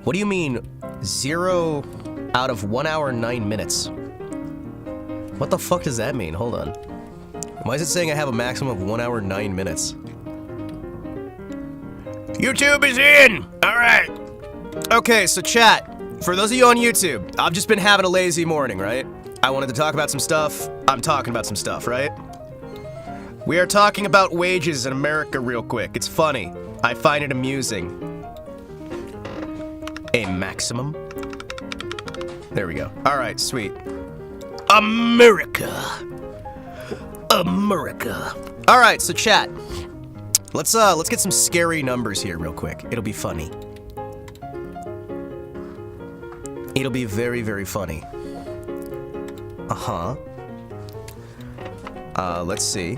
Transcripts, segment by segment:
What do you mean 0 out of 1 hour 9 minutes? What the fuck does that mean? Hold on. Why is it saying I have a maximum of 1 hour 9 minutes? YouTube is in! Alright. Okay, so chat. For those of you on YouTube, I've just been having a lazy morning, right? I wanted to talk about some stuff. I'm talking about some stuff, right? We are talking about wages in America real quick. It's funny. I find it amusing. A maximum. There we go. Alright, sweet. America. America. Alright, so chat. Let's get some scary numbers here real quick. It'll be funny. It'll be very, very funny. Uh-huh. Let's see.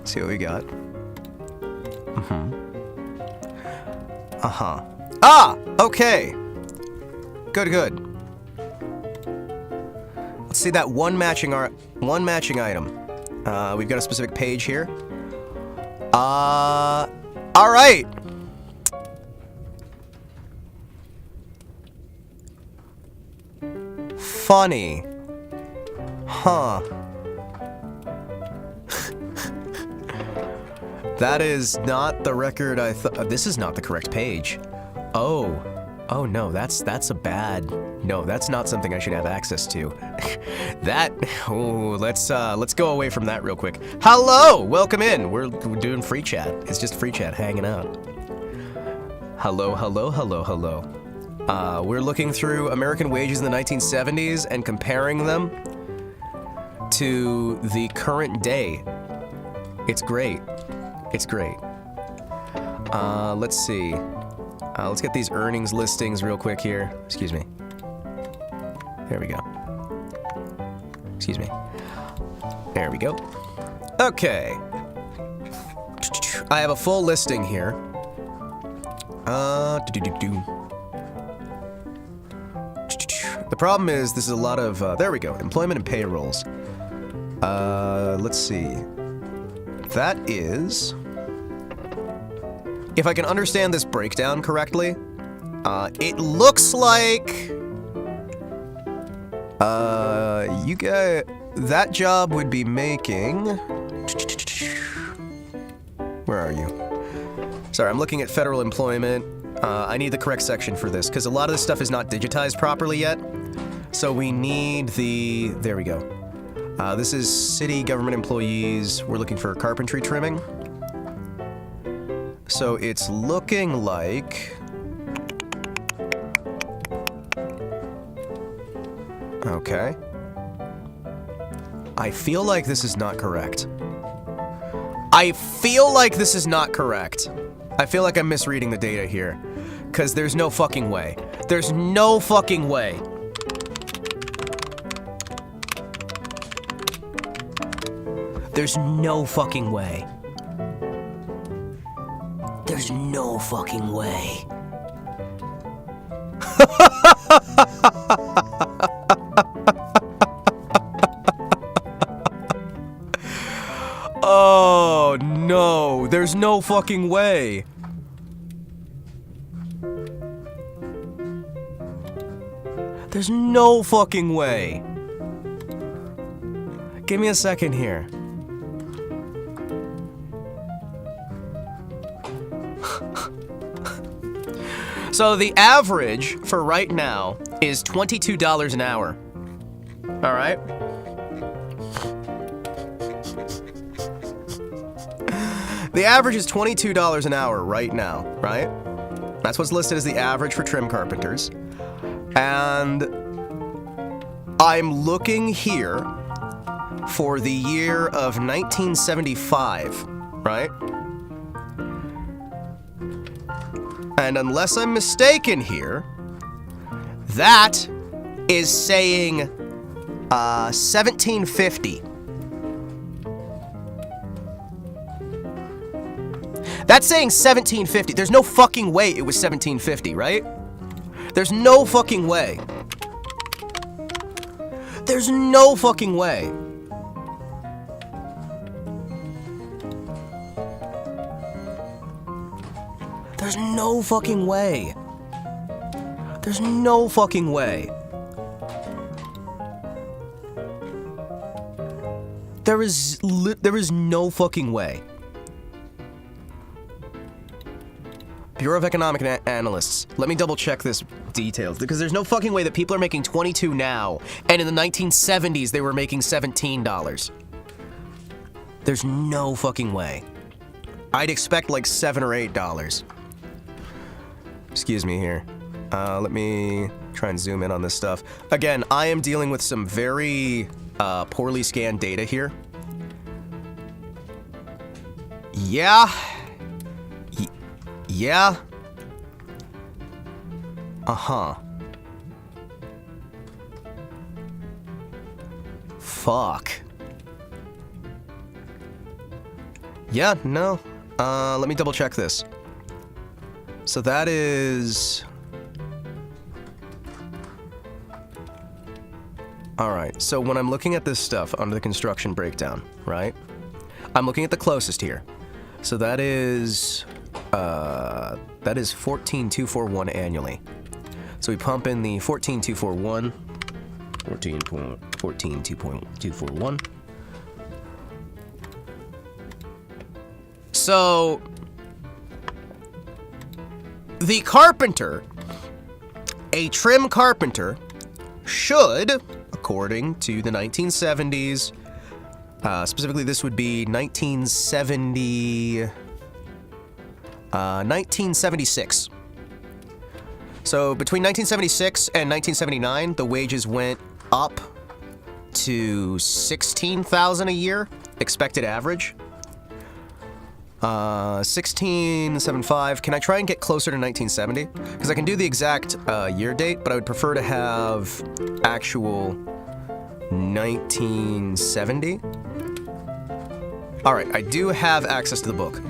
See what we got. Mm-hmm. Uh-huh. Ah! Okay! Good, good. Let's see that one matching item. We've got a specific page here. Alright! Funny. Huh. That is not the record I thought. This is not the correct page. Oh. Oh no, that's a bad. No, that's not something I should have access to. That. Oh, let's go away from that real quick. Hello, welcome in. We're doing free chat. It's just free chat, hanging out. Hello, hello, hello, hello. We're looking through American wages in the 1970s and comparing them to the current day. It's great. It's great. Let's see. Let's get these earnings listings real quick here. Excuse me. There we go. Excuse me. There we go. Okay. I have a full listing here. The problem is, this is a lot of, there we go, employment and payrolls. Let's see. That is... If I can understand this breakdown correctly, it looks like... you guys... That job would be making... Where are you? Sorry, I'm looking at federal employment. I need the correct section for this, because a lot of this stuff is not digitized properly yet. So we need the... There we go. This is city government employees. We're looking for carpentry trimming. So it's looking like... Okay. I feel like this is not correct. I feel like this is not correct. I feel like I'm misreading the data here. Because there's no fucking way. There's no fucking way. There's no fucking way. There's no fucking way. Oh, no. There's no fucking way. There's no fucking way. Give me a second here. So the average for right now is $22 an hour. All right? The average is $22 an hour right now, right? That's what's listed as the average for trim carpenters. And I'm looking here for the year of 1975, right? And unless I'm mistaken here, that is saying 1750. That's saying 1750. There's no fucking way it was 1750, right? There's no fucking way. There's no fucking way. There's no fucking way. There's no fucking way. There is no fucking way. Bureau of Economic Analysts. Let me double check this details, because there's no fucking way that people are making 22 now, and in the 1970s they were making $17. There's no fucking way. I'd expect like $7 or $8. Excuse me here. Let me try and zoom in on this stuff. Again, I am dealing with some very poorly scanned data here. Yeah. Yeah. Uh-huh. Fuck. Yeah, no. Let me double check this. So that is... Alright, so when I'm looking at this stuff under the construction breakdown, right? I'm looking at the closest here. So that is 14,241 annually. So we pump in the 14,241, 14.241. So the carpenter, a trim carpenter, should, according to the 1970s, specifically this would be 1976. So between 1976 and 1979, the wages went up to $16,000 a year, expected average. 1675. Can I try and get closer to 1970? Because I can do the exact year date, but I would prefer to have actual 1970. All right, I do have access to the book.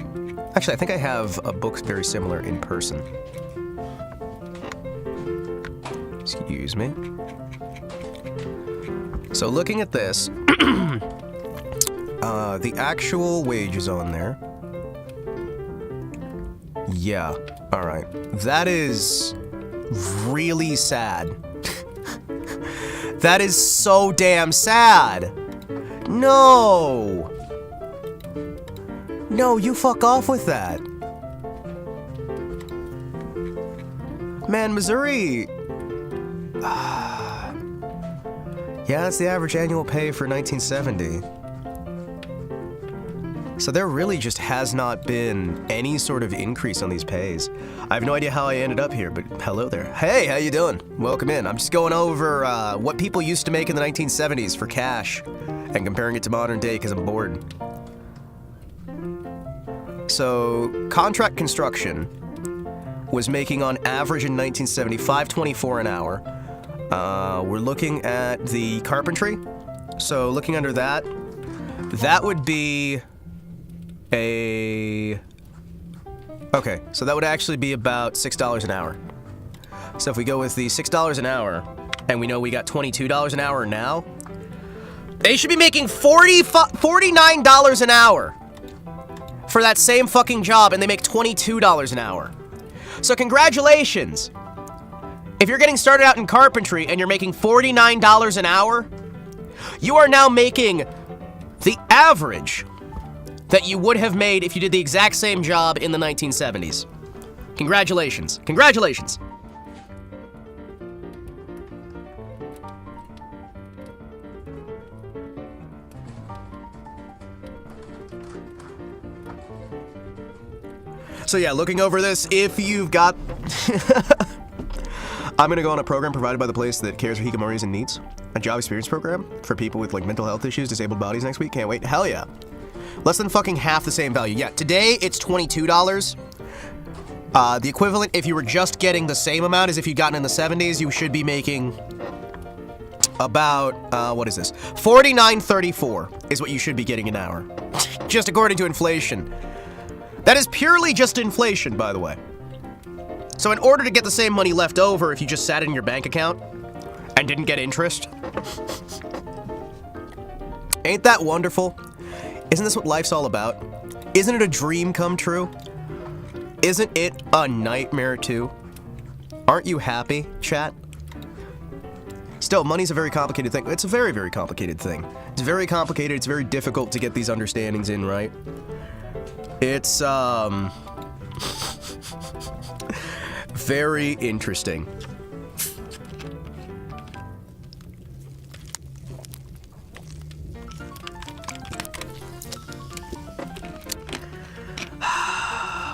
Actually, I think I have a book very similar in person. Excuse me. So looking at this, the actual wages on there. Yeah, all right. That is really sad. That is so damn sad. No. No, you fuck off with that. Man, Missouri. Yeah, that's the average annual pay for 1970. So there really just has not been any sort of increase on these pays. I have no idea how I ended up here, but hello there. Hey, how you doing? Welcome in. I'm just going over what people used to make in the 1970s for cash and comparing it to modern day because I'm bored. So contract construction was making on average in 1970 $5.24 an hour. We're looking at the carpentry. So looking under that, that would be okay, so that would actually be about $6 an hour. So if we go with the $6 an hour, and we know we got $22 an hour now, they should be making $49 an hour for that same fucking job, and they make $22 an hour. So congratulations. If you're getting started out in carpentry and you're making $49 an hour, you are now making the average that you would have made if you did the exact same job in the 1970s. Congratulations. Congratulations. So yeah, looking over this, if you've got... I'm gonna go on a program provided by the place that cares for hikikomoris and needs. A job experience program for people with like mental health issues, disabled bodies next week. Can't wait. Hell yeah. Less than fucking half the same value. Yeah, today it's $22. The equivalent, if you were just getting the same amount as if you'd gotten in the 70s, you should be making about, what is this? $49.34 is what you should be getting an hour. Just according to inflation. That is purely just inflation, by the way. So in order to get the same money left over if you just sat it in your bank account and didn't get interest, ain't that wonderful? Isn't this what life's all about? Isn't it a dream come true? Isn't it a nightmare too? Aren't you happy, chat? Still, money's a very complicated thing. It's a very, very complicated thing. It's very complicated. It's very difficult to get these understandings in, right? It's, very interesting.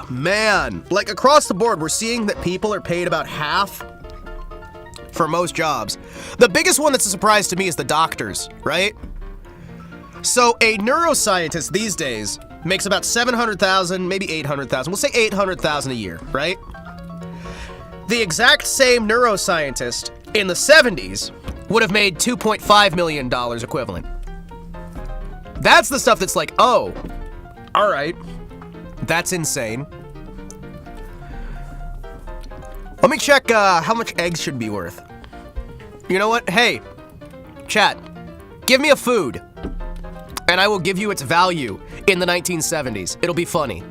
Man, like across the board, we're seeing that people are paid about half for most jobs. The biggest one that's a surprise to me is the doctors, right? So a neuroscientist these days makes about 700,000, maybe 800,000. We'll say 800,000 a year, right? The exact same neuroscientist in the 70s would have made $2.5 million equivalent. That's the stuff that's like, oh, all right, that's insane. Let me check how much eggs should be worth. You know what? Hey, chat, give me a food, and I will give you its value in the 1970s. It'll be funny.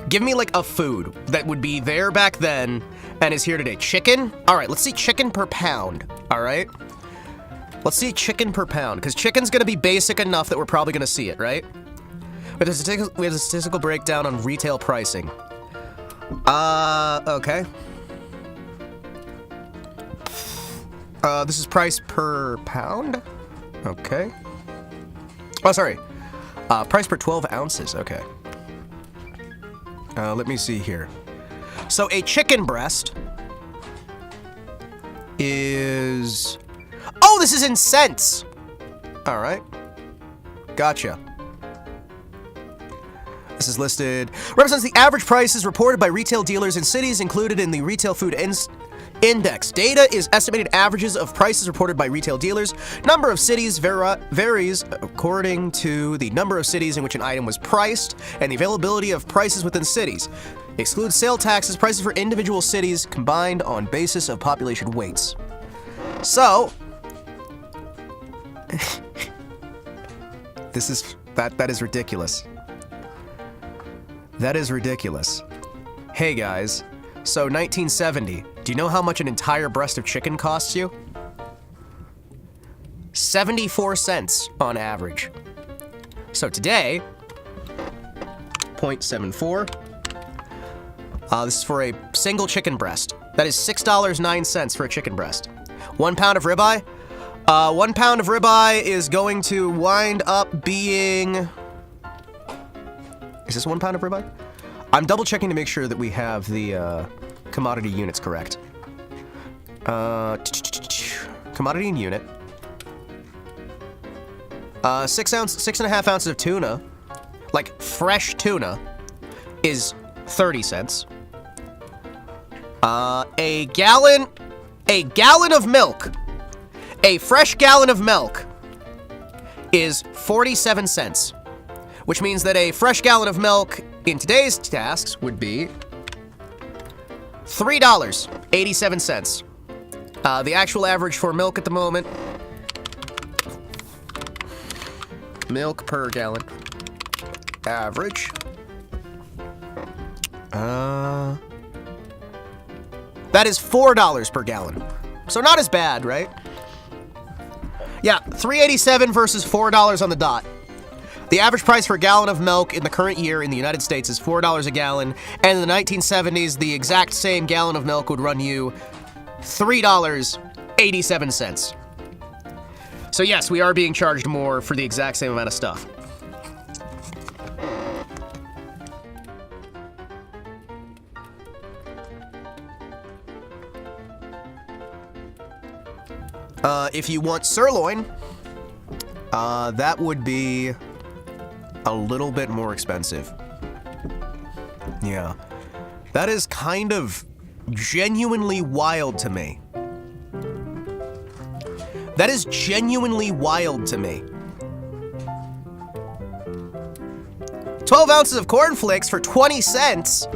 Give me like a food that would be there back then and is here today. Chicken? All right, let's see chicken per pound, all right? Let's see chicken per pound, because chicken's gonna be basic enough that we're probably gonna see it, right? We have a statistical breakdown on retail pricing. Okay. This is price per pound? Okay. Oh, sorry. Price per 12 ounces, okay. Let me see here. So a chicken breast is... Oh, this is in cents! All right. Gotcha. This is listed. Represents the average prices reported by retail dealers in cities included in the Retail Food Index. Data is estimated averages of prices reported by retail dealers. Number of cities varies according to the number of cities in which an item was priced and the availability of prices within cities. Excludes sale taxes, prices for individual cities combined on basis of population weights. So, that is ridiculous. That is ridiculous. Hey guys, so 1970, do you know how much an entire breast of chicken costs you? 74 cents on average. So today, 0.74. This is for a single chicken breast. That is $6.09 for a chicken breast. 1 pound of ribeye? 1 pound of ribeye is going to wind up being... Is this 1 pound of ribeye? I'm double checking to make sure that we have the commodity units correct. Commodity and unit. 6.5 ounces of tuna, like fresh tuna, is 30 cents. A gallon of milk, a fresh gallon of milk is 47 cents. Which means that a fresh gallon of milk in today's tasks would be $3.87. The actual average for milk at the moment, milk per gallon, average, that is $4 per gallon. So not as bad, right? Yeah, $3.87 versus $4 on the dot. The average price for a gallon of milk in the current year in the United States is $4 a gallon, and in the 1970s, the exact same gallon of milk would run you $3.87. So yes, we are being charged more for the exact same amount of stuff. If you want sirloin, that would be a little bit more expensive. Yeah. That is kind of genuinely wild to me. That is genuinely wild to me. 12 ounces of cornflakes for 20 cents?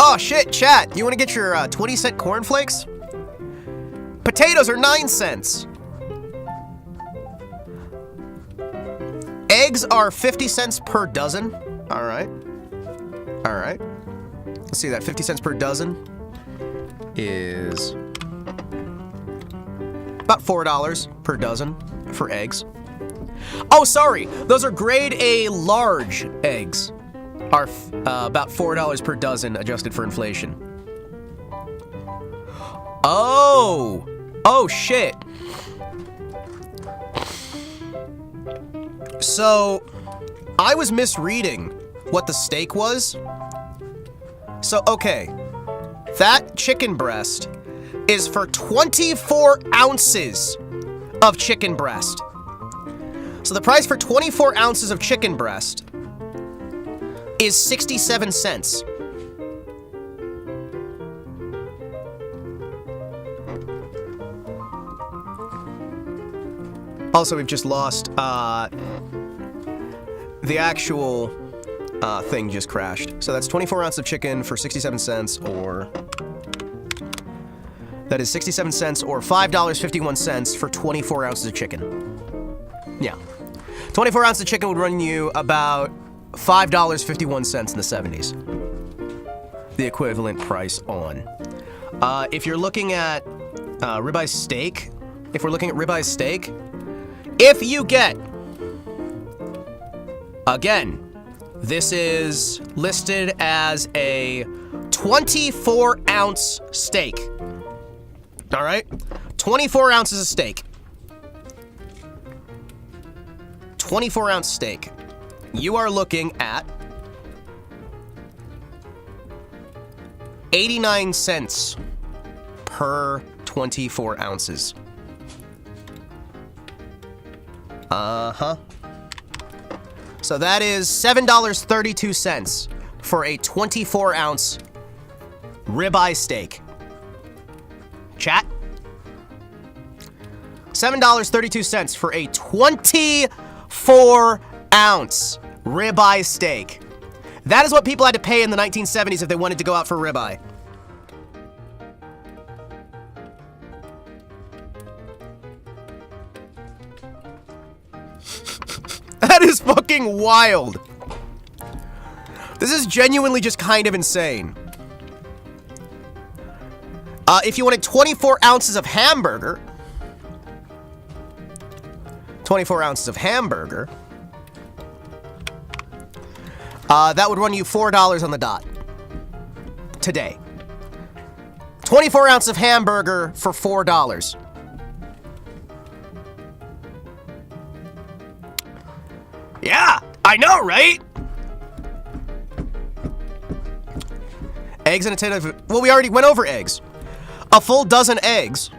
Oh shit, chat, you wanna get your 20-cent cornflakes? Potatoes are 9 cents. Eggs are 50 cents per dozen. All right. All right. Let's see, that 50 cents per dozen is about $4 per dozen for eggs. Oh, sorry. Those are grade A large eggs. Are about $4 per dozen adjusted for inflation. Oh! Oh, shit. So, I was misreading what the steak was. So, okay. That chicken breast is for 24 ounces of chicken breast. So the price for 24 ounces of chicken breast is 67 cents. Also, we've just lost, the actual, thing just crashed. So that's 24 ounces of chicken for 67 cents, or... That is 67 cents, or $5.51 for 24 ounces of chicken. Yeah. 24 ounces of chicken would run you about $5.51 in the 70s. The equivalent price on. If you're looking at ribeye steak, if we're looking at ribeye steak, if you get, again, this is listed as a 24-ounce steak. All right? 24 ounces of steak. 24-ounce steak. You are looking at 89 cents per 24 ounces. Uh-huh. So that is $7.32 for a 24-ounce ribeye steak. Chat? $7.32 for a 24-ounce ribeye steak. That is what people had to pay in the 1970s if they wanted to go out for ribeye. That is fucking wild. This is genuinely just kind of insane. If you wanted 24 ounces of hamburger, 24 ounces of hamburger, that would run you $4 on the dot. Today. 24 ounces of hamburger for $4. Yeah, I know, right? Eggs and a tin of... Well, we already went over eggs. A full dozen eggs.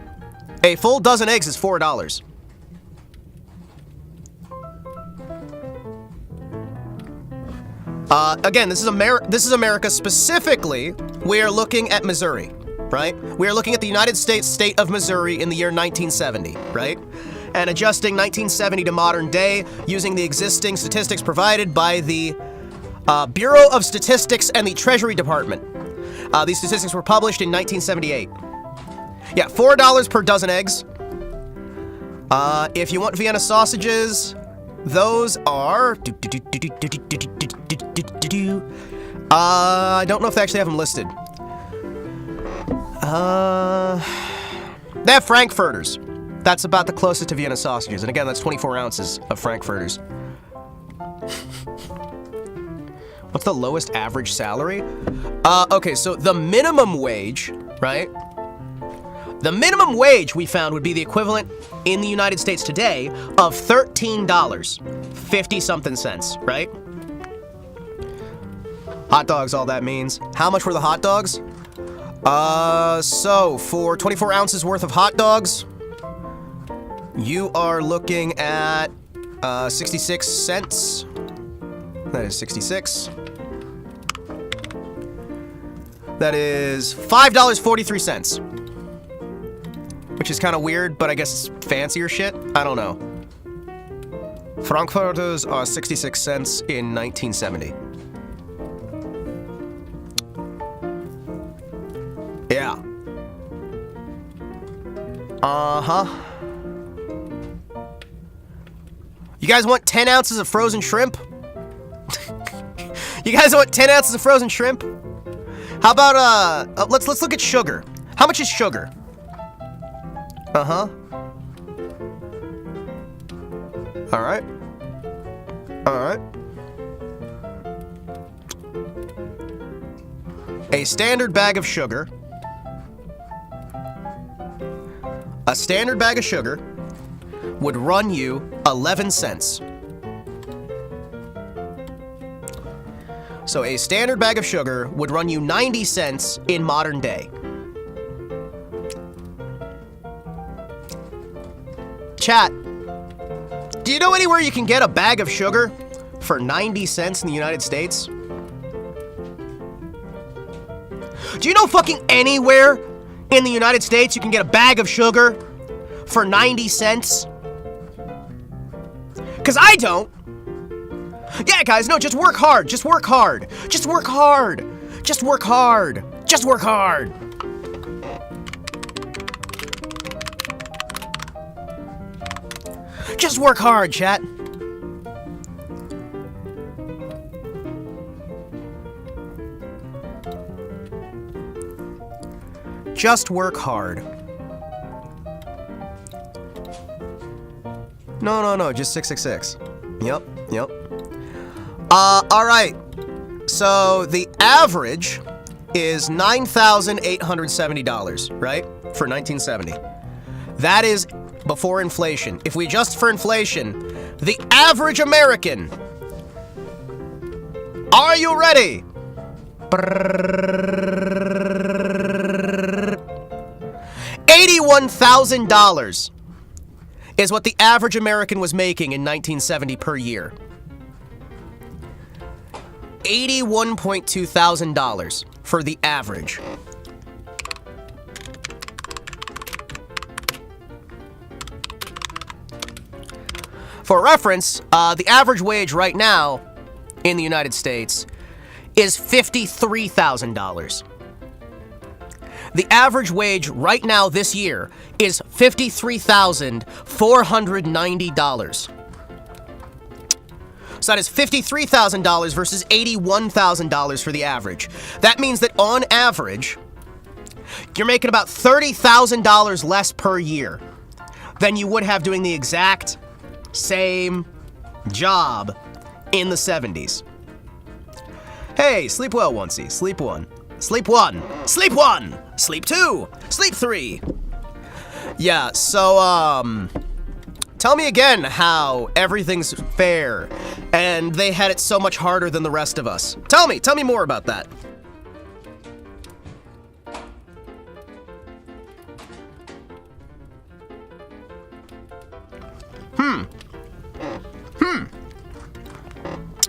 A full dozen eggs is $4. Again, this is America specifically. We are looking at Missouri, right? We are looking at the United States state of Missouri in the year 1970, right? And adjusting 1970 to modern day using the existing statistics provided by the Bureau of Statistics and the Treasury Department. These statistics were published in 1978. Yeah, $4 per dozen eggs. If you want Vienna sausages, those are... I don't know if they actually have them listed. They have Frankfurters. That's about the closest to Vienna sausages. And again, that's 24 ounces of Frankfurters. What's the lowest average salary? Okay, so the minimum wage, right? The minimum wage we found would be the equivalent in the United States today of $13.50-something cents, right? Hot dogs, all that means. How much were the hot dogs? So for 24 ounces worth of hot dogs, you are looking at 66 cents. That is 66. That is $5.43. Which is kind of weird, but I guess it's fancier shit. I don't know. Frankfurters are 66 cents in 1970. Yeah. Uh-huh. You guys want 10 ounces of frozen shrimp? You You guys want 10 ounces of frozen shrimp? How about, let's look at sugar. How much is sugar? Uh-huh. Alright. Alright. A standard bag of sugar. A standard bag of sugar would run you 11 cents. So a standard bag of sugar would run you 90 cents in modern day. Chat, do you know anywhere you can get a bag of sugar for 90 cents in the United States? Do you know fucking anywhere in the United States you can get a bag of sugar for 90 cents? Because I don't. Yeah, guys, no, just work hard. Just work hard. Just work hard. Just work hard. Just work hard. Just work hard, chat. Just work hard. No, just 666. Yep. Alright. So, the average is $9,870, right? For 1970. That is before inflation. If we adjust for inflation, the average American... Are you ready? $81,000 is what the average American was making in 1970 per year. $81.2 thousand for the average. For reference, the average wage right now in the United States is $53,000. The average wage right now this year is $53,490. So that is $53,000 versus $81,000 for the average. That means that on average, you're making about $30,000 less per year than you would have doing the exact same job in the 70s. Hey, sleep well, Onesie. Sleep one. Sleep one. Sleep one. Sleep two. Sleep three. Yeah, so, tell me again how everything's fair and they had it so much harder than the rest of us. Tell me more about that.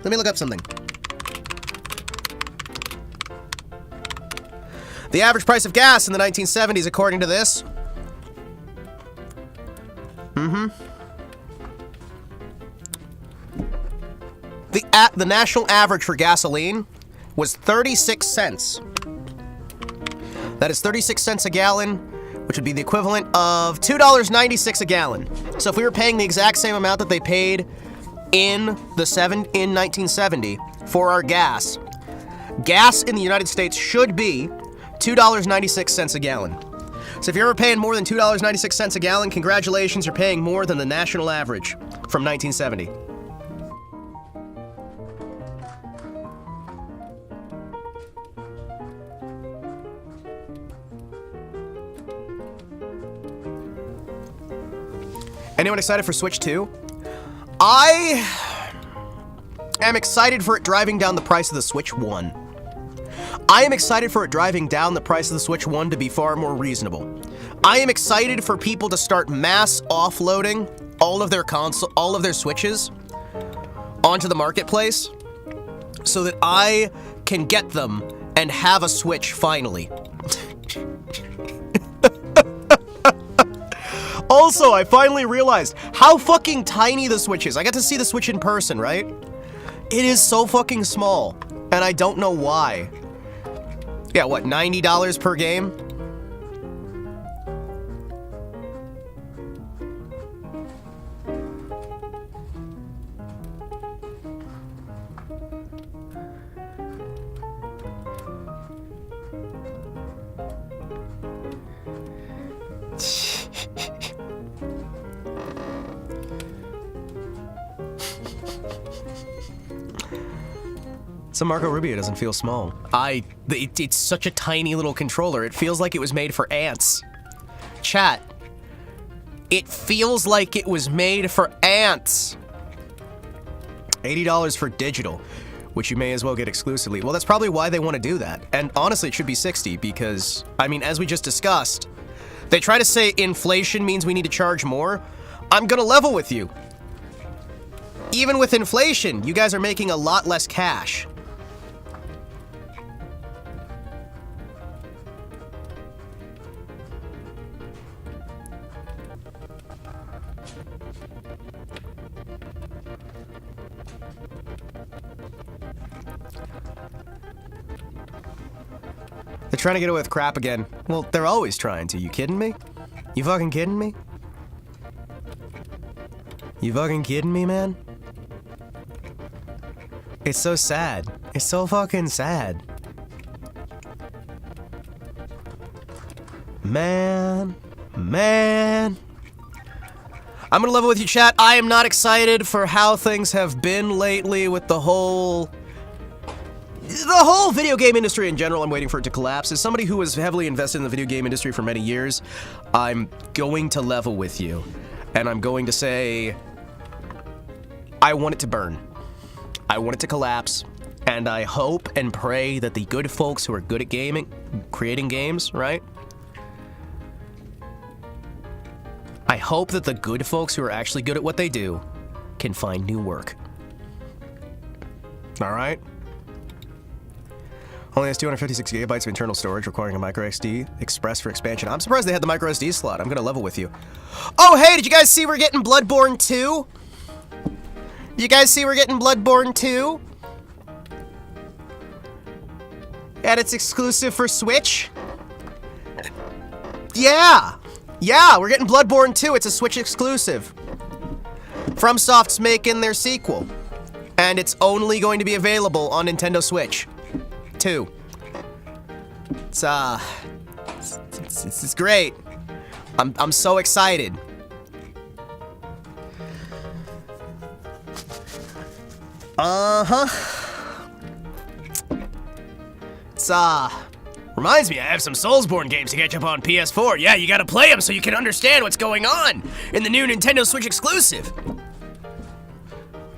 Let me look up something. The average price of gas in the 1970s, according to this. The national average for gasoline was 36 cents. That is 36 cents a gallon, which would be the equivalent of $2.96 a gallon. So if we were paying the exact same amount that they paid in 1970 for our gas in the United States should be $2.96 a gallon. So if you're ever paying more than $2.96 a gallon, congratulations, you're paying more than the national average from 1970. Anyone excited for Switch 2? I am excited for it driving down the price of the Switch 1. I am excited for it driving down the price of the Switch 1 to be far more reasonable. I am excited for people to start mass offloading all of their Switches onto the marketplace so that I can get them and have a Switch finally. Also, I finally realized how fucking tiny the Switch is. I got to see the Switch in person, right? It is so fucking small, and I don't know why. Yeah, what, $90 per game? So Marco Rubio doesn't feel small. It's such a tiny little controller. It feels like it was made for ants. Chat. It feels like it was made for ants. $80 for digital, which you may as well get exclusively. Well, that's probably why they want to do that. And honestly, it should be 60 because, I mean, as we just discussed, they try to say inflation means we need to charge more. I'm gonna level with you. Even with inflation, you guys are making a lot less cash. They're trying to get away with crap again. Well, they're always trying to. You kidding me? You fucking kidding me? You fucking kidding me, man? It's so sad. It's so fucking sad. Man. I'm gonna level with you, chat. I am not excited for how things have been lately with the whole video game industry in general. I'm waiting for it to collapse. As somebody who was heavily invested in the video game industry for many years, I'm going to level with you. And I'm going to say, I want it to burn. I want it to collapse. And I hope and pray that the good folks who are good at gaming, creating games, right? I hope that the good folks who are actually good at what they do can find new work. All right? Only has 256 gigabytes of internal storage, requiring a microSD express for expansion. I'm surprised they had the microSD slot. I'm gonna level with you. Oh, hey, did you guys see we're getting Bloodborne 2? Did you guys see we're getting Bloodborne 2? And it's exclusive for Switch? Yeah, we're getting Bloodborne 2. It's a Switch exclusive. FromSoft's making their sequel. And it's only going to be available on Nintendo Switch 2. It's great. I'm so excited. Reminds me, I have some Soulsborne games to catch up on PS4. Yeah, you gotta play them so you can understand what's going on in the new Nintendo Switch exclusive.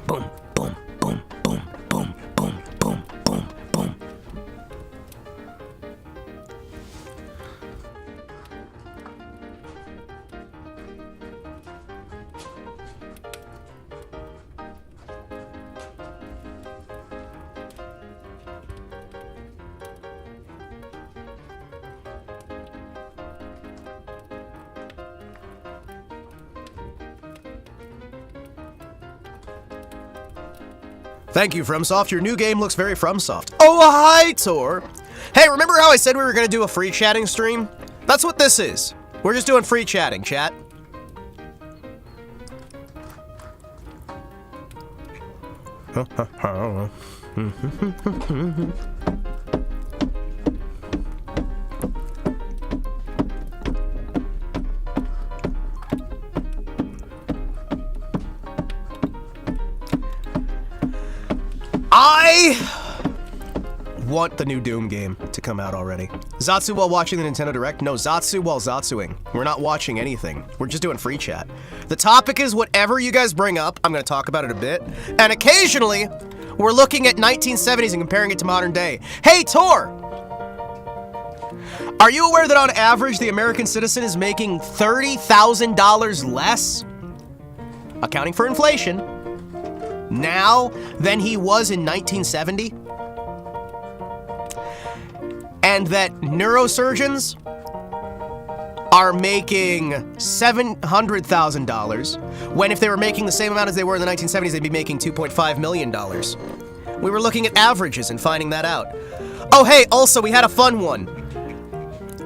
Boom, boom, boom, boom, boom, boom, boom, boom, boom. Thank you, FromSoft. Your new game looks very FromSoft. Oh, hi, Tor. Hey, remember how I said we were going to do a free chatting stream? That's what this is. We're just doing free chatting, chat. I want the new Doom game to come out already. Zatsu while watching the Nintendo Direct? No, Zatsu while Zatsuing. We're not watching anything. We're just doing free chat. The topic is whatever you guys bring up. I'm going to talk about it a bit. And occasionally, we're looking at 1970s and comparing it to modern day. Hey, Tor! Are you aware that on average, the American citizen is making $30,000 less, accounting for inflation, now than he was in 1970? And that neurosurgeons are making $700,000, when if they were making the same amount as they were in the 1970s, they'd be making $2.5 million. We were looking at averages and finding that out. Oh, hey, also, we had a fun one.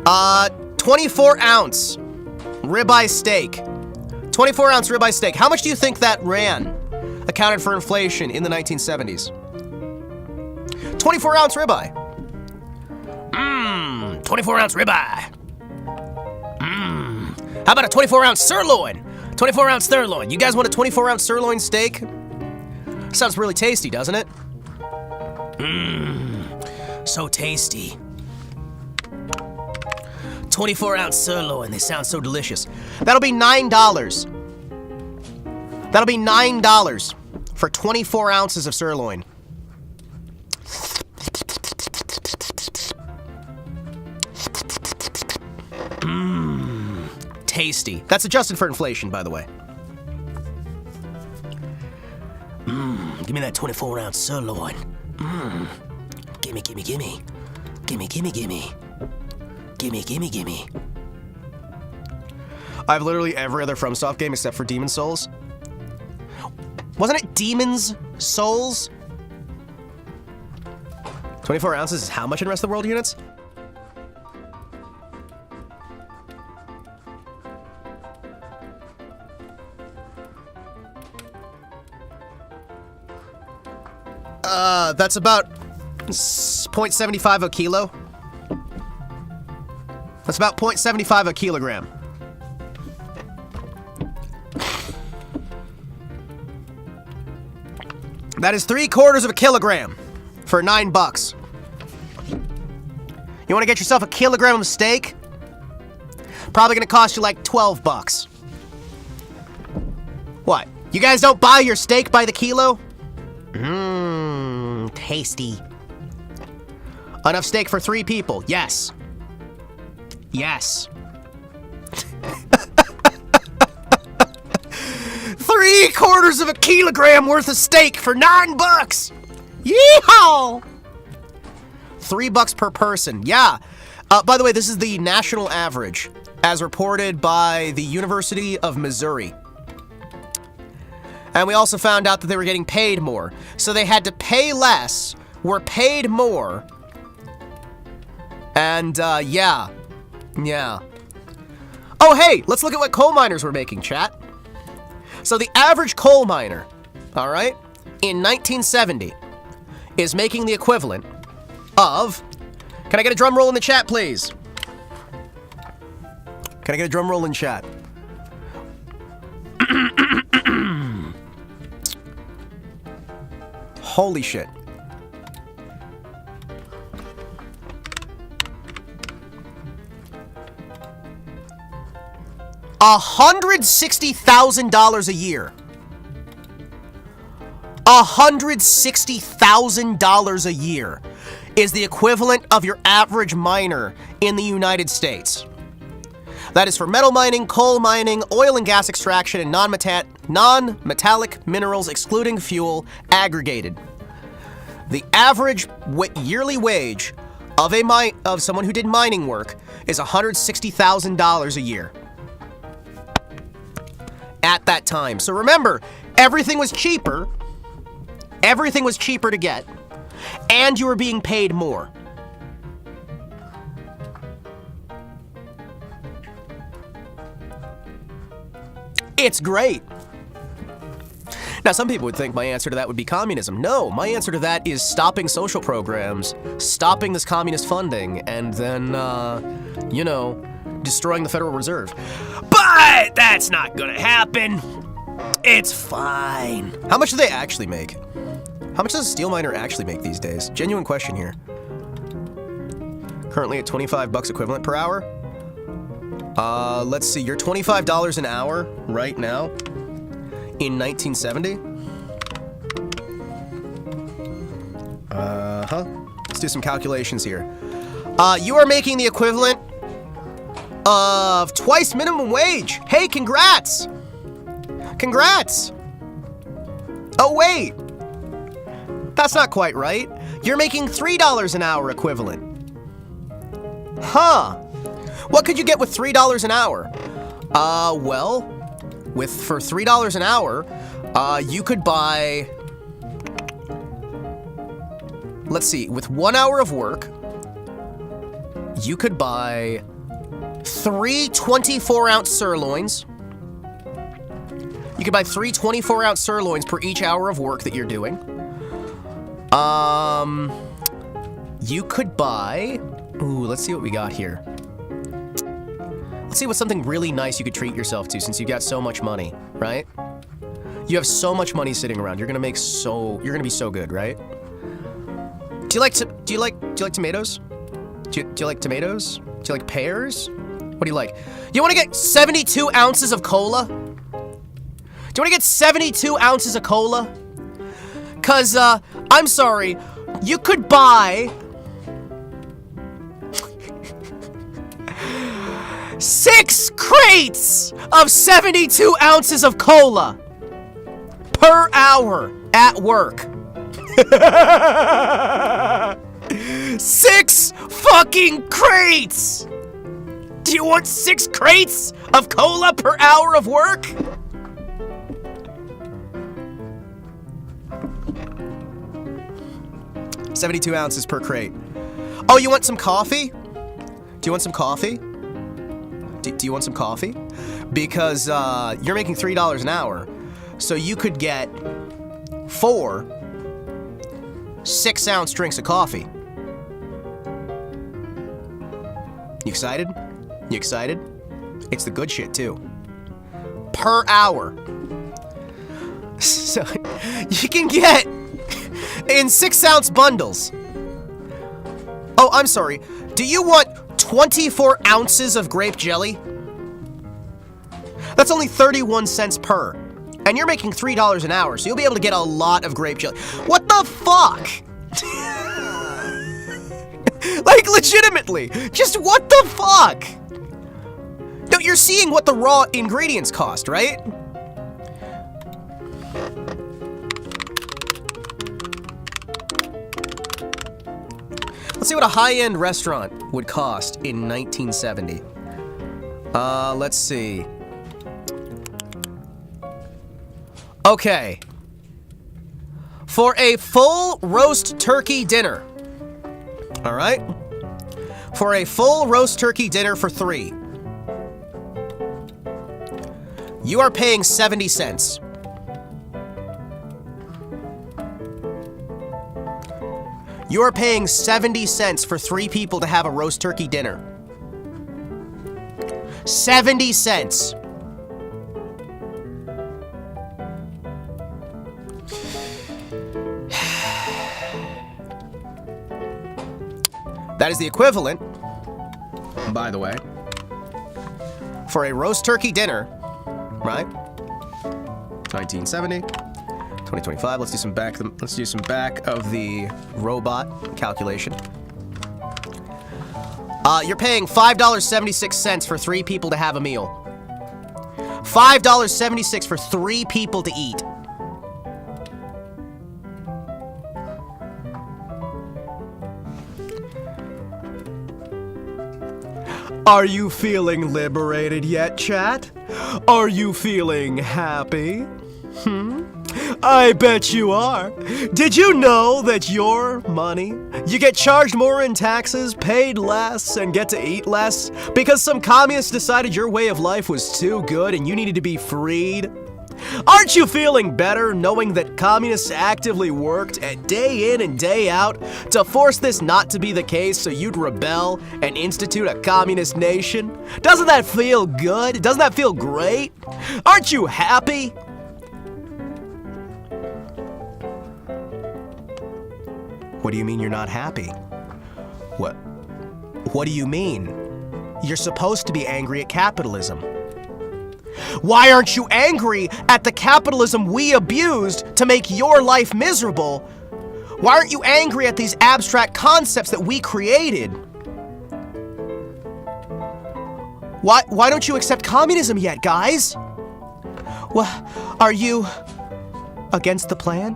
24-ounce ribeye steak. 24-ounce ribeye steak. How much do you think that ran, accounted for inflation in the 1970s? 24-ounce ribeye. 24-ounce ribeye. How about a 24-ounce sirloin? 24-ounce sirloin. You guys want a 24-ounce sirloin steak? Sounds really tasty, doesn't it? So tasty. 24-ounce sirloin, they sound so delicious. That'll be $9. That'll be $9 for 24 ounces of sirloin. Tasty. That's adjusted for inflation, by the way. Give me that 24-ounce sirloin. Gimme, gimme, gimme. Gimme, gimme, gimme. Gimme, gimme, gimme. I have literally every other FromSoft game except for Demon's Souls. Wasn't it Demon's Souls? 24 ounces is how much in Rest of the World units? That's about 0.75 a kilo. That's about 0.75 a kilogram. That is 3/4 of a kilogram for $9. You want to get yourself a kilogram of steak? Probably gonna cost you like $12. What? You guys don't buy your steak by the kilo? Tasty. Enough steak for 3 people. Yes. Yes. 3/4 of a kilogram worth of steak for $9. Yeehaw! $3 per person. Yeah. By the way, this is the national average, as reported by the University of Missouri. And we also found out that they were getting paid more. So they had to pay less, were paid more. And, yeah. Yeah. Oh, hey, let's look at what coal miners were making, chat. So the average coal miner, all right, in 1970 is making the equivalent of... Can I get a drum roll in the chat, please? Can I get a drum roll in chat? Holy shit. $160,000 a year. $160,000 a year is the equivalent of your average miner in the United States. That is for metal mining, coal mining, oil and gas extraction, and non-metallic minerals excluding fuel aggregated. The average yearly wage of someone who did mining work is $160,000 a year. At that time. So remember, everything was cheaper. Everything was cheaper to get. And you were being paid more. It's great. Now, some people would think my answer to that would be communism. No, my answer to that is stopping social programs, stopping this communist funding, and then, you know, destroying the Federal Reserve. But that's not gonna happen. It's fine. How much do they actually make? How much does a steel miner actually make these days? Genuine question here. Currently at $25 equivalent per hour. Let's see, you're $25 an hour right now in 1970. Let's do some calculations here. You are making the equivalent of twice minimum wage. Hey, congrats! Congrats! Oh, wait. That's not quite right. You're making $3 an hour equivalent. Huh. What could you get with $3 an hour? Well, for $3 an hour, you could buy... Let's see, with 1 hour of work, you could buy 3 24-ounce sirloins. You could buy 3 24-ounce sirloins per each hour of work that you're doing. You could buy... Ooh, let's see what we got here. Let's see what's something really nice you could treat yourself to since you've got so much money, right? You have so much money sitting around. You're gonna be so good, right? Do you like tomatoes? Do you like tomatoes? Do you like pears? What do you like? You want to get 72 ounces of cola? Do you want to get 72 ounces of cola? Cause, I'm sorry, you could buy 6 crates of 72 ounces of cola per hour at work. 6 fucking crates! Do you want 6 crates of cola per hour of work? $72 ounces per crate. Oh, you want some coffee? Do you want some coffee? Do you want some coffee? Because you're making $3 an hour, so you could get 4 6-ounce drinks of coffee. You excited? You excited? It's the good shit too. Per hour. So you can get in 6-ounce bundles. Oh, I'm sorry. Do you want 24 ounces of grape jelly? That's only 31 cents per. And you're making $3 an hour, so you'll be able to get a lot of grape jelly. What the fuck? Like, legitimately, just what the fuck? No, you're seeing what the raw ingredients cost, right? Let's see what a high-end restaurant would cost in 1970. Let's see. Okay. For a full roast turkey dinner. All right? For a full roast turkey dinner for 3. You are paying 70 cents. You are paying 70 cents for 3 people to have a roast turkey dinner. 70 cents. That is the equivalent, by the way, for a roast turkey dinner, right? 1970, 2025. Let's do some back of the robot calculation. You're paying $5.76 for 3 people to have a meal. $5.76 for 3 people to eat. Are you feeling liberated yet, chat? Are you feeling happy? I bet you are. Did you know that your money, you get charged more in taxes, paid less, and get to eat less because some communists decided your way of life was too good and you needed to be freed? Aren't you feeling better knowing that communists actively worked day in and day out to force this not to be the case so you'd rebel and institute a communist nation? Doesn't that feel good? Doesn't that feel great? Aren't you happy? What do you mean you're not happy? What do you mean? You're supposed to be angry at capitalism. Why aren't you angry at the capitalism we abused to make your life miserable? Why aren't you angry at these abstract concepts that we created? Why don't you accept communism yet, guys? Well, are you against the plan?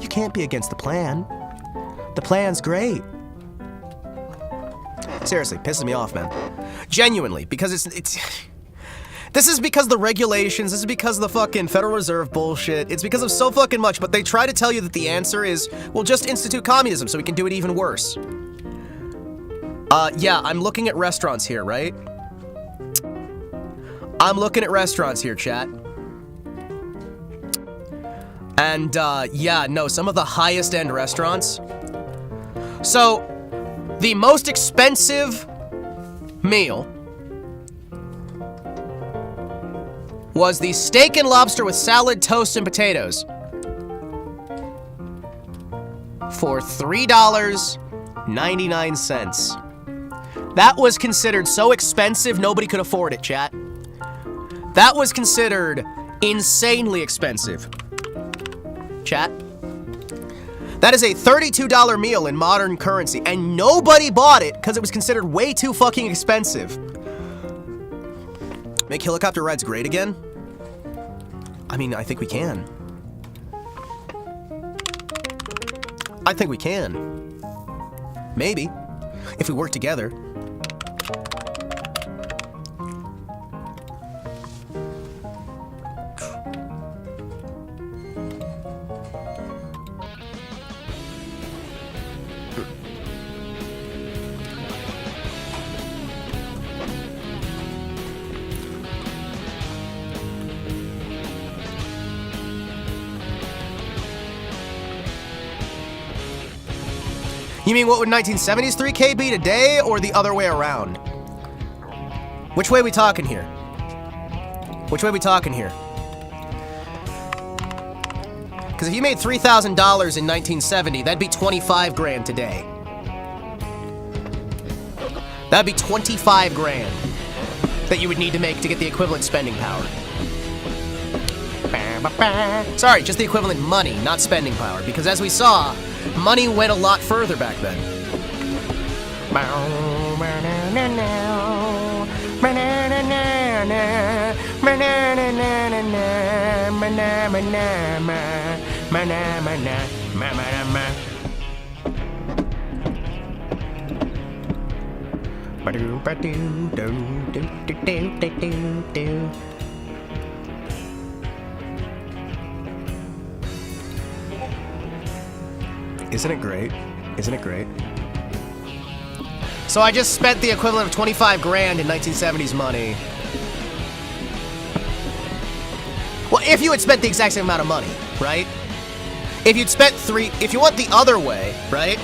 You can't be against the plan. The plan's great. Seriously, pisses me off, man. Genuinely, because it's this is because the regulations, this is because of the fucking Federal Reserve bullshit, it's because of so fucking much, but they try to tell you that the answer is, well, just institute communism so we can do it even worse. Yeah, I'm looking at restaurants here, right? I'm looking at restaurants here, chat. And, yeah, no, some of the highest end restaurants. So, the most expensive meal was the steak and lobster with salad, toast, and potatoes. for $3.99. That was considered so expensive, nobody could afford it, chat. That was considered insanely expensive. Chat. That is a $32 meal in modern currency, and nobody bought it because it was considered way too fucking expensive. Make helicopter rides great again? I mean, I think we can. I think we can. Maybe. If we work together. You mean what would 1970s 3K be today, or the other way around? Which way are we talking here? Which way are we talking here? Because if you made $3,000 in 1970, that'd be 25 grand today. That'd be 25 grand that you would need to make to get the equivalent spending power. Sorry, just the equivalent money, not spending power, because as we saw, money went a lot further back then. Isn't it great? Isn't it great? So I just spent the equivalent of 25 grand in 1970s money. Well, if you had spent the exact same amount of money, right? If you'd spent if you went the other way, right?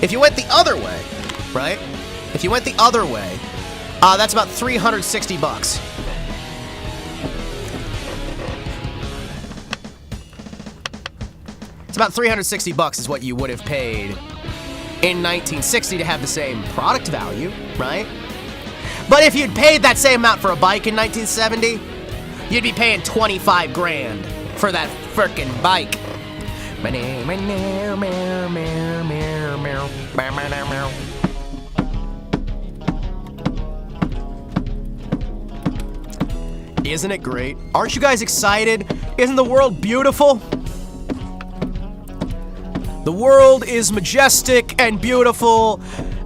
If you went the other way, right? If you went the other way, that's about 360 bucks. It's about 360 bucks is what you would have paid in 1960 to have the same product value, right? But if you'd paid that same amount for a bike in 1970, you'd be paying 25 grand for that frickin' bike. Isn't it great? Aren't you guys excited? Isn't the world beautiful? The world is majestic and beautiful,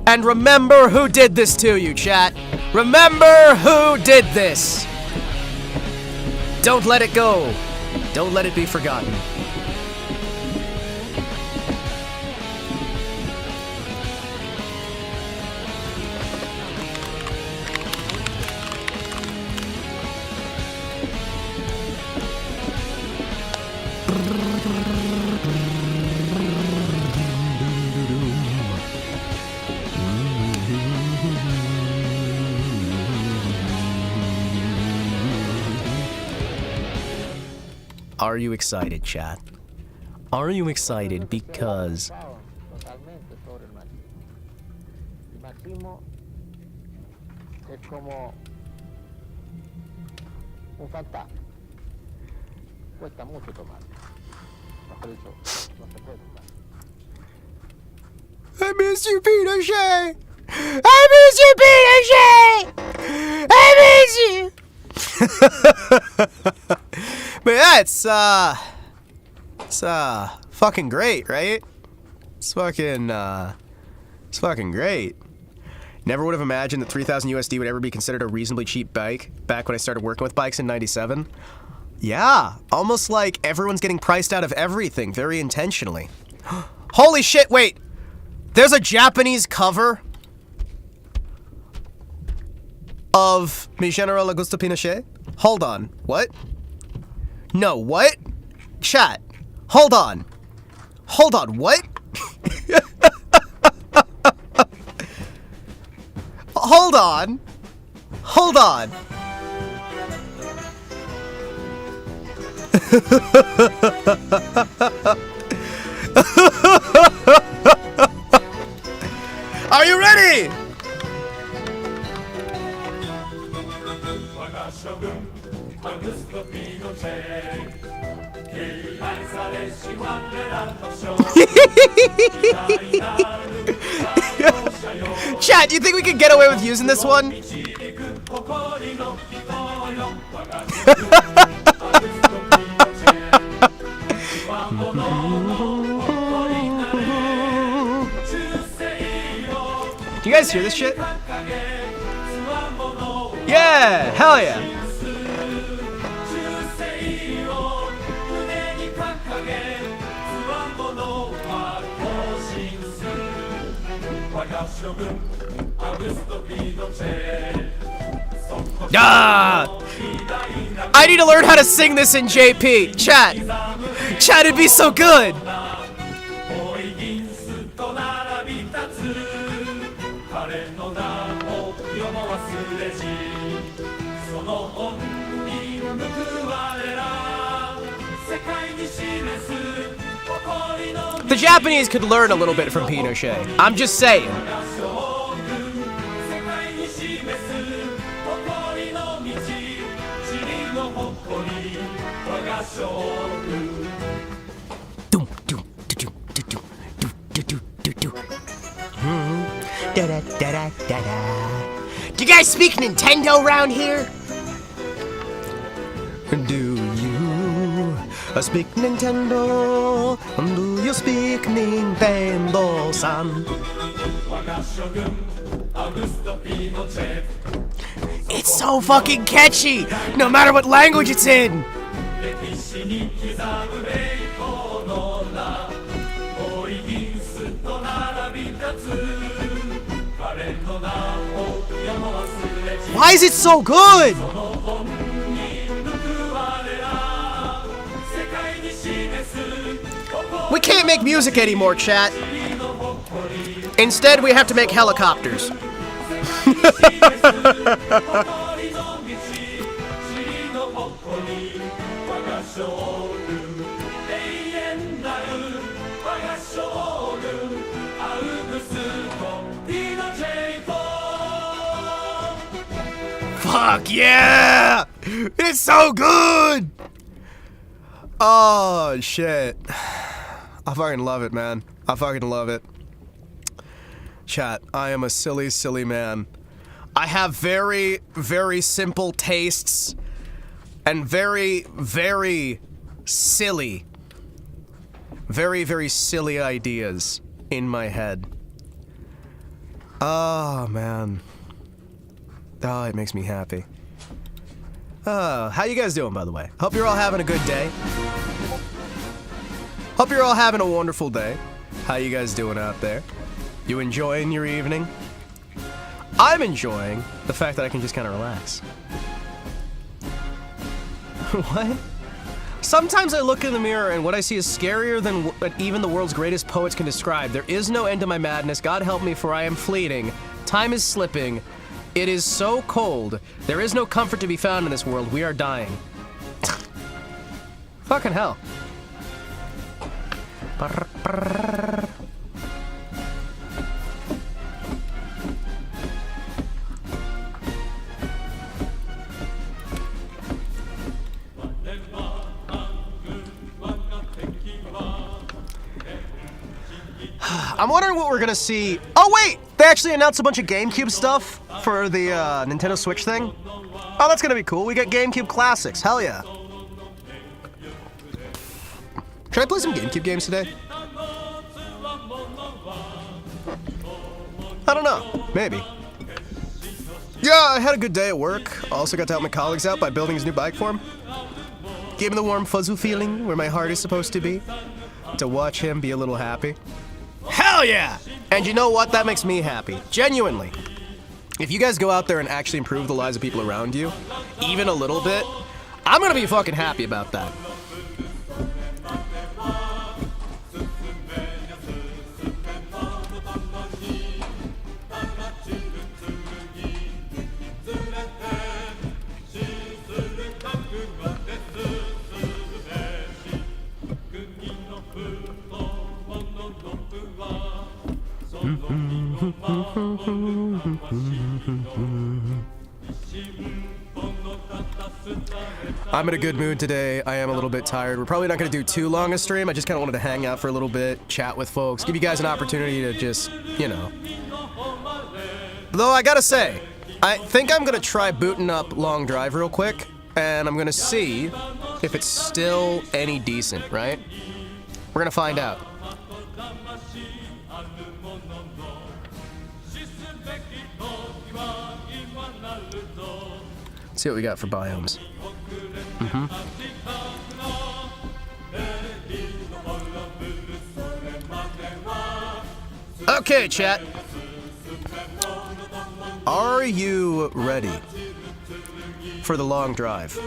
and remember who did this to you, chat. Remember who did this. Don't let it go. Don't let it be forgotten. Are you excited, chat? Are you excited because... I miss you, Pinochet! I miss you, Pinochet! I miss you! But yeah, it's fucking great, right? It's fucking great. Never would have imagined that 3,000 USD would ever be considered a reasonably cheap bike back when I started working with bikes in 97. Yeah, almost like everyone's getting priced out of everything very intentionally. Holy shit, wait! There's a Japanese cover of Mi General Augusto Pinochet? Hold on, what? No, what? Chat, hold on. Hold on, what? Hold on. Hold on. Chat, do you think we could get away with using this one? Do you guys hear this shit? Yeah! Hell yeah! Ah! I need to learn how to sing this in JP. Chat. Chat, it'd be so good. The Japanese could learn a little bit from Pinochet. I'm just saying. Do you guys speak Nintendo around here? Do you speak Nintendo? Do you speak Nintendo-san? It's so fucking catchy, no matter what language it's in. Why is it so good? We can't make music anymore, chat. Instead, we have to make helicopters. Fuck yeah! It's so good! Oh, shit. I fucking love it, man. I fucking love it. Chat, I am a silly, silly man. I have very, very simple tastes and very, very silly, very silly ideas in my head. Oh, man. Oh, it makes me happy. How you guys doing, by the way? Hope you're all having a good day. Hope you're all having a wonderful day. How you guys doing out there? You enjoying your evening? I'm enjoying the fact that I can just kind of relax. What? Sometimes I look in the mirror and what I see is scarier than what even the world's greatest poets can describe. There is no end to my madness. God help me, for I am fleeting. Time is slipping. It is so cold. There is no comfort to be found in this world. We are dying. Fucking hell. I'm wondering what we're gonna see. Oh wait, they actually announced a bunch of GameCube stuff for the Nintendo Switch thing. Oh, that's gonna be cool. We get GameCube classics. Hell yeah. Should I play some GameCube games today? I don't know. Maybe. Yeah, I had a good day at work. I also got to help my colleagues out by building his new bike for him. Gave him the warm fuzzy feeling where my heart is supposed to be. To watch him be a little happy. Hell yeah! And you know what? That makes me happy. Genuinely. If you guys go out there and actually improve the lives of people around you, even a little bit, I'm gonna be fucking happy about that. I'm in a good mood today. I am a little bit tired. We're probably not going to do too long a stream. I just kind of wanted to hang out for a little bit, chat with folks, give you guys an opportunity to just, you know. Though I gotta say, I think I'm going to try booting up Long Drive real quick, and I'm going to see if it's still any decent, right? We're going to find out. Let's see what we got for biomes. Okay, chat. Are you ready for the long drive?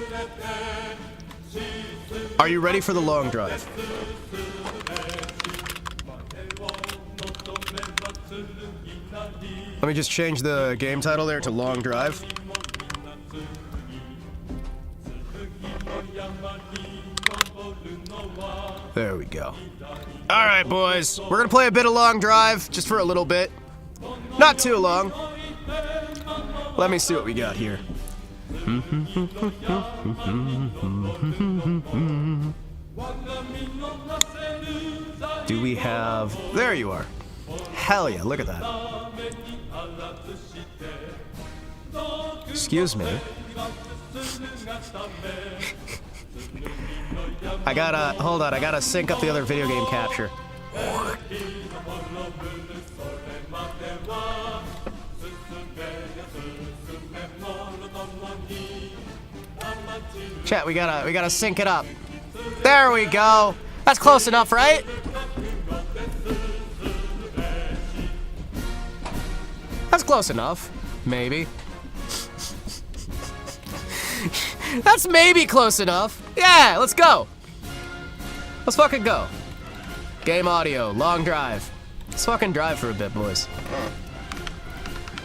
Are you ready for the long drive? Let me just change the game title there to Long Drive. There we go. Alright, boys. We're gonna play a bit of Long Drive, just for a little bit. Not too long. Let me see what we got here. Do we have... There you are. Hell yeah, look at that. Excuse me. Hold on, I gotta sync up the other video game capture. Chat, we gotta sync it up. There we go. That's close enough, right? That's close enough. Maybe. That's maybe close enough. Yeah, let's go. Let's fucking go. Game audio, Long Drive. Let's fucking drive for a bit, boys.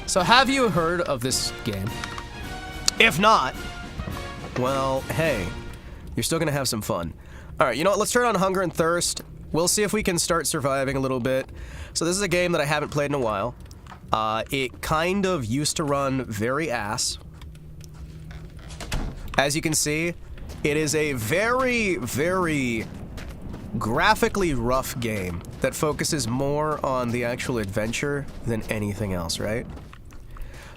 So have you heard of this game? If not, well, hey, you're still gonna have some fun. All right, you know what? Let's turn on Hunger and Thirst. We'll see if we can start surviving a little bit. So this is a game that I haven't played in a while. It kind of used to run very ass. As you can see, it is a very, very graphically rough game that focuses more on the actual adventure than anything else, right?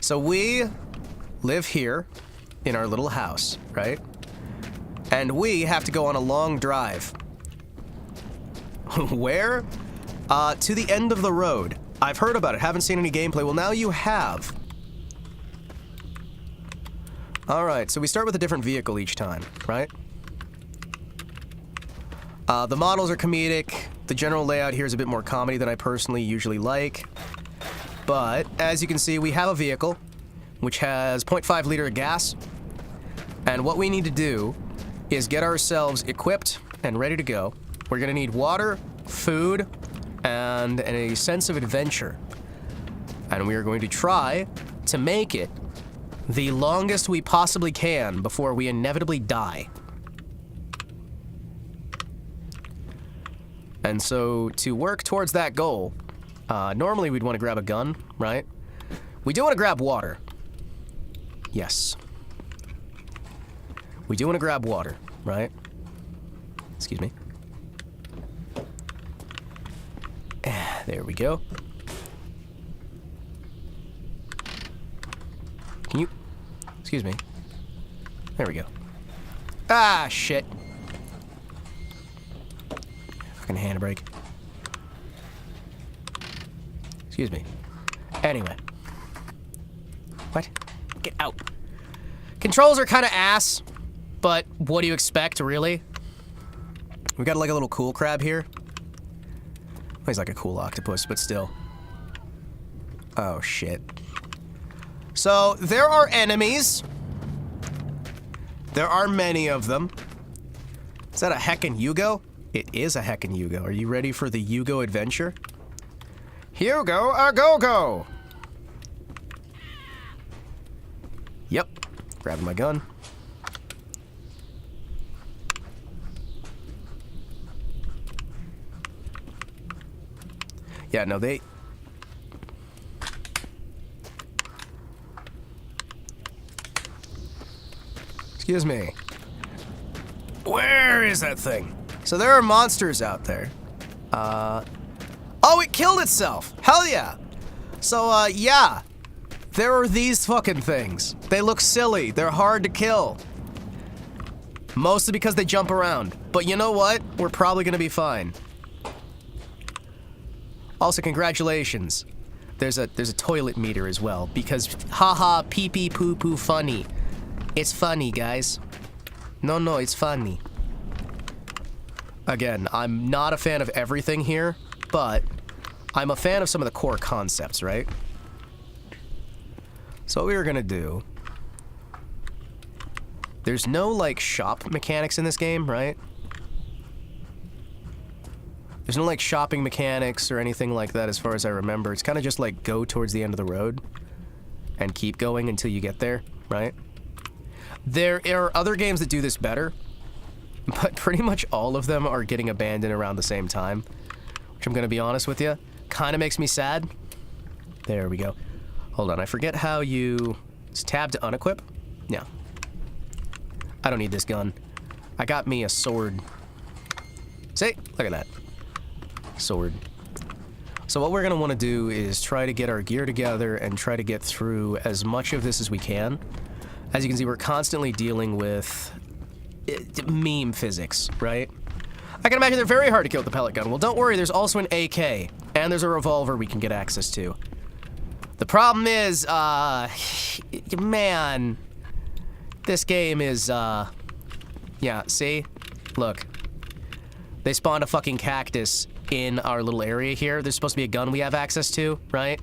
So we live here in our little house, right? And we have to go on a long drive. Where? To the end of the road. I've heard about it, haven't seen any gameplay. Well, now you have. Alright, so we start with a different vehicle each time, right? The models are comedic. The general layout here is a bit more comedy than I personally usually like. But, as you can see, we have a vehicle, which has 0.5 liter of gas. And what we need to do is get ourselves equipped and ready to go. We're gonna need water, food, and a sense of adventure. And we are going to try to make it the longest we possibly can before we inevitably die. And so, to work towards that goal, normally we'd want to grab a gun, right? We do want to grab water. Yes. We do want to grab water, right? Excuse me. There we go. Can you... Excuse me. There we go. Ah, shit. Fucking handbrake. Excuse me. Anyway. What? Get out. Controls are kind of ass, but what do you expect, really? We got like a little cool crab here. He's like a cool octopus, but still. Oh, shit. So, there are enemies. There are many of them. Is that a heckin' Yugo? It is a heckin' Yugo. Are you ready for the Yugo adventure? Hugo a go-go! Yep. Grabbing my gun. Yeah, no, they... Excuse me. Where is that thing? So there are monsters out there. Oh, it killed itself! Hell yeah! So, yeah. There are these fucking things. They look silly. They're hard to kill. Mostly because they jump around. But you know what? We're probably gonna be fine. Also, congratulations. There's a toilet meter as well, because haha, pee pee poo poo funny. It's funny, guys. No, it's funny. Again, I'm not a fan of everything here, but I'm a fan of some of the core concepts, right? So what we were gonna do... There's no, like, shop mechanics in this game, right? There's no, like, shopping mechanics or anything like that as far as I remember. It's kind of just, like, go towards the end of the road and keep going until you get there, right? There are other games that do this better, but pretty much all of them are getting abandoned around the same time, which I'm gonna be honest with you, kind of makes me sad. There we go. Hold on, I forget how you... It's tab to unequip? Yeah. I don't need this gun. I got me a sword. See? Look at that. Sword. So what we're gonna want to do is try to get our gear together and try to get through as much of this as we can. As you can see, we're constantly dealing with meme physics, right? I can imagine they're very hard to kill with the pellet gun. Well, don't worry, there's also an AK, and there's a revolver we can get access to. The problem is, man, this game is, yeah, see? Look. They spawned a fucking cactus in our little area here. There's supposed to be a gun we have access to, right?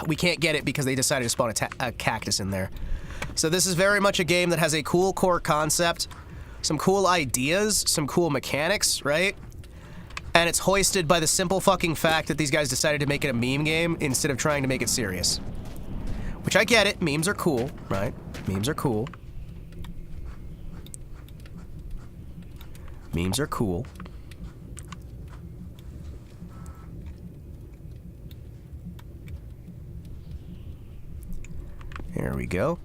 We can't get it because they decided to spawn a cactus in there. So this is very much a game that has a cool core concept, some cool ideas, some cool mechanics, right? And it's hoisted by the simple fucking fact that these guys decided to make it a meme game instead of trying to make it serious. Which I get it, memes are cool, right? Memes are cool. Memes are cool. There we go.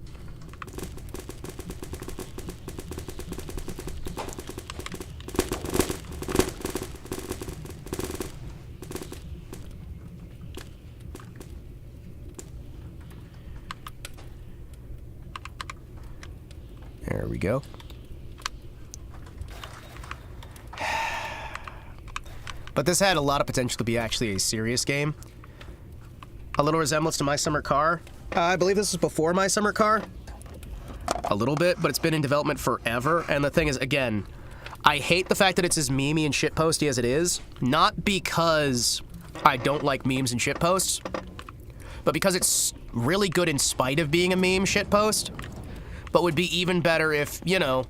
There we go. But this had a lot of potential to be actually a serious game. A little resemblance to My Summer Car. I believe this is before My Summer Car. A little bit, but it's been in development forever. And the thing is, again, I hate the fact that it's as memey and shitposty as it is. Not because I don't like memes and shitposts, but because it's really good in spite of being a meme shitpost. But would be even better if, you know,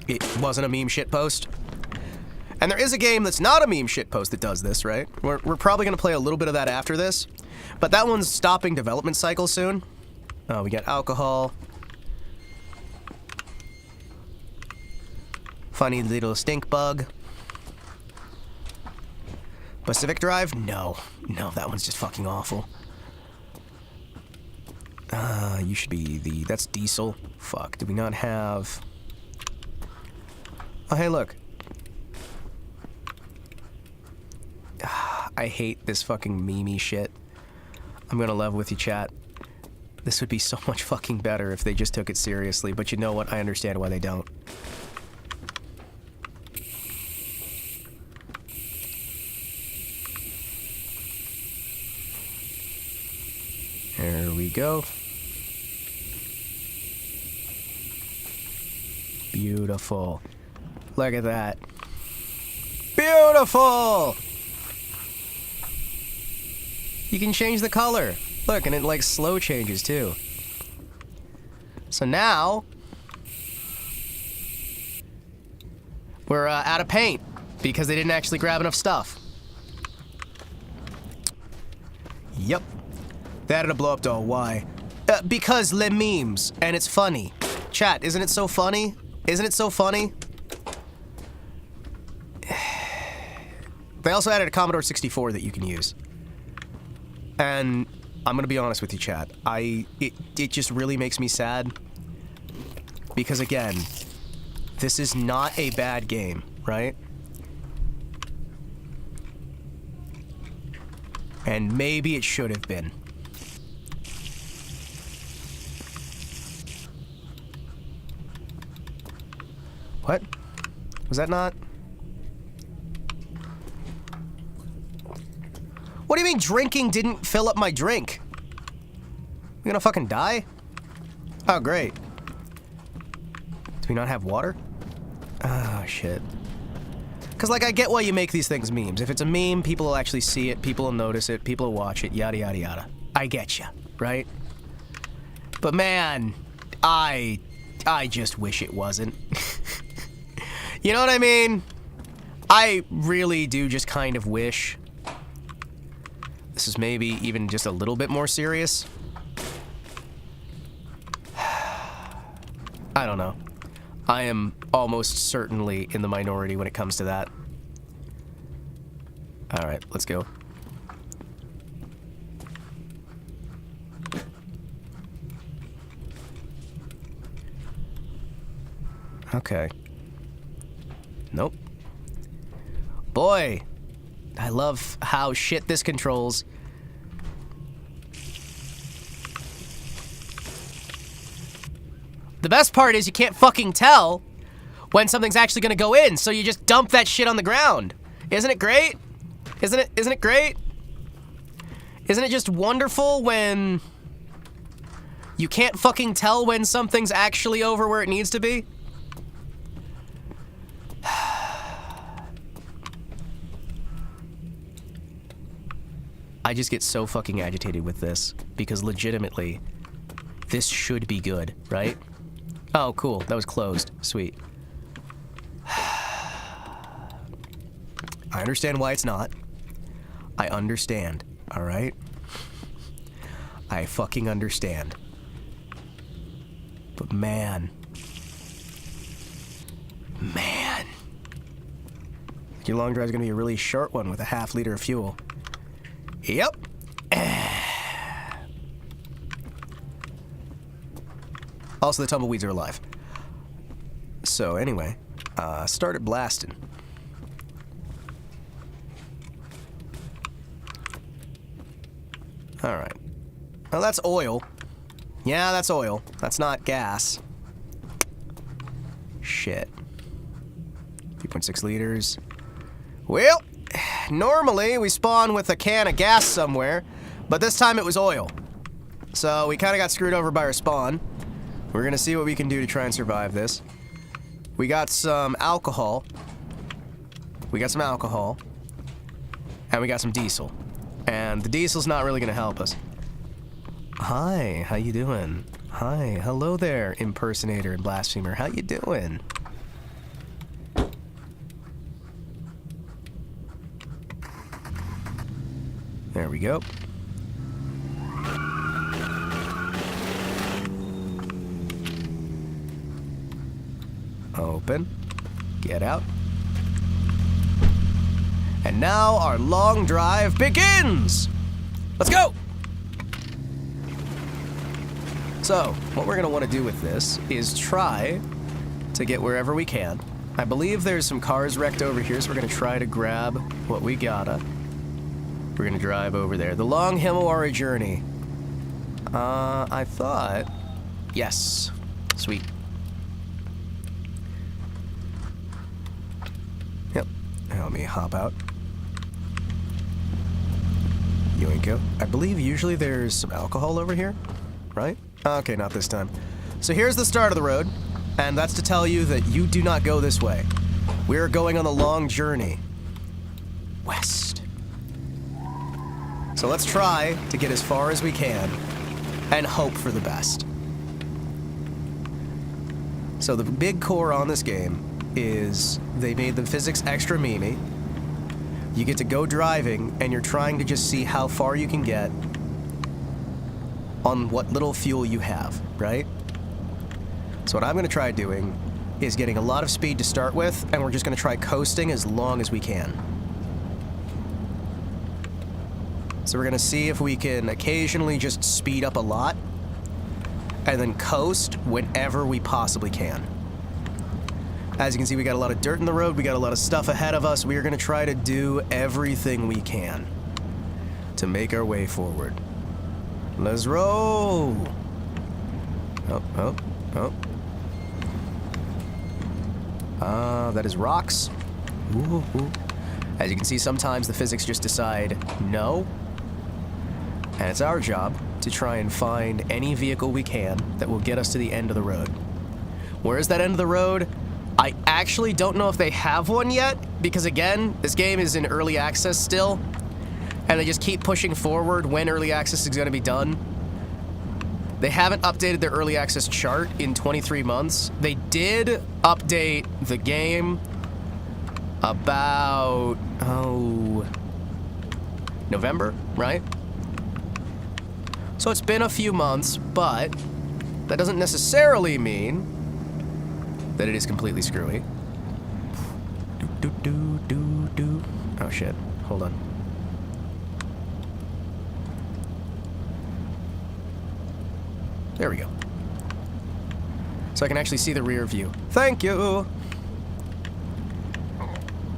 it wasn't a meme shitpost. And there is a game that's not a meme shitpost that does this, right? We're probably going to play a little bit of that after this. But that one's stopping development cycle soon. Oh, we got alcohol. Funny little stink bug. Pacific Drive? No. No, that one's just fucking awful. You should be the... That's diesel. Fuck, do we not have... Oh, hey, look. I hate this fucking meme-y shit. I'm gonna love with you, chat. This would be so much fucking better if they just took it seriously, but you know what? I understand why they don't. There we go. Beautiful. Look at that. Beautiful! You can change the color. Look, and it like slow changes too. So now we're out of paint because they didn't actually grab enough stuff. Yep. They added a blow up doll. Why? Because le memes, and it's funny. Chat, isn't it so funny? Isn't it so funny? They also added a Commodore 64 that you can use. And I'm gonna be honest with you, chat. It just really makes me sad. Because again, this is not a bad game, right? And maybe it should have been. What? Was that not? What do you mean drinking didn't fill up my drink? We gonna fucking die? Oh, great. Do we not have water? Ah, shit. Because, like, I get why you make these things memes. If it's a meme, people will actually see it, people will notice it, people will watch it, yada, yada, yada. I get ya, right? But, man, I just wish it wasn't. You know what I mean? I really do just kind of wish this is maybe even just a little bit more serious. I don't know. I am almost certainly in the minority when it comes to that. Alright, let's go. Okay. Nope. Boy, I love how shit this controls. The best part is you can't fucking tell when something's actually gonna go in, so you just dump that shit on the ground. Isn't it great? Isn't it great? Isn't it just wonderful when you can't fucking tell when something's actually over where it needs to be? I just get so fucking agitated with this, because legitimately, this should be good, right? Oh, cool. That was closed. Sweet. I understand why it's not. I understand, alright? I fucking understand. But man. Man. Your long drive's gonna be a really short one with a ½ liter of fuel. Yep. Also, the tumbleweeds are alive. So, anyway, started blasting. Alright. Oh, that's oil. Yeah, that's oil. That's not gas. Shit. 3.6 liters. Well, normally we spawn with a can of gas somewhere, but this time it was oil. So we kind of got screwed over by our spawn. We're gonna see what we can do to try and survive this. We got some alcohol. We got some alcohol. And we got some diesel. And the diesel's not really gonna help us. Hi, how you doing? Hi, hello there, impersonator and blasphemer. How you doing? There we go. Open. Get out. And now our long drive begins! Let's go! So, what we're gonna want to do with this is try to get wherever we can. I believe there's some cars wrecked over here, so we're gonna try to grab what we gotta. We're gonna drive over there. The long Himawari journey. I thought... Yes. Sweet. Yep. Now let me hop out. Yoinko. I believe usually there's some alcohol over here, right? Okay, not this time. So here's the start of the road, and that's to tell you that you do not go this way. We're going on a long journey. West. So let's try to get as far as we can and hope for the best. So the big core on this game is they made the physics extra memey. You get to go driving and you're trying to just see how far you can get on what little fuel you have, right? So what I'm gonna try doing is getting a lot of speed to start with, and we're just gonna try coasting as long as we can. So we're gonna see if we can occasionally just speed up a lot and then coast whenever we possibly can. As you can see, we got a lot of dirt in the road, we got a lot of stuff ahead of us. We are gonna try to do everything we can to make our way forward. Let's roll! That is rocks. Ooh. As you can see, sometimes the physics just decide no. And it's our job to try and find any vehicle we can that will get us to the end of the road. Where is that end of the road? I actually don't know if they have one yet, because again, this game is in early access still, and they just keep pushing forward when early access is going to be done. They haven't updated their early access chart in 23 months. They did update the game about, November, right? So it's been a few months, but that doesn't necessarily mean that it is completely screwy. Oh shit, hold on. There we go. So I can actually see the rear view. Thank you!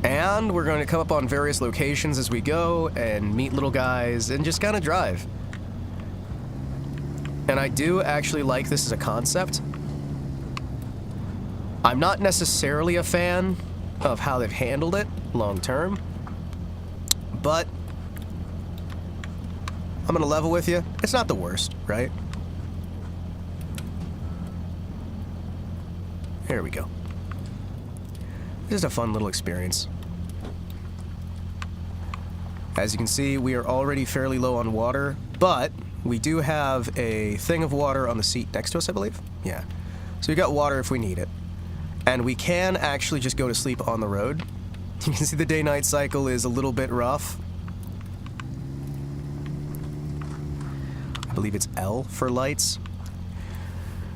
And we're going to come up on various locations as we go and meet little guys and just kind of drive. And I do actually like this as a concept. I'm not necessarily a fan of how they've handled it long term, but I'm gonna level with you. It's not the worst, right? Here we go. Just a fun little experience. As you can see, we are already fairly low on water, but we do have a thing of water on the seat next to us, I believe. Yeah. So we got water if we need it. And we can actually just go to sleep on the road. You can see the day-night cycle is a little bit rough. I believe it's L for lights.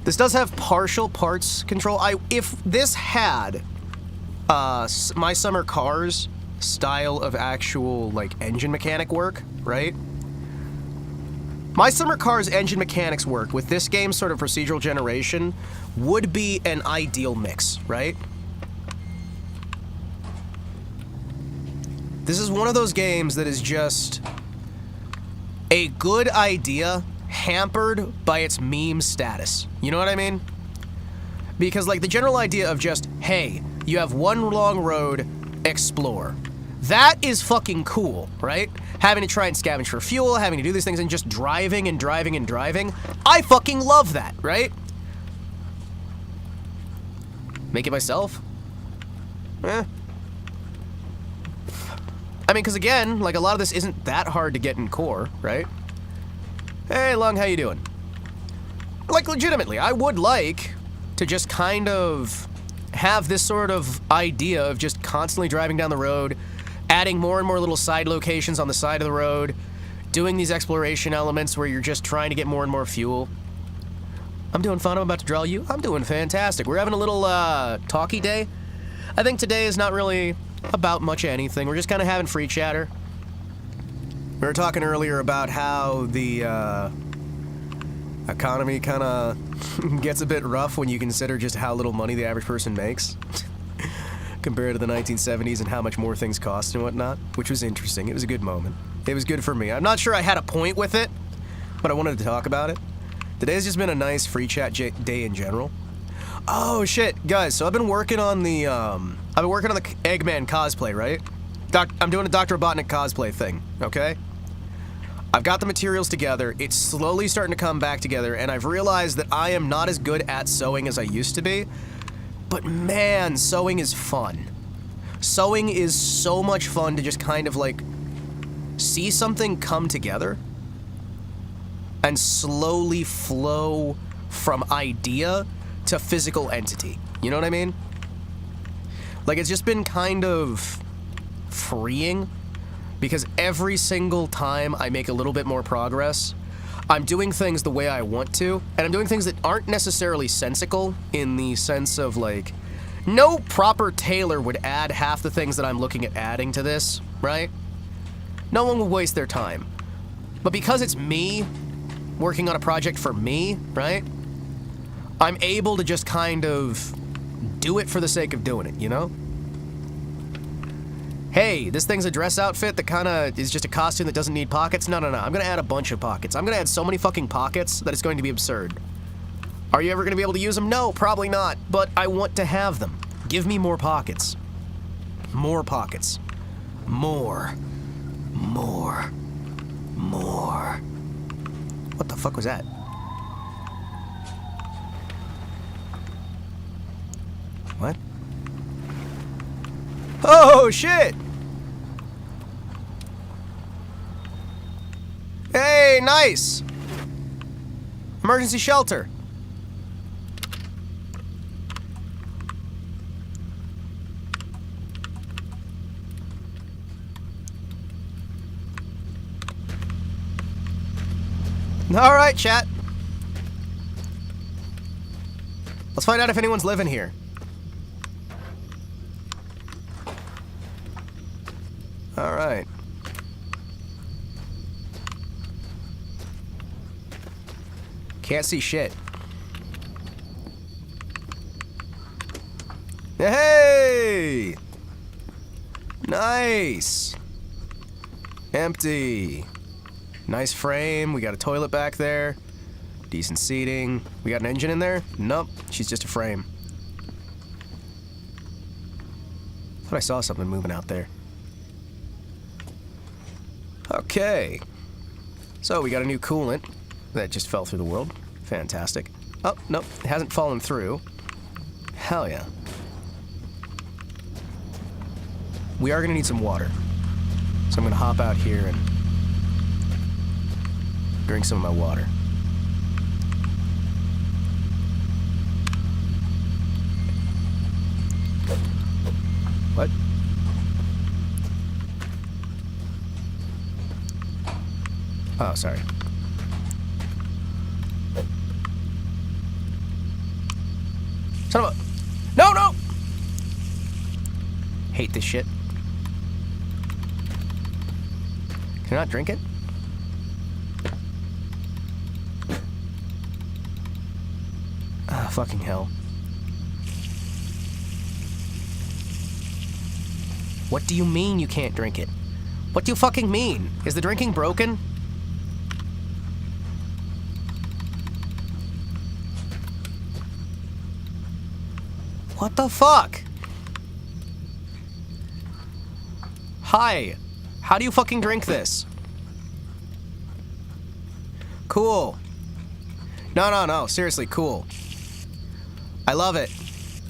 This does have partial parts control. If this had My Summer Cars style of actual, like, engine mechanic work, right? My Summer Cars engine mechanics work with this game's sort of procedural generation would be an ideal mix, right? This is one of those games that is just a good idea hampered by its meme status. You know what I mean? Because, like, the general idea of just, hey, you have one long road, explore. That is fucking cool, right? Having to try and scavenge for fuel, having to do these things, and just driving and driving and driving. I fucking love that, right? Make it myself? Eh. I mean, because again, like, a lot of this isn't that hard to get in core, right? Hey, Lung, how you doing? Like, legitimately, I would like to just kind of have this sort of idea of just constantly driving down the road, adding more and more little side locations on the side of the road, doing these exploration elements where you're just trying to get more and more fuel. I'm doing fun. I'm about to draw you. I'm doing fantastic. We're having a little talky day. I think today is not really about much of anything. We're just kind of having free chatter. We were talking earlier about how the economy kind of gets a bit rough when you consider just how little money the average person makes compared to the 1970s and how much more things cost and whatnot, which was interesting. It was a good moment. It was good for me. I'm not sure I had a point with it, but I wanted to talk about it. Today's just been a nice free chat day in general. Oh shit, guys! So I've been working on the Eggman cosplay, right? I'm doing a Dr. Robotnik cosplay thing, okay? I've got the materials together. It's slowly starting to come back together, and I've realized that I am not as good at sewing as I used to be. But man, sewing is fun. Sewing is so much fun to just kind of like see something come together and slowly flow from idea to physical entity. You know what I mean? Like, it's just been kind of freeing because every single time I make a little bit more progress, I'm doing things the way I want to, and I'm doing things that aren't necessarily sensical in the sense of, like, no proper tailor would add half the things that I'm looking at adding to this, right? No one would waste their time. But because it's me working on a project for me, right? I'm able to just kind of do it for the sake of doing it, you know? Hey, this thing's a dress outfit that kind of is just a costume that doesn't need pockets. No. I'm gonna add a bunch of pockets. I'm gonna add so many fucking pockets that it's going to be absurd. Are you ever gonna be able to use them? No, probably not. But I want to have them. Give me more pockets. More pockets. More. What the fuck was that? What? Oh, shit! Hey, nice! Emergency shelter. All right, chat. Let's find out if anyone's living here. All right. Can't see shit. Hey! Nice. Empty. Nice frame. We got a toilet back there. Decent seating. We got an engine in there? Nope. She's just a frame. Thought I saw something moving out there. Okay. So we got a new coolant that just fell through the world. Fantastic. Oh, nope. It hasn't fallen through. Hell yeah. We are gonna need some water. So I'm gonna hop out here and drink some of my water. What? Oh, sorry. Son of a... No! Hate this shit. Can I not drink it? Ah, fucking hell. What do you mean you can't drink it? What do you fucking mean? Is the drinking broken? What the fuck? Hi. How do you fucking drink this? Cool. No. Seriously, cool. I love it.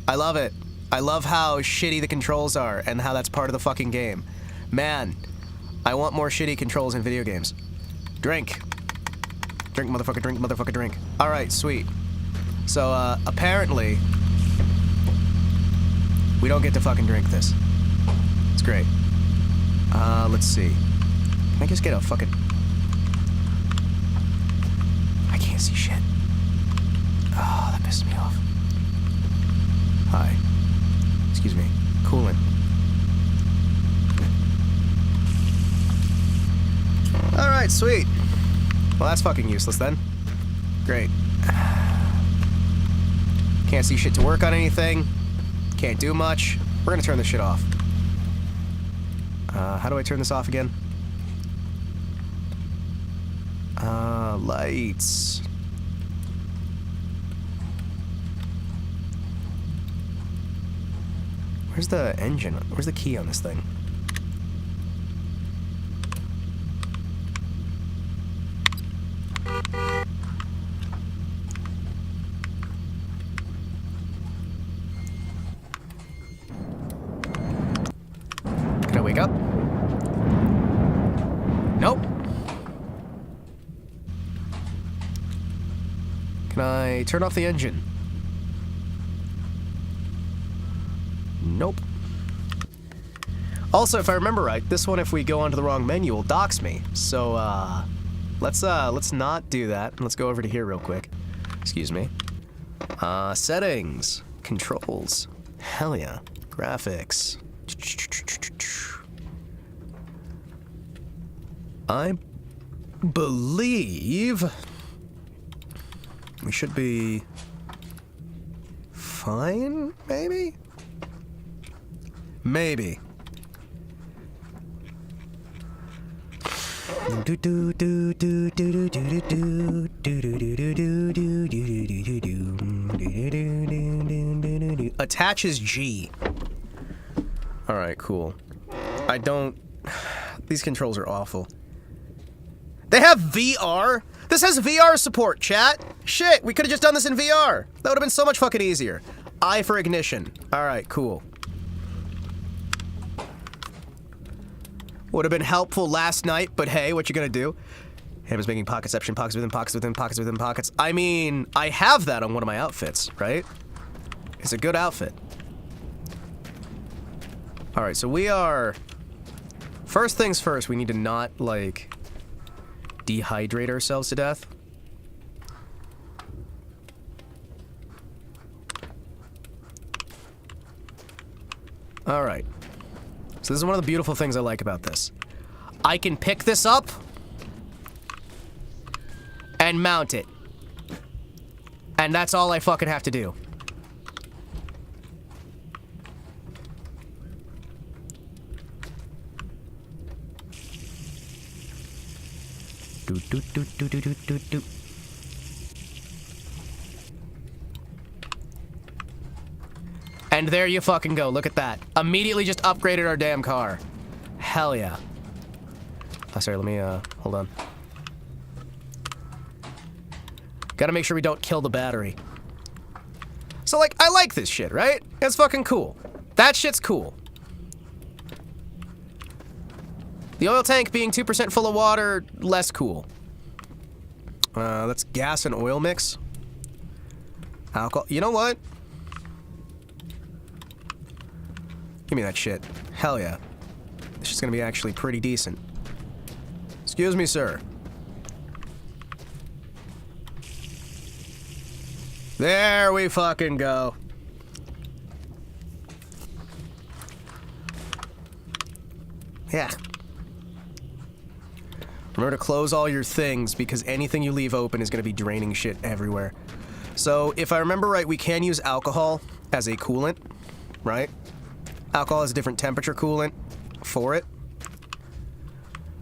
I love it. I love how shitty the controls are and how that's part of the fucking game. Man, I want more shitty controls in video games. Drink. Drink, motherfucker, drink. Alright, sweet. So, apparently, we don't get to fucking drink this. It's great. Let's see. Can I just get a fucking... I can't see shit. Oh, that pissed me off. Hi. Excuse me. Coolant. Alright, sweet. Well, that's fucking useless then. Great. Can't see shit to work on anything. Can't do much. We're gonna turn this shit off. How do I turn this off again? Lights. Where's the engine? Where's the key on this thing? Can I wake up? Nope. Can I turn off the engine? Nope. Also, if I remember right, this one, if we go onto the wrong menu, will dox me. So, let's not do that. Let's go over to here real quick. Excuse me. Settings. Controls. Hell yeah. Graphics. believe we should be fine, maybe? Maybe. Attaches G. Alright, cool. I don't... These controls are awful. They have VR? This has VR support, chat! Shit, we could've just done this in VR! That would've been so much fucking easier. I for ignition. Alright, cool. Would have been helpful last night, but hey, what you gonna do? Ham is making pocketception, pockets within pockets within pockets within pockets. I mean, I have that on one of my outfits, right? It's a good outfit. Alright, so we are... First things first, we need to not, like, dehydrate ourselves to death. Alright. So this is one of the beautiful things I like about this. I can pick this up and mount it. And that's all I fucking have to do. Do, do, do, do, do, do, do, do. And there you fucking go, look at that. Immediately just upgraded our damn car. Hell yeah. Oh, sorry, let me, hold on. Gotta make sure we don't kill the battery. So, like, I like this shit, right? It's fucking cool. That shit's cool. The oil tank being 2% full of water, less cool. That's gas and oil mix. Alcohol. You know what? Give me that shit. Hell yeah. This shit's gonna be actually pretty decent. Excuse me, sir. There we fucking go. Yeah. Remember to close all your things, because anything you leave open is going to be draining shit everywhere. So, if I remember right, we can use alcohol as a coolant, right? Alcohol is a different temperature coolant for it.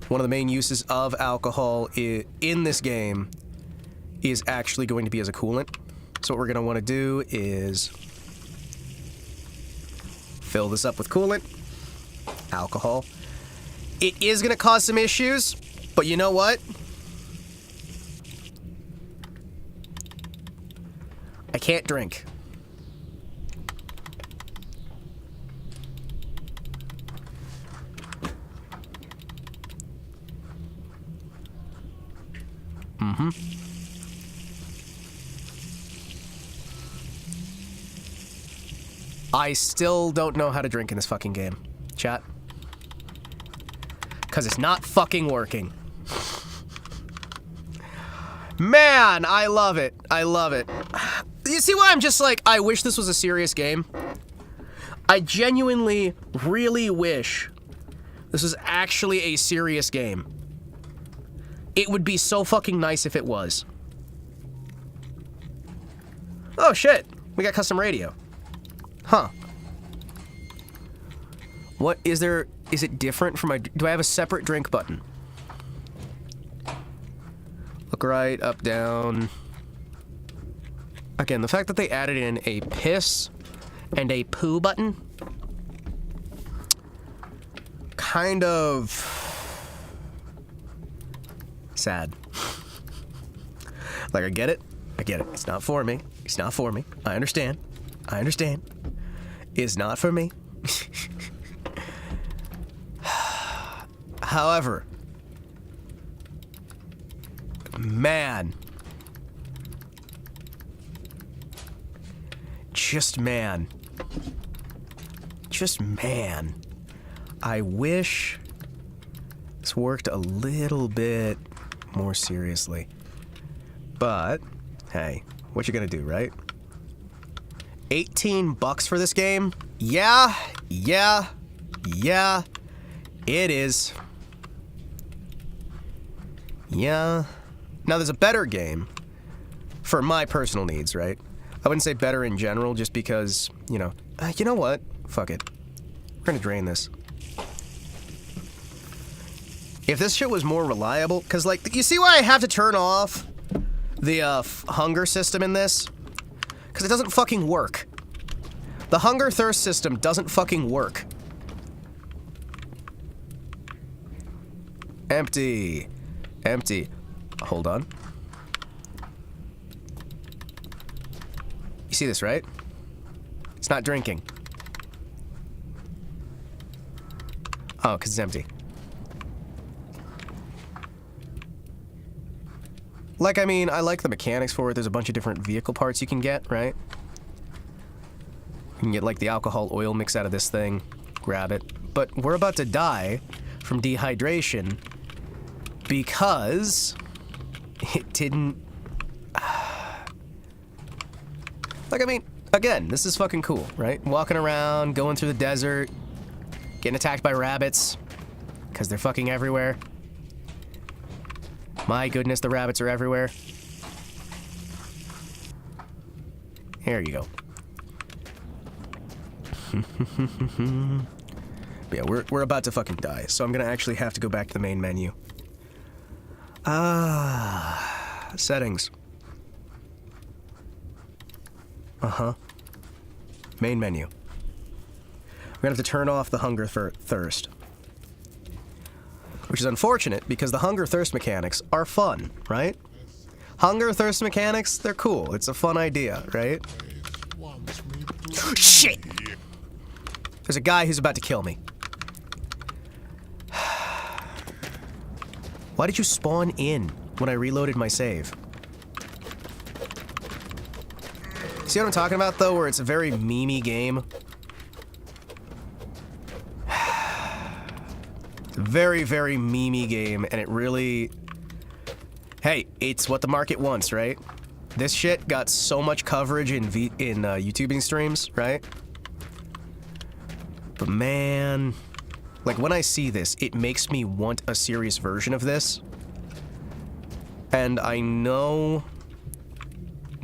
One of the main uses of alcohol in this game is actually going to be as a coolant. So what we're going to want to do is fill this up with coolant, alcohol. It is going to cause some issues, but you know what? I can't drink. Mm-hmm. I still don't know how to drink in this fucking game, chat. 'Cause it's not fucking working. Man, I love it. I love it. You see why I'm just like, I wish this was a serious game? I genuinely, really wish this was actually a serious game. It would be so fucking nice if it was. Oh shit, we got custom radio. Huh. What is there? Is it different from my... Do I have a separate drink button? Look right, up, down. Again, the fact that they added in a piss and a poo button kind of sad. Like, I get it. I get it. It's not for me. It's not for me. I understand. I understand. It's not for me. However, man, just man, I wish this worked a little bit more seriously. But, hey, what you gonna do, right? $18 for this game? Yeah, it is. Yeah. Now, there's a better game for my personal needs, right? I wouldn't say better in general, just because, you know what? Fuck it. We're gonna drain this. If this shit was more reliable, because, like, you see why I have to turn off the hunger system in this? Because it doesn't fucking work. The hunger-thirst system doesn't fucking work. Empty. Empty. Hold on. You see this, right? It's not drinking. Oh, because it's empty. Like, I mean, I like the mechanics for it. There's a bunch of different vehicle parts you can get, right? You can get, like, the alcohol oil mix out of this thing. Grab it. But we're about to die from dehydration because it didn't... Like, I mean, again, this is fucking cool, right? Walking around, going through the desert, getting attacked by rabbits, because they're fucking everywhere. My goodness, the rabbits are everywhere. There you go. But yeah, we're about to fucking die, so I'm gonna actually have to go back to the main menu. Settings. Main menu. We're gonna have to turn off the hunger thirst. Which is unfortunate, because the hunger-thirst mechanics are fun, right? Hunger-thirst mechanics, they're cool. It's a fun idea, right? Shit! There's a guy who's about to kill me. Why did you spawn in when I reloaded my save? See what I'm talking about, though, where it's a very memey game? Very, very memey game, and it really... Hey, it's what the market wants, right? This shit got so much coverage in YouTubing streams, right? But man... Like, when I see this, it makes me want a serious version of this. And I know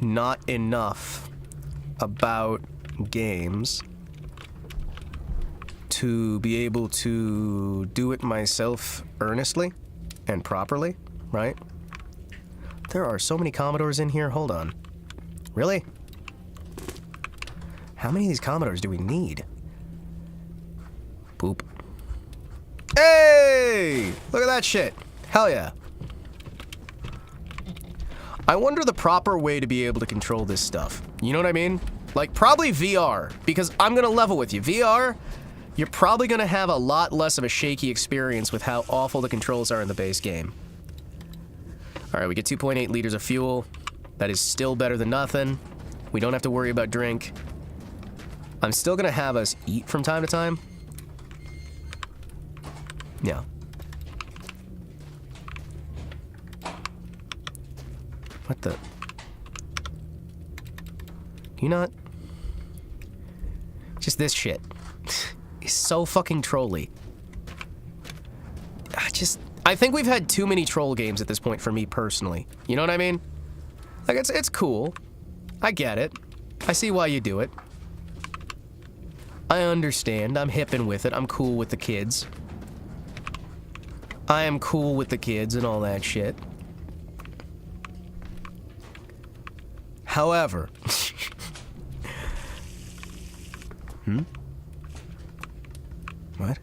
not enough about games to be able to do it myself earnestly and properly, right? There are so many Commodores in here, hold on. Really? How many of these Commodores do we need? Boop. Hey! Look at that shit. Hell yeah. I wonder the proper way to be able to control this stuff. You know what I mean? Like, probably VR, because I'm gonna level with you. VR, you're probably gonna have a lot less of a shaky experience with how awful the controls are in the base game. Alright, we get 2.8 liters of fuel. That is still better than nothing. We don't have to worry about drink. I'm still gonna have us eat from time to time. Yeah. What the? You not? Just this shit. Is so fucking trolly. I think we've had too many troll games at this point for me personally. You know what I mean? Like, it's cool. I get it. I see why you do it. I understand. I'm hippin' with it. I'm cool with the kids. I am cool with the kids and all that shit. However... What?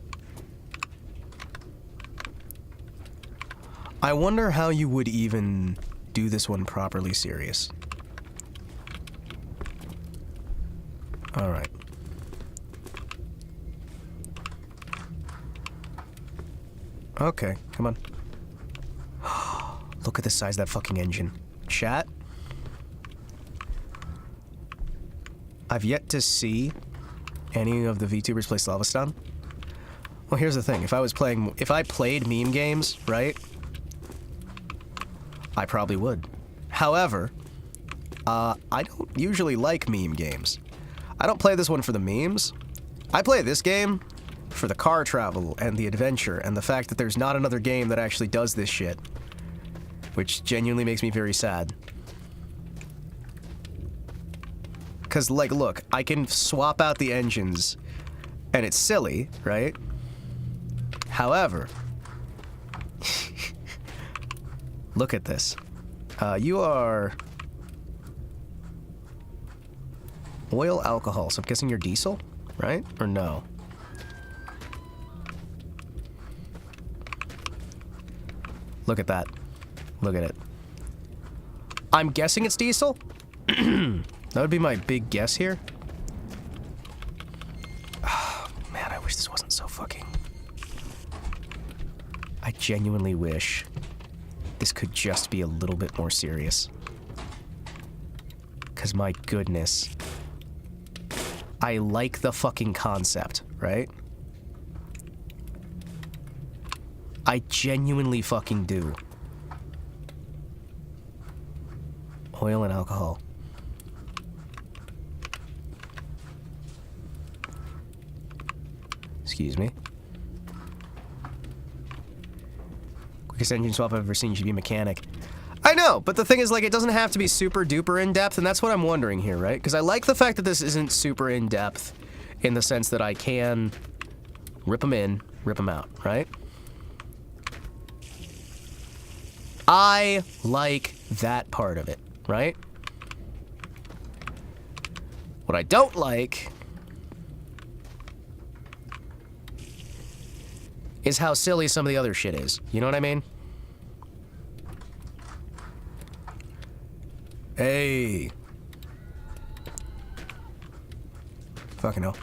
I wonder how you would even do this one properly serious. Alright. Okay, come on. Look at the size of that fucking engine. Chat? I've yet to see any of the VTubers play Slavastan. Well, here's the thing. If I played meme games, right? I probably would. However, I don't usually like meme games. I don't play this one for the memes. I play this game for the car travel and the adventure and the fact that there's not another game that actually does this shit. which genuinely makes me very sad. Because, like, look, I can swap out the engines, and it's silly, right? However, look at this. You are oil alcohol, so I'm guessing you're diesel, right? Or no? Look at that. Look at it. I'm guessing it's diesel? That would be my big guess here. Oh, man, I wish this wasn't so fucking... I genuinely wish this could just be a little bit more serious. Because my goodness. I like the fucking concept, right? I genuinely fucking do. Oil and alcohol. Excuse me. Quickest engine swap I've ever seen should be mechanic. I know, but the thing is, like, it doesn't have to be super duper in-depth, and that's what I'm wondering here, right? Because I like the fact that this isn't super in-depth in the sense that I can rip them in, rip them out, right? I like that part of it, right? What I don't like is how silly some of the other shit is. You know what I mean? Hey. Fucking hell.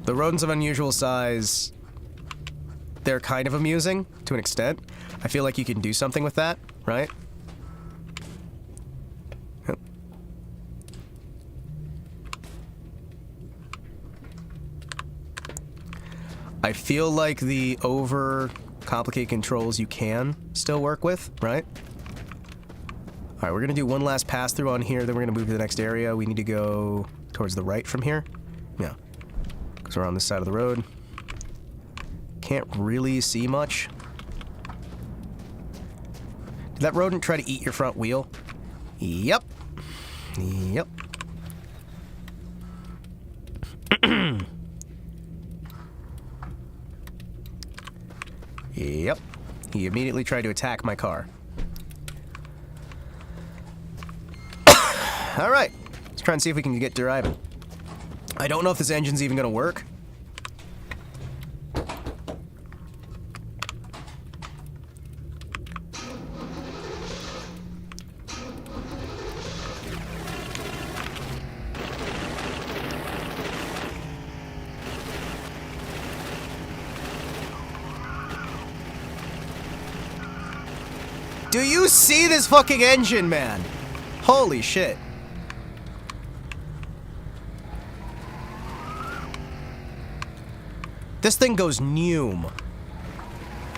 The rodents of unusual size, they're kind of amusing to an extent. I feel like you can do something with that, right? Yep. I feel like the over-complicated controls you can still work with, right? Alright, we're gonna do one last pass-through on here, then we're gonna move to the next area. We need to go towards the right from here. Yeah. Because we're on this side of the road. Can't really see much. Did that rodent try to eat your front wheel? Yep. Yep. Yep. He immediately tried to attack my car. Alright. Let's try and see if we can get driving. I don't know if this engine's even gonna work. Do you see this fucking engine, man? Holy shit. This thing goes noom.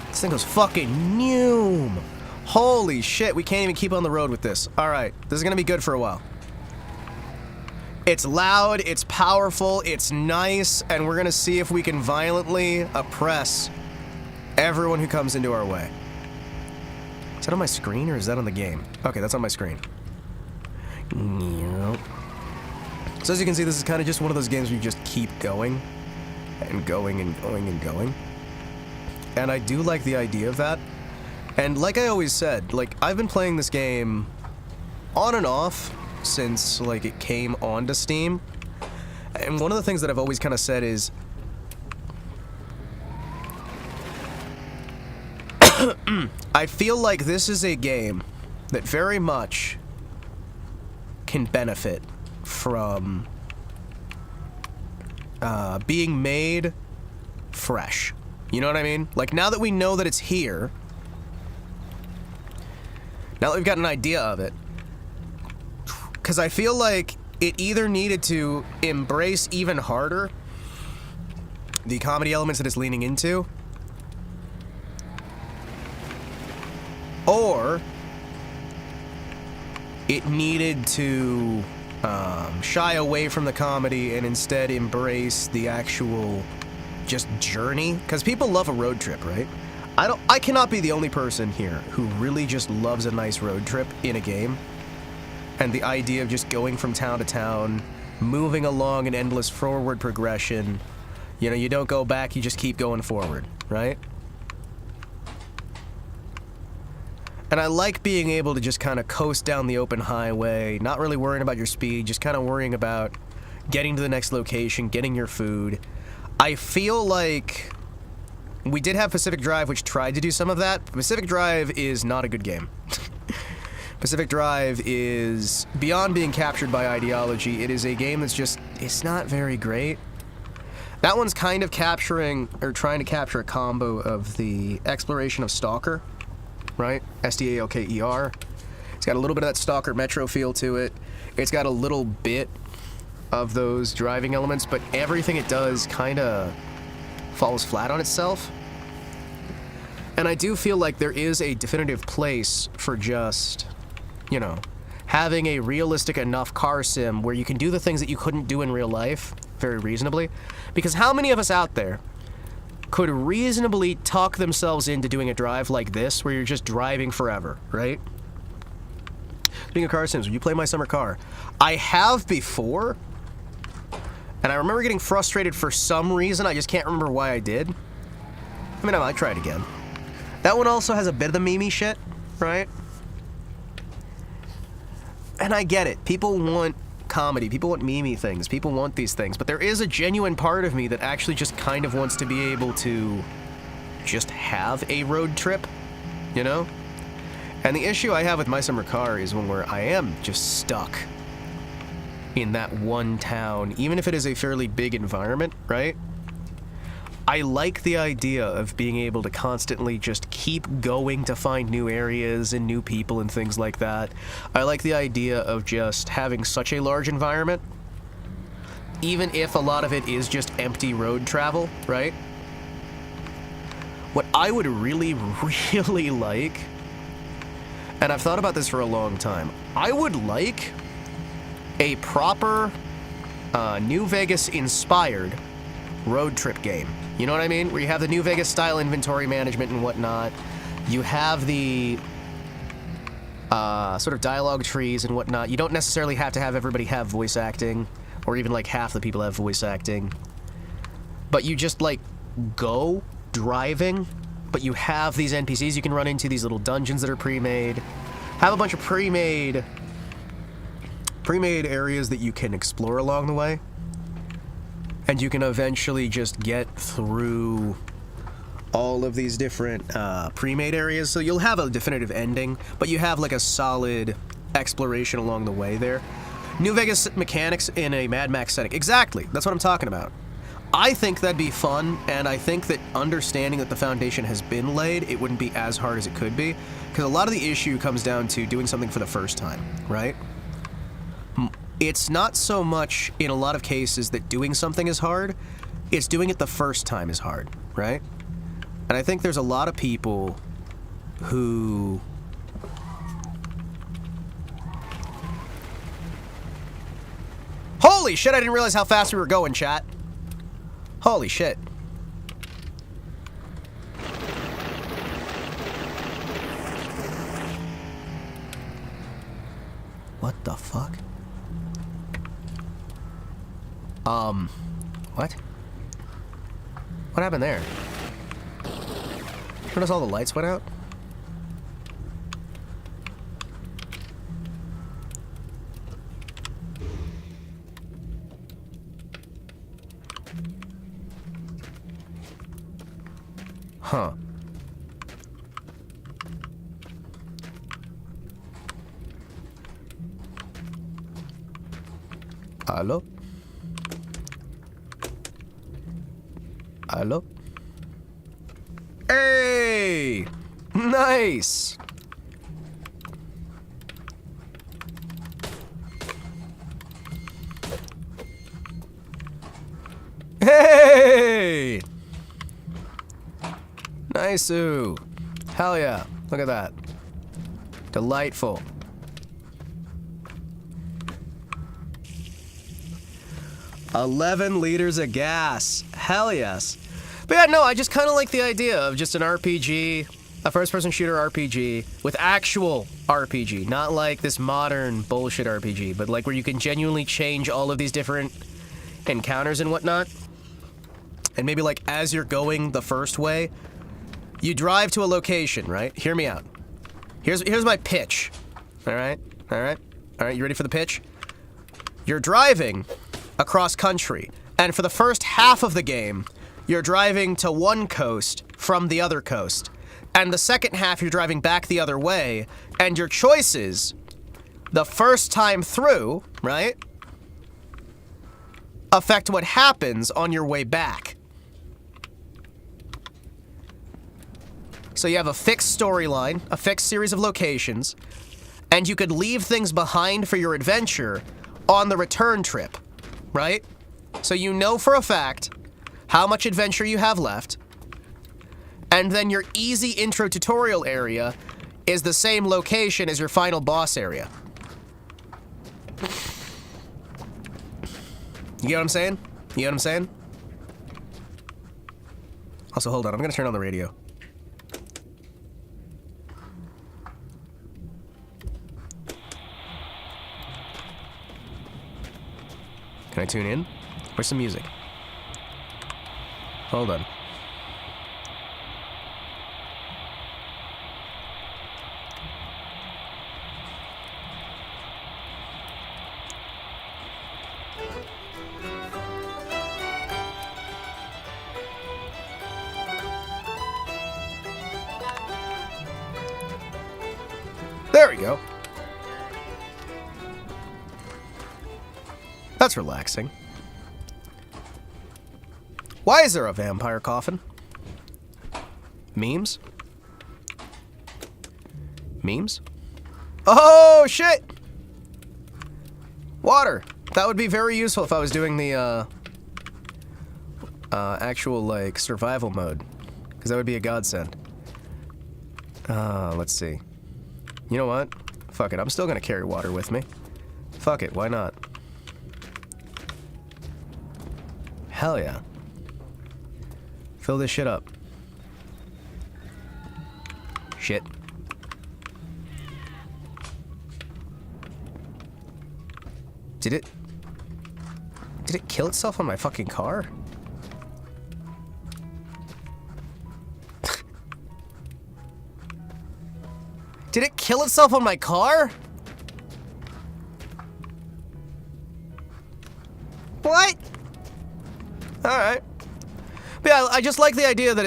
This thing goes fucking noom. Holy shit, we can't even keep on the road with this. Alright, this is gonna be good for a while. It's loud, it's powerful, it's nice, and we're gonna see if we can violently oppress everyone who comes into our way. Is that on my screen or is that on the game? Okay, that's on my screen. So as you can see, this is kind of just one of those games where you just keep going. And going and going and going. And I do like the idea of that. And like I always said, like, I've been playing this game on and off since, like, it came onto Steam. And one of the things that I've always kind of said is... I feel like this is a game that very much can benefit from being made fresh. You know what I mean? Like, now that we know that it's here, now that we've got an idea of it, because I feel like it either needed to embrace even harder the comedy elements that it's leaning into, or it needed to shy away from the comedy and instead embrace the actual just journey, because people love a road trip, right? I cannot be the only person here who really just loves a nice road trip in a game. And the idea of just going from town to town, moving along an endless forward progression. You know, you don't go back, you just keep going forward, right? And I like being able to just kind of coast down the open highway, not really worrying about your speed, just kind of worrying about getting to the next location, getting your food. I feel like we did have Pacific Drive, which tried to do some of that. Pacific Drive is not a good game. Pacific Drive is, beyond being captured by ideology, it is a game that's just, it's not very great. That one's kind of capturing, or trying to capture a combo of the exploration of Stalker, right? S-T-A-L-K-E-R. It's got a little bit of that Stalker Metro feel to it. It's got a little bit of those driving elements, but everything it does kind of falls flat on itself. And I do feel like there is a definitive place for just, you know, having a realistic enough car sim where you can do the things that you couldn't do in real life very reasonably. Because how many of us out there could reasonably talk themselves into doing a drive like this where you're just driving forever, right? Being a car sims, when you play My Summer Car, I have before, and I remember getting frustrated for some reason. I just can't remember why I did. I mean, I might try it again. That one also has a bit of the meme shit, right? And I get it. People want comedy. People want meme things. People want these things. But there is a genuine part of me that actually just kind of wants to be able to just have a road trip, you know? And the issue I have with My Summer Car is when where I am just stuck in that one town, even if it is a fairly big environment, right? I like the idea of being able to constantly just keep going to find new areas and new people and things like that. I like the idea of just having such a large environment, even if a lot of it is just empty road travel, right? What I would really, really like, and I've thought about this for a long time, I would like a proper New Vegas-inspired road trip game. You know what I mean? Where you have the New Vegas style inventory management and whatnot. You have the sort of dialogue trees and whatnot. You don't necessarily have to have everybody have voice acting, or even like half the people have voice acting. But you just like go driving, but you have these NPCs you can run into, these little dungeons that are pre-made. Have a bunch of pre-made areas that you can explore along the way. And you can eventually just get through all of these different pre-made areas. So you'll have a definitive ending, but you have like a solid exploration along the way there. New Vegas mechanics in a Mad Max setting. Exactly. That's what I'm talking about. I think that'd be fun, and I think that understanding that the foundation has been laid, it wouldn't be as hard as it could be. Because a lot of the issue comes down to doing something for the first time, right? It's not so much, in a lot of cases, that doing something is hard. It's doing it the first time is hard, right? And I think there's a lot of people who... Holy shit, I didn't realize how fast we were going, chat. Holy shit. What the fuck? What? What happened there? Notice all the lights went out? Huh. Hello? Hello? Hey! Nice! Hey! Nice-oo. Hell yeah. Look at that. Delightful. $11 liters of gas. Hell yes. But yeah, no, I just kind of like the idea of just an RPG, a first-person shooter RPG, with actual RPG, not like this modern bullshit RPG, but like where you can genuinely change all of these different encounters and whatnot. And maybe like as you're going the first way, you drive to a location, right? Hear me out. Here's my pitch. All right, you ready for the pitch? You're driving across country, and for the first half of the game, you're driving to one coast from the other coast. And the second half, you're driving back the other way, and your choices, the first time through, right, affect what happens on your way back. So you have a fixed storyline, a fixed series of locations, and you could leave things behind for your adventure on the return trip, right? So you know for a fact how much adventure you have left, and then your easy intro tutorial area is the same location as your final boss area. You get what I'm saying? You get what I'm saying? Also, hold on, I'm gonna turn on the radio. Can I tune in? Where's some music? Hold on. There we go. That's relaxing. Why is there a vampire coffin? Memes? Memes? Oh, shit! Water. That would be very useful if I was doing the, actual, like, survival mode. Because that would be a godsend. Let's see. You know what? Fuck it, I'm still gonna carry water with me. Fuck it, why not? Hell yeah. Fill this shit up. Shit. Did it kill itself on my fucking car? Did it kill itself on my car? What? Alright. But yeah, I just like the idea that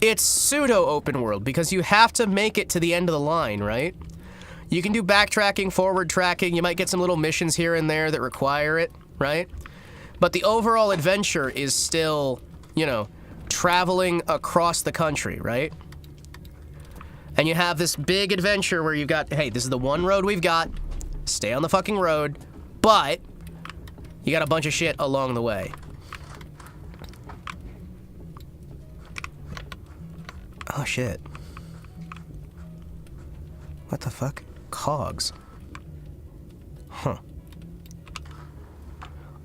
it's pseudo-open world, because you have to make it to the end of the line, right? You can do backtracking, forward tracking, you might get some little missions here and there that require it, right? But the overall adventure is still, you know, traveling across the country, right? And you have this big adventure where you've got, hey, this is the one road we've got, stay on the fucking road, but you got a bunch of shit along the way. Oh, shit. What the fuck? Cogs. Huh.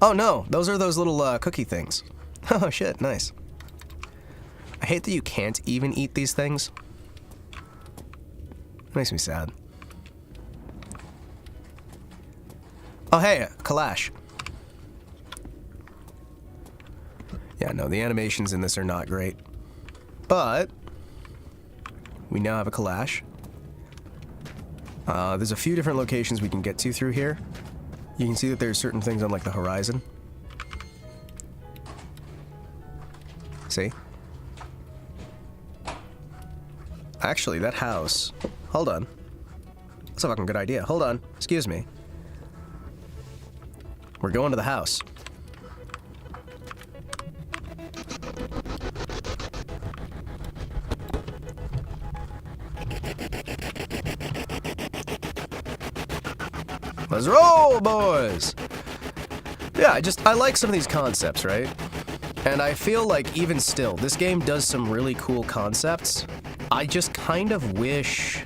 Oh, no. Those are those little, cookie things. Oh, shit. Nice. I hate that you can't even eat these things. It makes me sad. Oh, hey. Kalash. Yeah, no. The animations in this are not great. But we now have a Kalash. There's a few different locations we can get to through here. You can see that there's certain things on, like, the horizon. See? Actually, that house... Hold on. That's a fucking good idea. Hold on. Excuse me. We're going to the house. Let's roll, boys! Yeah, I like some of these concepts, right? And I feel like, even still, this game does some really cool concepts. I just kind of wish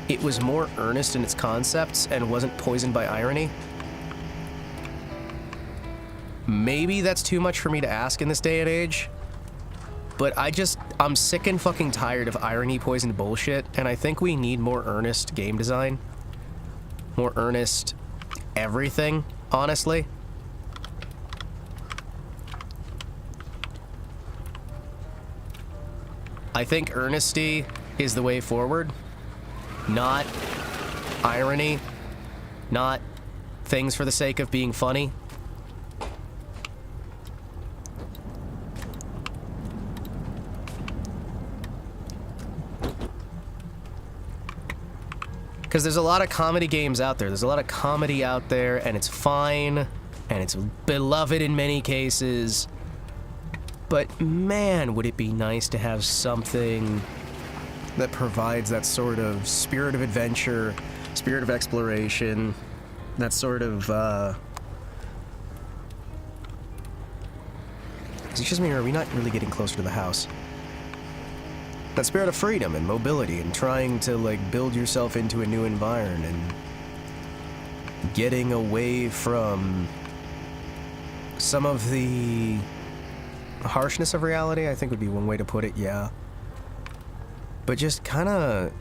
it was more earnest in its concepts and wasn't poisoned by irony. maybe that's too much for me to ask in this day and age, but I'm sick and fucking tired of irony-poisoned bullshit, and I think we need more earnest game design. More earnest everything, honestly. I think earnesty is the way forward, not irony, not things for the sake of being funny. Because there's a lot of comedy games out there. There's a lot of comedy out there, and it's fine, and it's beloved in many cases. But man, would it be nice to have something that provides that sort of spirit of adventure, spirit of exploration, that sort of, Excuse me, or are we not really getting closer to the house? That spirit of freedom and mobility and trying to, like, build yourself into a new environment and getting away from some of the harshness of reality, I think would be one way to put it, yeah. But just kind of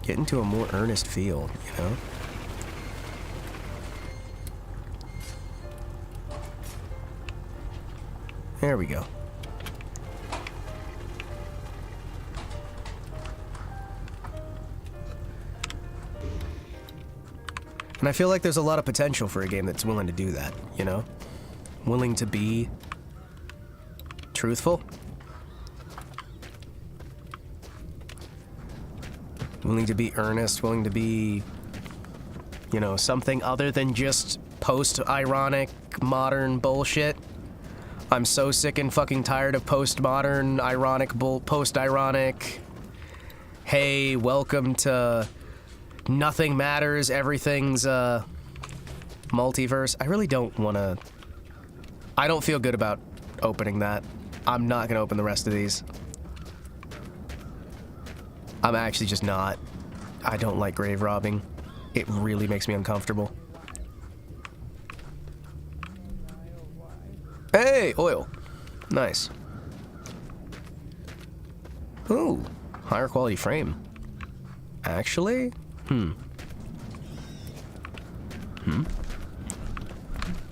get into a more earnest feel, you know? There we go. And I feel like there's a lot of potential for a game that's willing to do that, you know? Willing to be truthful. Willing to be earnest, willing to be, you know, something other than just post-ironic, modern bullshit. I'm so sick and fucking tired of post-modern, ironic, post-ironic, hey, welcome to nothing matters, everything's, multiverse. I really don't want to... I don't feel good about opening that. I'm not going to open the rest of these. I'm actually just not. I don't like grave robbing. It really makes me uncomfortable. Hey, oil. Nice. Ooh, higher quality frame. Actually? What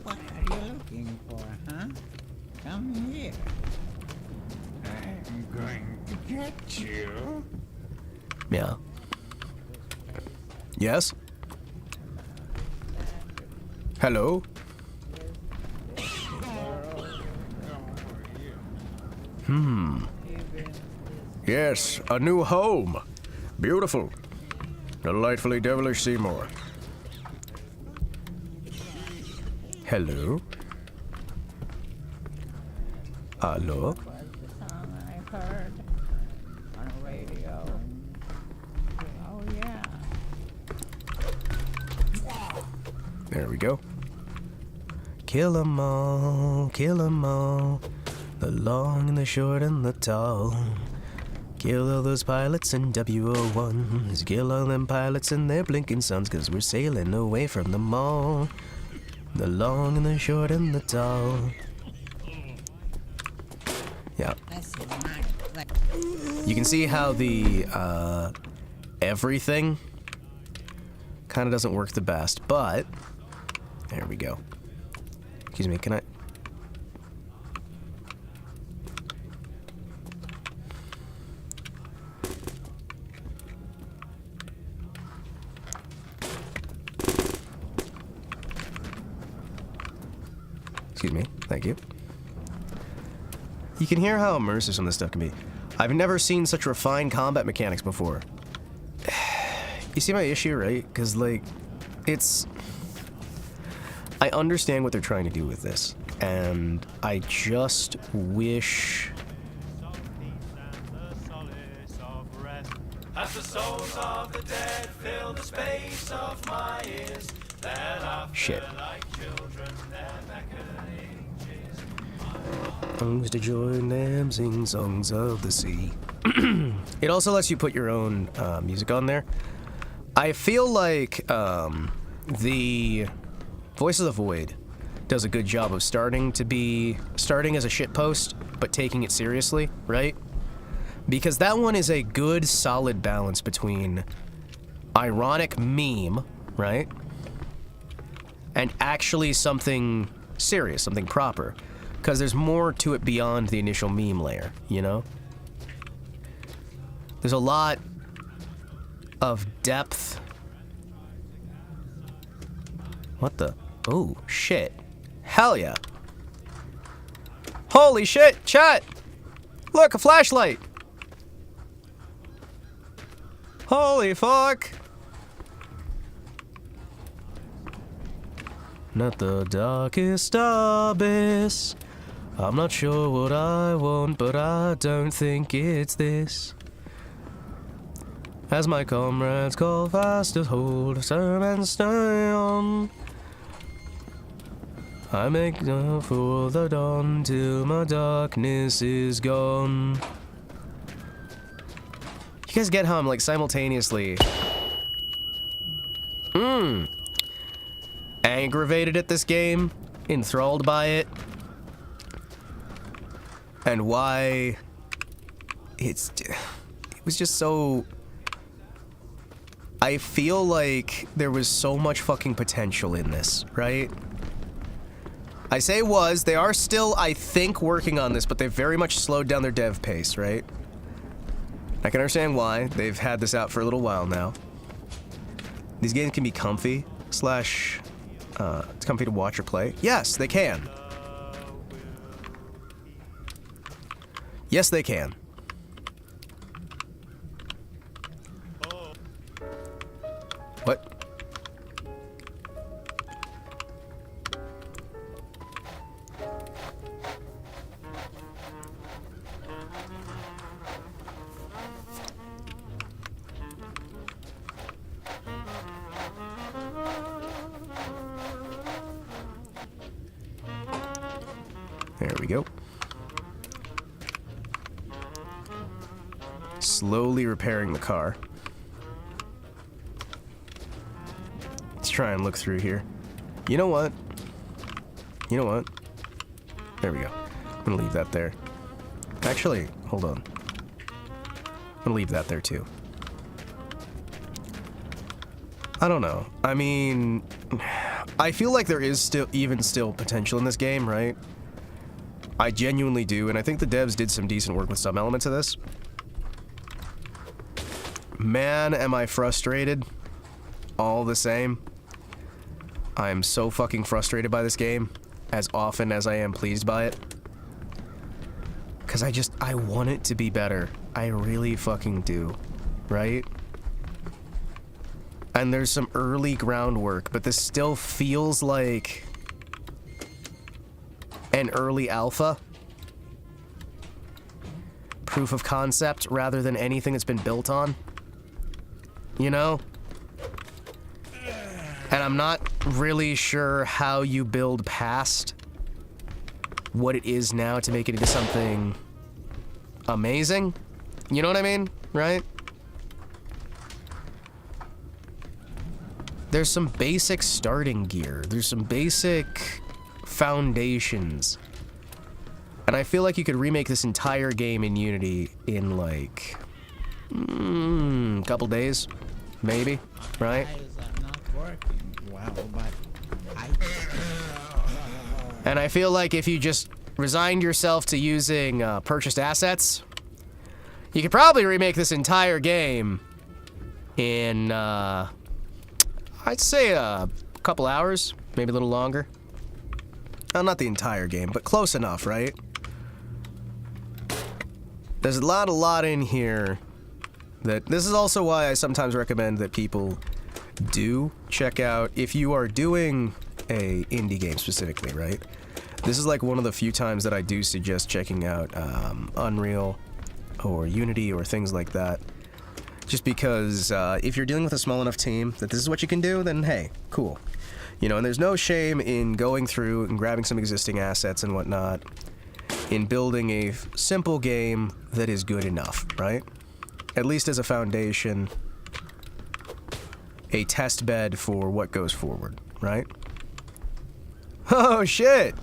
are you looking for, huh? Come here. I'm going to get you. Yeah. Yes? Hello? Yes, a new home. Beautiful. Delightfully devilish Seymour. Hello? Hello? Was the song I heard on the radio. Oh, yeah. There we go. Kill 'em all, kill 'em all. The long and the short and the tall. Kill all those pilots and WO1s. Kill all them pilots and their blinking suns, 'cause we're sailing away from them all. The long and the short and the tall. Yeah. You can see how the, everything kind of doesn't work the best, but there we go. Excuse me, can I... Excuse me, thank you. You can hear how immersive some of this stuff can be. I've never seen such refined combat mechanics before. You see my issue, right? Because, like, it's... I understand what they're trying to do with this, and I just wish... As the souls of the dead fill the space of my ears, shit. Like children, songs to join them, sing songs of the sea. It also lets you put your own music on there. I feel like the Voice of the Void does a good job of starting as a shitpost, but taking it seriously, right? Because that one is a good, solid balance between ironic meme, right? And actually something serious, something proper. Because there's more to it beyond the initial meme layer, you know? There's a lot of depth. What the? Oh, shit. Hell yeah. Holy shit, chat! Look, a flashlight! Holy fuck! Not the darkest abyss. I'm not sure what I want, but I don't think it's this. As my comrades call fast to hold firm and stay on, I make no for the dawn till my darkness is gone. You guys get how I'm like simultaneously aggravated at this game, enthralled by it, and why it was just so... I feel like there was so much fucking potential in this, right? I say was, they are still, I think, working on this, but they've very much slowed down their dev pace, right? I can understand why. They've had this out for a little while now. These games can be comfy, slash, it's comfy to watch or play. Yes, they can. Yes, they can. What? There we go. Slowly repairing the car. Let's try and look through here. You know what? You know what? There we go. I'm gonna leave that there. Actually, hold on. I'm gonna leave that there too. I don't know. I mean, I feel like there is still potential in this game, right? I genuinely do, and I think the devs did some decent work with some elements of this. Man, am I frustrated. All the same. I am so fucking frustrated by this game, as often as I am pleased by it. Because I want it to be better. I really fucking do. Right? And there's some early groundwork, but this still feels like an early alpha. Proof of concept rather than anything that's been built on. You know? And I'm not really sure how you build past what it is now to make it into something amazing. You know what I mean? Right? There's some basic starting gear. There's some basic foundations. And I feel like you could remake this entire game in Unity in like a couple days, maybe, right? And I feel like if you just resigned yourself to using purchased assets, you could probably remake this entire game in, I'd say a couple hours, maybe a little longer. Not the entire game, but close enough, right? There's a lot in here that... This is also why I sometimes recommend that people do check out, if you are doing a indie game specifically, right? This is like one of the few times that I do suggest checking out Unreal or Unity or things like that. Just because if you're dealing with a small enough team that this is what you can do, then hey, cool. You know, and there's no shame in going through and grabbing some existing assets and whatnot, in building a simple game that is good enough, right? At least as a foundation, a test bed for what goes forward, right? Oh, shit!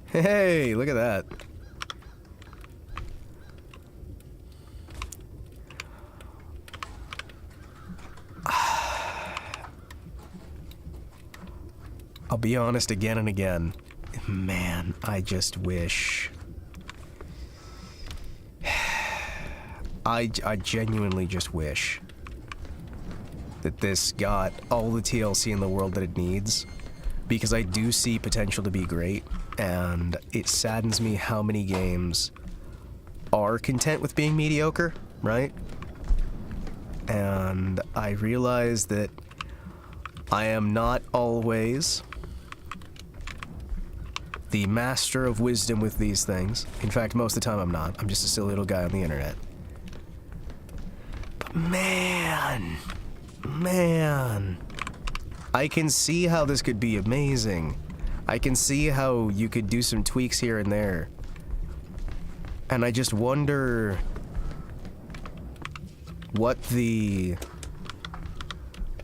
Hey, look at that. I'll be honest again and again. Man, I just wish... I genuinely just wish that this got all the TLC in the world that it needs, because I do see potential to be great, and it saddens me how many games are content with being mediocre, right? And I realize that I am not always the master of wisdom with these things. In fact, most of the time I'm not. I'm just a silly little guy on the internet. But man, I can see how this could be amazing. I can see how you could do some tweaks here and there. And I just wonder what the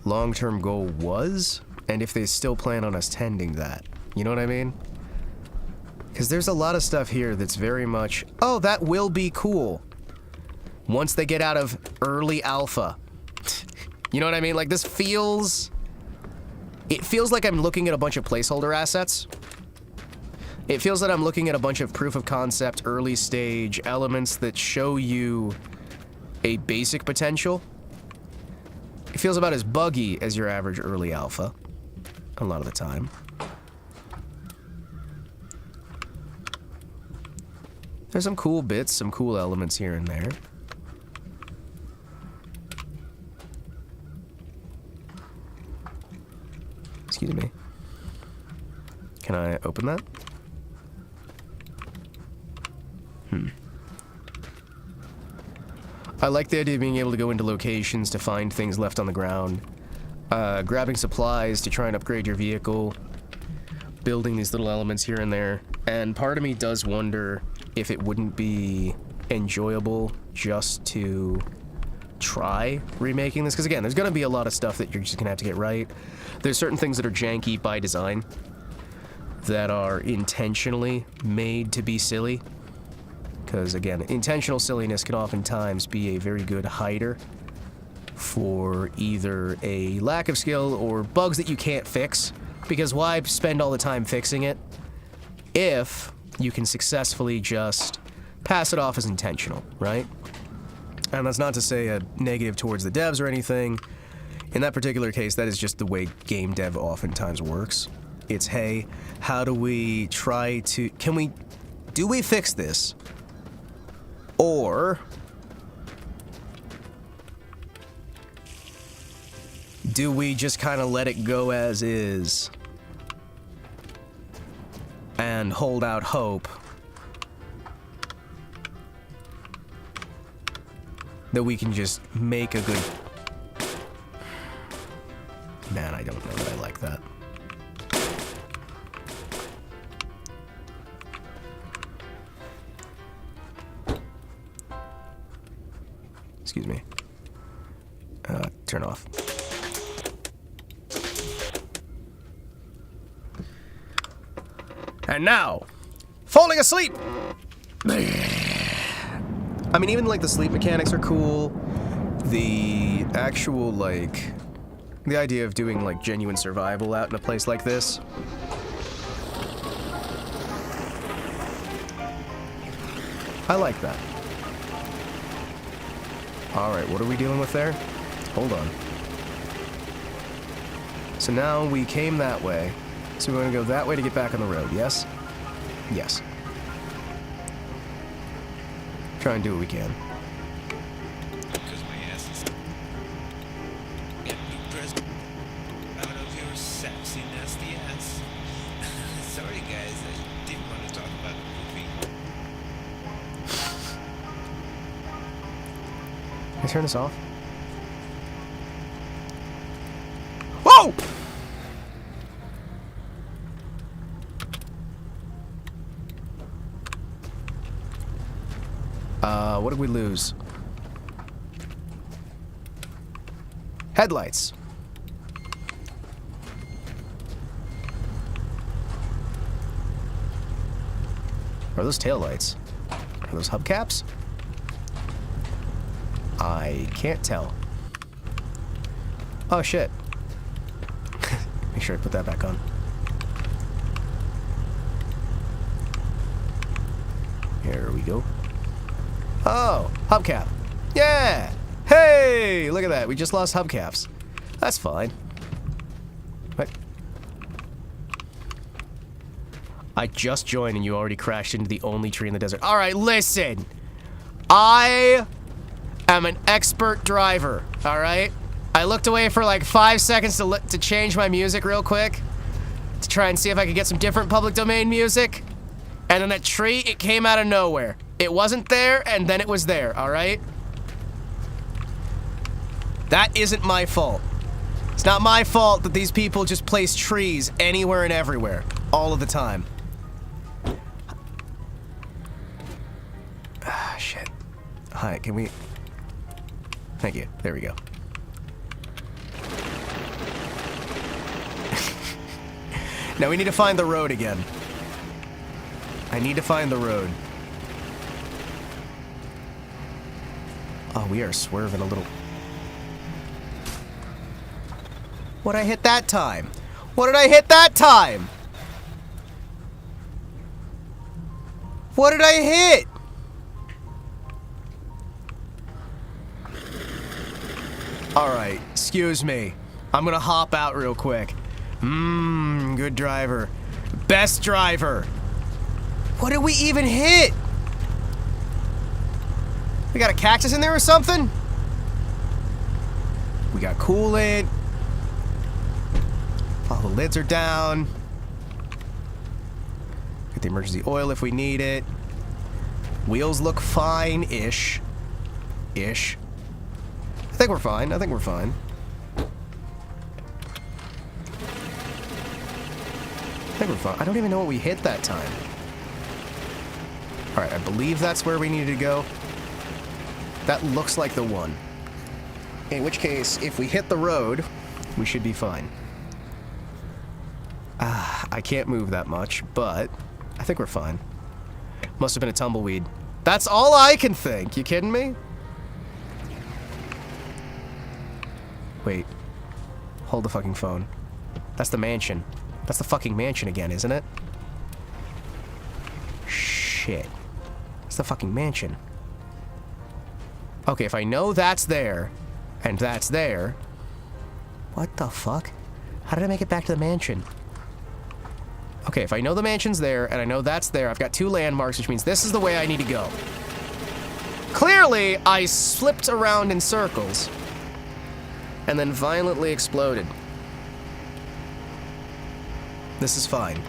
long-term goal was, and if they still plan on us tending that. You know what I mean? Because there's a lot of stuff here that's very much, oh, that will be cool once they get out of early alpha. You know what I mean? Like, this feels... It feels like I'm looking at a bunch of placeholder assets. It feels that I'm looking at a bunch of proof of concept, early stage elements that show you a basic potential. It feels about as buggy as your average early alpha, a lot of the time. There's some cool bits, some cool elements here and there. Excuse me. Can I open that? I like the idea of being able to go into locations to find things left on the ground. Grabbing supplies to try and upgrade your vehicle. Building these little elements here and there. And part of me does wonder if it wouldn't be enjoyable just to try remaking this. Because again, there's going to be a lot of stuff that you're just going to have to get right. There's certain things that are janky by design that are intentionally made to be silly. Because again, intentional silliness can oftentimes be a very good hider for either a lack of skill or bugs that you can't fix. Because why spend all the time fixing it if you can successfully just pass it off as intentional, right? And that's not to say a negative towards the devs or anything. In that particular case, that is just the way game dev oftentimes works. It's, hey, how do we try to... do we fix this? Or... do we just kind of let it go as is and hold out hope that we can just make a good... Man, I don't know that I like that. Excuse me. Turn off. And now, falling asleep! I mean, even, like, the sleep mechanics are cool. The actual, like... the idea of doing, like, genuine survival out in a place like this. I like that. Alright, what are we dealing with there? Hold on. So now we came that way. So we're going to go that way to get back on the road, yes? Yes. Try and do what we can. Because my ass is... Yeah, new present. Out of your sexy, nasty ass. Sorry, guys, I didn't want to talk about the movie. Can I turn this off? Whoa! What did we lose? Headlights. Are those taillights? Are those hubcaps? I can't tell. Oh shit. Make sure I put that back on. Here we go. Oh, hubcap. Yeah! Hey! Look at that. We just lost hubcaps. That's fine. What? I just joined and you already crashed into the only tree in the desert. Alright, listen! I am an expert driver, alright? I looked away for like 5 seconds to change my music real quick. To try and see if I could get some different public domain music. And then that tree, it came out of nowhere. It wasn't there, and then it was there, alright? That isn't my fault. It's not my fault that these people just place trees anywhere and everywhere, all of the time. Ah, shit. Hi, can we... Thank you. There we go. Now we need to find the road again. I need to find the road. Oh, we are swerving a little. What'd I hit that time? What did I hit that time? What did I hit? Alright, excuse me. I'm gonna hop out real quick. Good driver. Best driver. What did we even hit? We got a cactus in there or something? We got coolant. All the lids are down. Get the emergency oil if we need it. Wheels look fine-ish. Ish. I think we're fine. I think we're fine. I think we're fine. I don't even know what we hit that time. Alright, I believe that's where we needed to go. That looks like the one. In which case, if we hit the road, we should be fine. I can't move that much, but I think we're fine. Must have been a tumbleweed. That's all I can think. You kidding me? Wait. Hold the fucking phone. That's the mansion. That's the fucking mansion again, isn't it? Shit. It's the fucking mansion. Okay, if I know that's there, and that's there... What the fuck? How did I make it back to the mansion? Okay, if I know the mansion's there, and I know that's there, I've got 2 landmarks, which means this is the way I need to go. Clearly, I slipped around in circles, and then violently exploded. This is fine.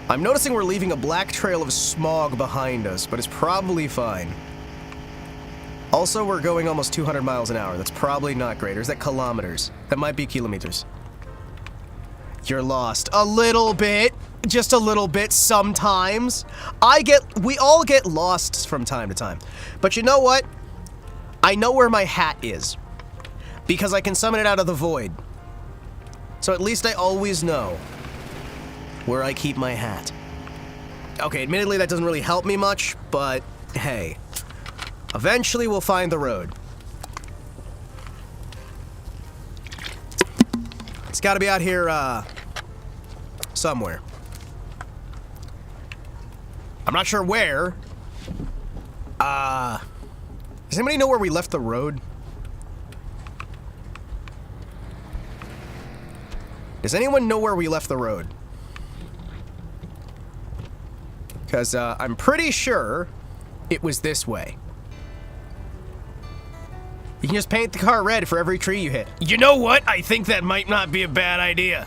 I'm noticing we're leaving a black trail of smog behind us, but it's probably fine. Also, we're going almost 200 miles an hour. That's probably not great. Or is that kilometers? That might be kilometers. You're lost. A little bit. Just a little bit sometimes. We all get lost from time to time. But you know what? I know where my hat is. Because I can summon it out of the void. So at least I always know where I keep my hat. Okay, admittedly that doesn't really help me much, but hey. Eventually we'll find the road. It's gotta be out here, somewhere. I'm not sure where. Does anybody know where we left the road? Does anyone know where we left the road? Because, I'm pretty sure it was this way. You can just paint the car red for every tree you hit. You know what? I think that might not be a bad idea.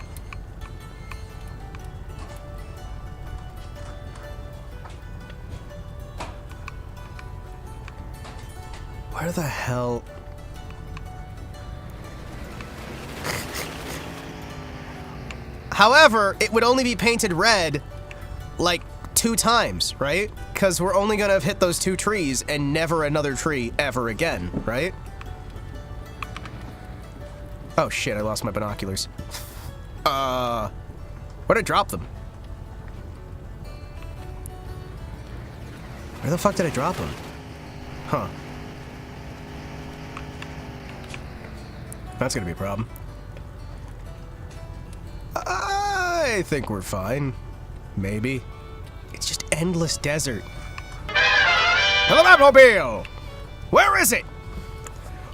Where the hell... However, it would only be painted red, like, 2 times, right? Because we're only gonna have hit those 2 trees and never another tree ever again, right? Oh shit, I lost my binoculars. Where'd I drop them? Where the fuck did I drop him? Huh. That's gonna be a problem. I think we're fine. Maybe. It's just endless desert. Hello, Batmobile! Where is it?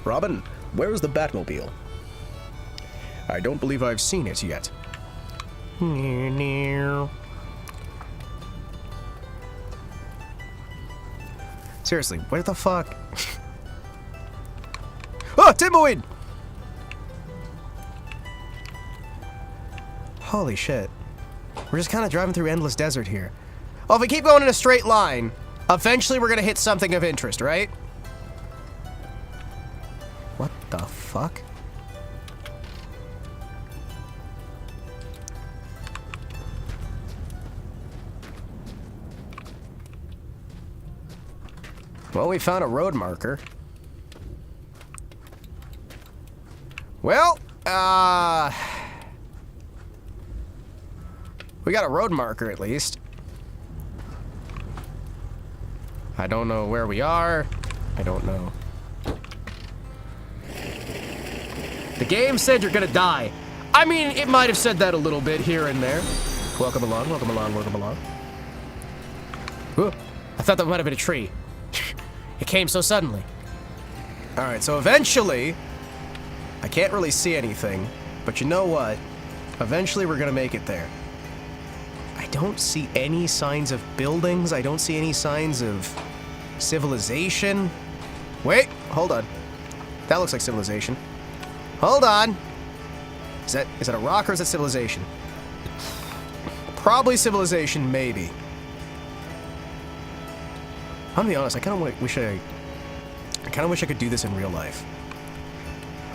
Robin, where is the Batmobile? I don't believe I've seen it yet. Seriously, where the fuck? Oh, Timberweed! Holy shit. We're just kind of driving through endless desert here. Oh, if we keep going in a straight line, eventually we're gonna hit something of interest, right? What the fuck? Well, we found a road marker. Well, we got a road marker at least. I don't know where we are. I don't know. The game said you're gonna die. I mean, it might have said that a little bit here and there. Welcome along, welcome along, welcome along. Ooh, I thought that might have been a tree. It came so suddenly. Alright, so eventually, I can't really see anything, but you know what? Eventually we're gonna make it there. I don't see any signs of buildings. I don't see any signs of civilization. Wait, hold on. That looks like civilization. Hold on. Is that a rock or is that civilization? Probably civilization, maybe. I'm gonna be honest, I kind of wish I could do this in real life.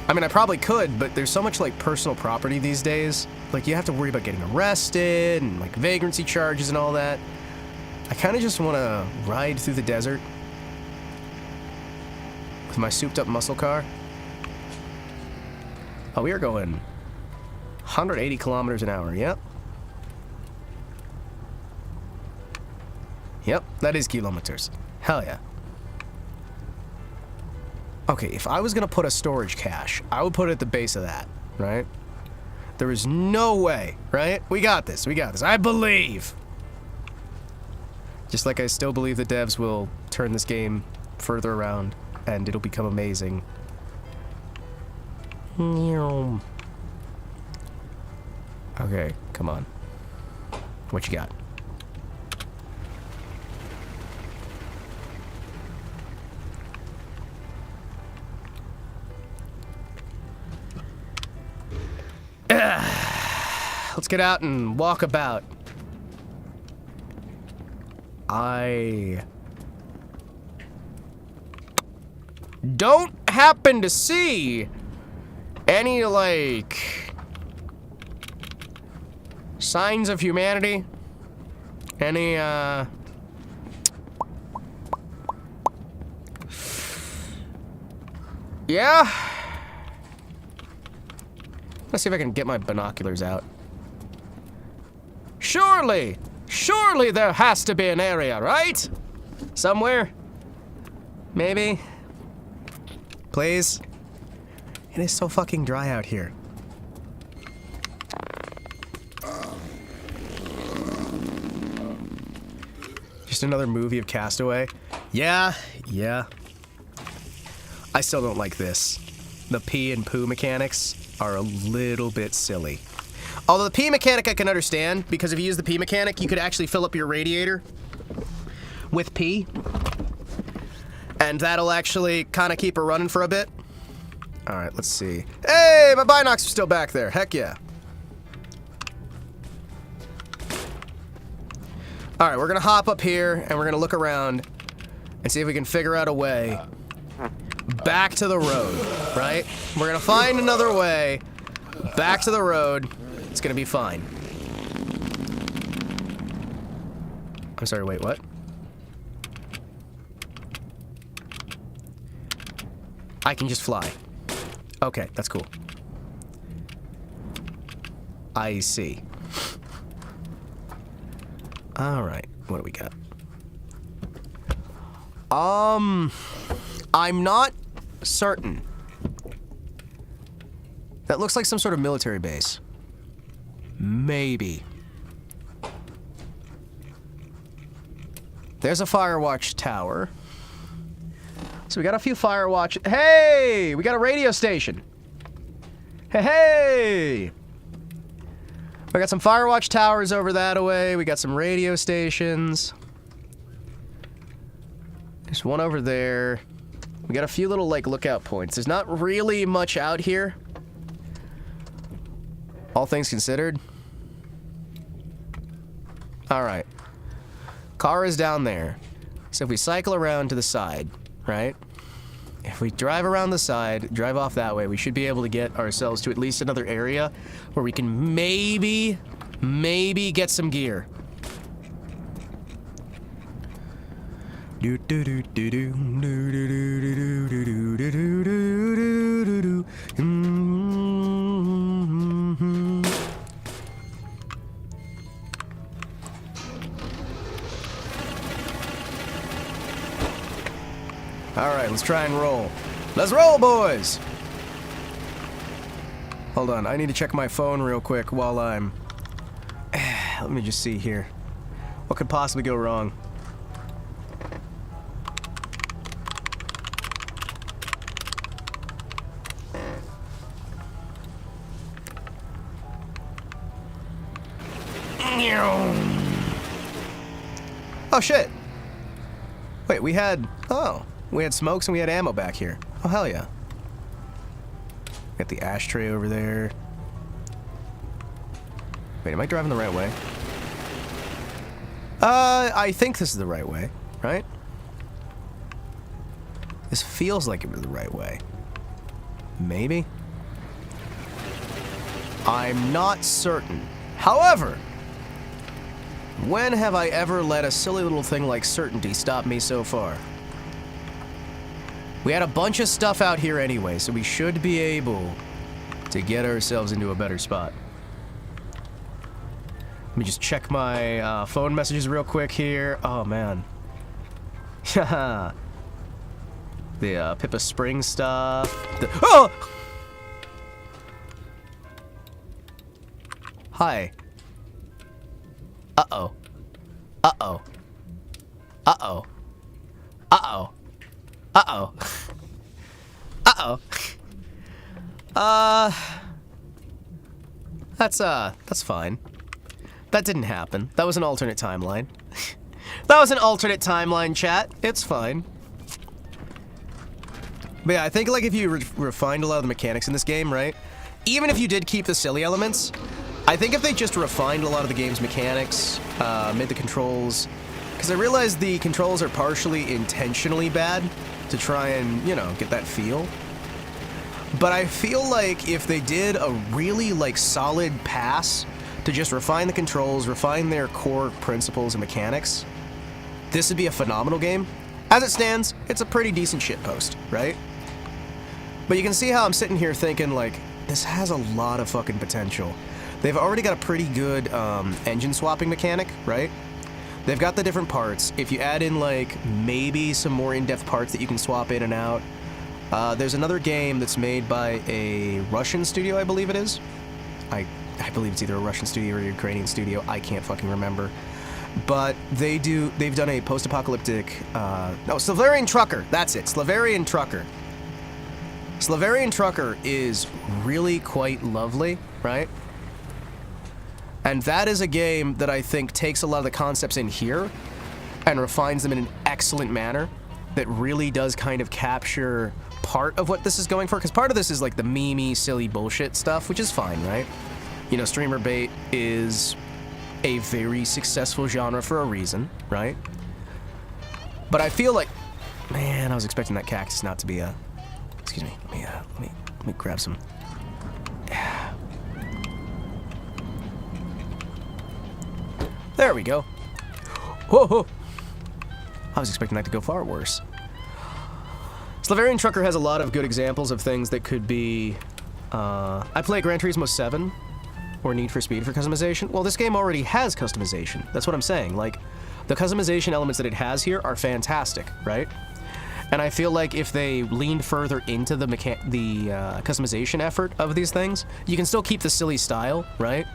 I mean, I probably could, but there's so much, like, personal property these days. Like, you have to worry about getting arrested, and, like, vagrancy charges and all that. I kind of just want to ride through the desert with my souped-up muscle car. Oh, we are going 180 kilometers an hour, yep. Yep, that is kilometers. Hell yeah. Okay, if I was gonna put a storage cache, I would put it at the base of that, right? There is no way, right? We got this, I believe! Just like I still believe the devs will turn this game further around, and it'll become amazing. Okay, come on. What you got? Let's get out and walk about. I don't happen to see any, like, signs of humanity. Any, yeah? Let's see if I can get my binoculars out. Surely there has to be an area, right? Somewhere? Maybe? Please? It is so fucking dry out here. Just another movie of Castaway? Yeah. I still don't like this. The pee and poo mechanics are a little bit silly. Although the pee mechanic I can understand, because if you use the pee mechanic, you could actually fill up your radiator with pee. And that'll actually kind of keep her running for a bit. Alright, let's see. Hey, my binocs are still back there. Heck yeah. Alright, we're gonna hop up here, and we're gonna look around and see if we can figure out a way back to the road, right? We're gonna find another way back to the road. It's gonna be fine. I'm sorry, wait, what? I can just fly. Okay, that's cool. I see. Alright, what do we got? I'm not certain. That looks like some sort of military base. Maybe. There's a Firewatch tower. So we got a few Firewatch. Hey! We got a radio station. Hey, hey! We got some Firewatch towers over that way. We got some radio stations. There's one over there. We got a few little, like, lookout points. There's not really much out here. All things considered. Alright. Car is down there. So if we cycle around to the side, right? If we drive around the side, drive off that way, we should be able to get ourselves to at least another area where we can maybe get some gear. Alright, let's try and roll. Let's roll, boys! Hold on, I need to check my phone real quick while I'm... Let me just see here. What could possibly go wrong? Oh, shit! Wait, we had... Oh. We had smokes and we had ammo back here. Oh, hell yeah. Got the ashtray over there. Wait, am I driving the right way? I think this is the right way, right? This feels like it was the right way. Maybe? I'm not certain. However, when have I ever let a silly little thing like certainty stop me so far? We had a bunch of stuff out here anyway, so we should be able to get ourselves into a better spot. Let me just check my phone messages real quick here. Oh, man. Haha. The Pippa Spring stuff. Oh! Hi. Uh-oh. Uh-oh. Uh-oh. Uh-oh. Uh-oh. Uh-oh. That's fine. That didn't happen. That was an alternate timeline. That was an alternate timeline, chat. It's fine. But yeah, I think, like, if you refined a lot of the mechanics in this game, right? Even if you did keep the silly elements, I think if they just refined a lot of the game's mechanics, made the controls... Because I realized the controls are partially intentionally bad to try and, you know, get that feel. But I feel like if they did a really, like, solid pass to just refine the controls, refine their core principles and mechanics, this would be a phenomenal game. As it stands, it's a pretty decent shitpost, right? But you can see how I'm sitting here thinking, like, this has a lot of fucking potential. They've already got a pretty good engine swapping mechanic, right? They've got the different parts. If you add in, like, maybe some more in-depth parts that you can swap in and out. There's another game that's made by a Russian studio, I believe it is. I believe it's either a Russian studio or a Ukrainian studio. I can't fucking remember. But they've done a post-apocalyptic, no, Slavarian Trucker. That's it, Slavarian Trucker. Slavarian Trucker is really quite lovely, right? And that is a game that I think takes a lot of the concepts in here and refines them in an excellent manner that really does kind of capture part of what this is going for. Because part of this is like the memey, silly bullshit stuff, which is fine, right? You know, streamer bait is a very successful genre for a reason, right? But I feel like... Man, I was expecting that cactus not to be a... Excuse me. Let me grab some... There we go. Whoa, whoa. I was expecting that to go far worse. Slavarian Trucker has a lot of good examples of things that could be... I play Gran Turismo 7, or Need for Speed for customization. Well, this game already has customization. That's what I'm saying. Like, The customization elements that it has here are fantastic, right? And I feel like if they leaned further into the customization effort of these things, you can still keep the silly style, right?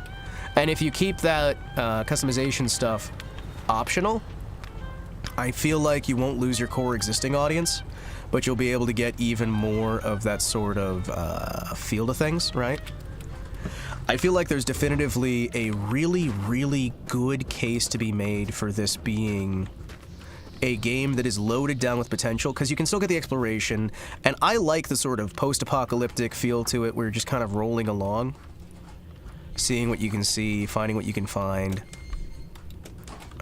And if you keep that customization stuff optional, I feel like you won't lose your core existing audience, but you'll be able to get even more of that sort of feel to things, right? I feel like there's definitively a really, really good case to be made for this being a game that is loaded down with potential, because you can still get the exploration, and I like the sort of post-apocalyptic feel to it where you're just kind of rolling along, seeing what you can see, finding what you can find.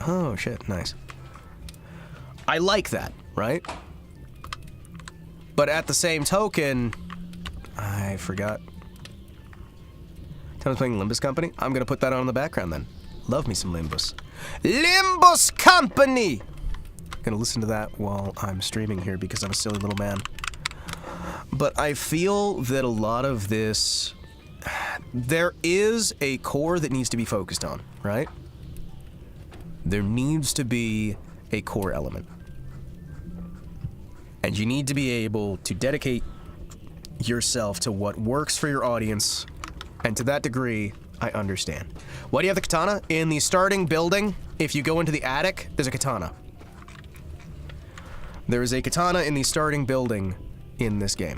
Oh, shit, nice. I like that, right? But at the same token, I forgot. Time playing Limbus Company? I'm gonna put that on in the background then. Love me some Limbus. Limbus Company! Gonna listen to that while I'm streaming here because I'm a silly little man. But I feel that a lot of this... There is a core that needs to be focused on, right? There needs to be a core element. And you need to be able to dedicate yourself to what works for your audience. And to that degree, I understand. Why do you have the katana? In the starting building, if you go into the attic, there's a katana. There is a katana in the starting building in this game.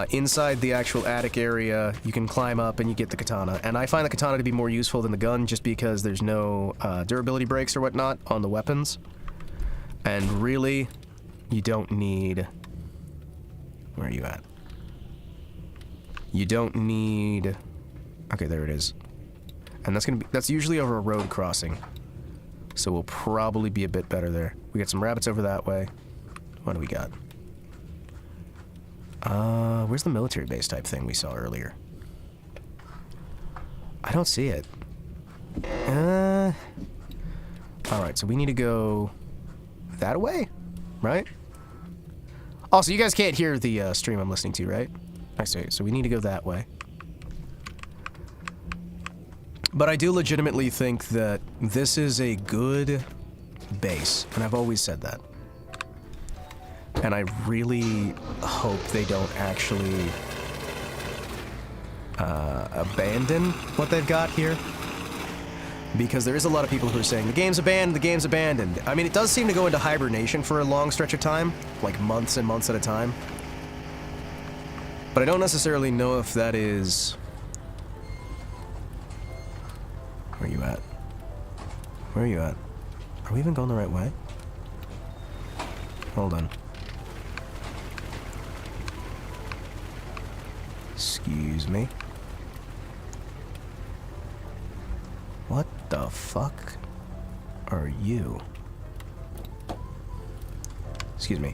Inside the actual attic area, you can climb up and you get the katana. And I find the katana to be more useful than the gun just because there's no durability breaks or whatnot on the weapons. And really, you don't need... Where are you at? You don't need... Okay, there it is. And that's usually over a road crossing. So we'll probably be a bit better there. We got some rabbits over that way. What do we got? Where's the military base type thing we saw earlier? I don't see it. Alright, so we need to go that way, right? Also, you guys can't hear the stream I'm listening to, right? I see. So we need to go that way. But I do legitimately think that this is a good base, and I've always said that. And I really hope they don't actually abandon what they've got here. Because there is a lot of people who are saying, the game's abandoned, the game's abandoned. I mean, it does seem to go into hibernation for a long stretch of time, like months and months at a time. But I don't necessarily know if that is... Where are you at? Where are you at? Are we even going the right way? Hold on. Excuse me. What the fuck are you? Excuse me.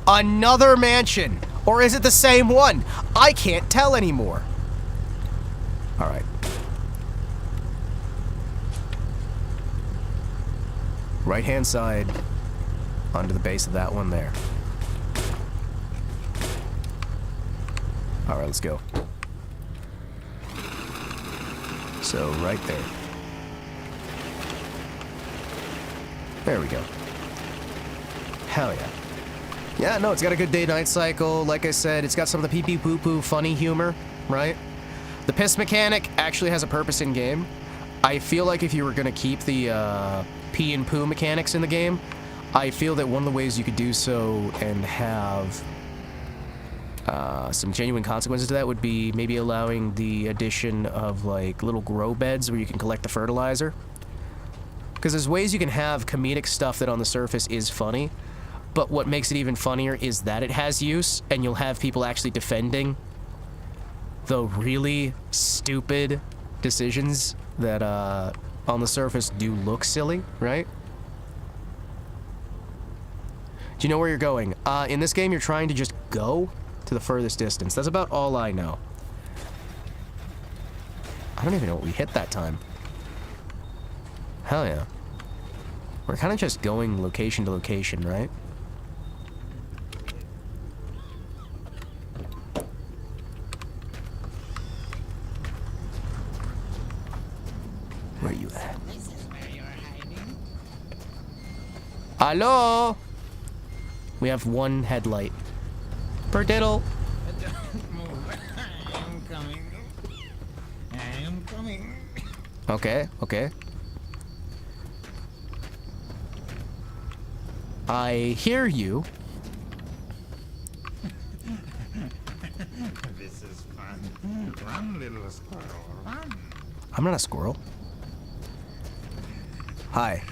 Another mansion! Or is it the same one? I can't tell anymore. Alright. Right-hand side onto the base of that one there. Alright, let's go. So, right there. There we go. Hell yeah. Yeah, no, it's got a good day-night cycle. Like I said, it's got some of the pee-pee-poo-poo funny humor, right? The piss mechanic actually has a purpose in-game. I feel like if you were going to keep the pee and poo mechanics in the game, I feel that one of the ways you could do so and have some genuine consequences to that would be maybe allowing the addition of, like, little grow beds where you can collect the fertilizer. Because there's ways you can have comedic stuff that on the surface is funny, but what makes it even funnier is that it has use, and you'll have people actually defending the really stupid decisions that, on the surface do look silly, right? Do you know where you're going? In this game, you're trying to just go to the furthest distance. That's about all I know. I don't even know what we hit that time. Hell yeah. We're kind of just going location to location, right? Hello? We have one headlight. Per diddle. Don't move. I am coming. I am coming. Okay, okay. I hear you. This is fun. Run, little squirrel, run. I'm not a squirrel. Hi.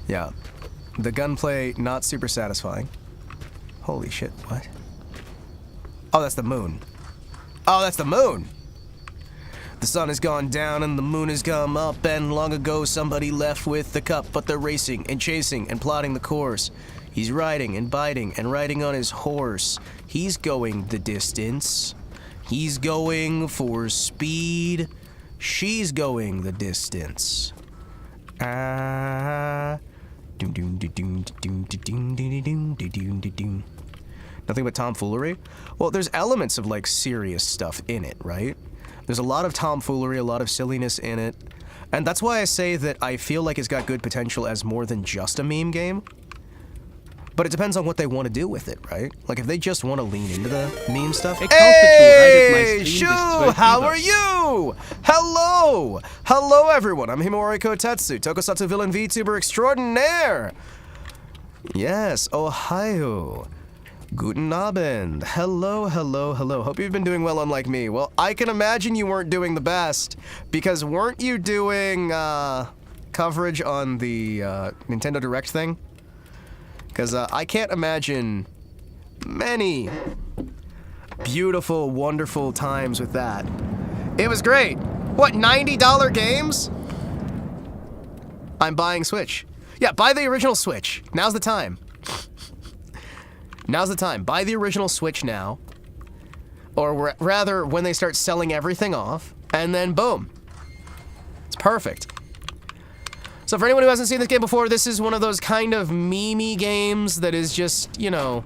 Yeah. The gunplay, not super satisfying. Holy shit, what? Oh, that's the moon. Oh, that's the moon! The sun has gone down and the moon has come up, and long ago somebody left with the cup, but they're racing and chasing and plotting the course. He's riding and biting and riding on his horse. He's going the distance. He's going for speed. She's going the distance. Nothing but tomfoolery? Well, there's elements of, like, serious stuff in it, right? There's a lot of tomfoolery, a lot of silliness in it. And that's why I say that I feel like it's got good potential as more than just a meme game. But it depends on what they want to do with it, right? Like, if they just want to lean into the meme stuff. Hey, Shoo! How are you? Hello! Hello, everyone. I'm Himawari Kotetsu, Tokusatsu villain Vtuber extraordinaire. Yes, Ohio. Guten Abend. Hello, hello, hello. Hope you've been doing well, unlike me. Well, I can imagine you weren't doing the best, because weren't you doing coverage on the Nintendo Direct thing? Because I can't imagine many beautiful, wonderful times with that. It was great. What, $90 games? I'm buying Switch. Yeah, buy the original Switch. Now's the time. Now's the time. Buy the original Switch now. Or rather, when they start selling everything off, and then boom. It's perfect. So for anyone who hasn't seen this game before, this is one of those kind of meme-y games that is just, you know,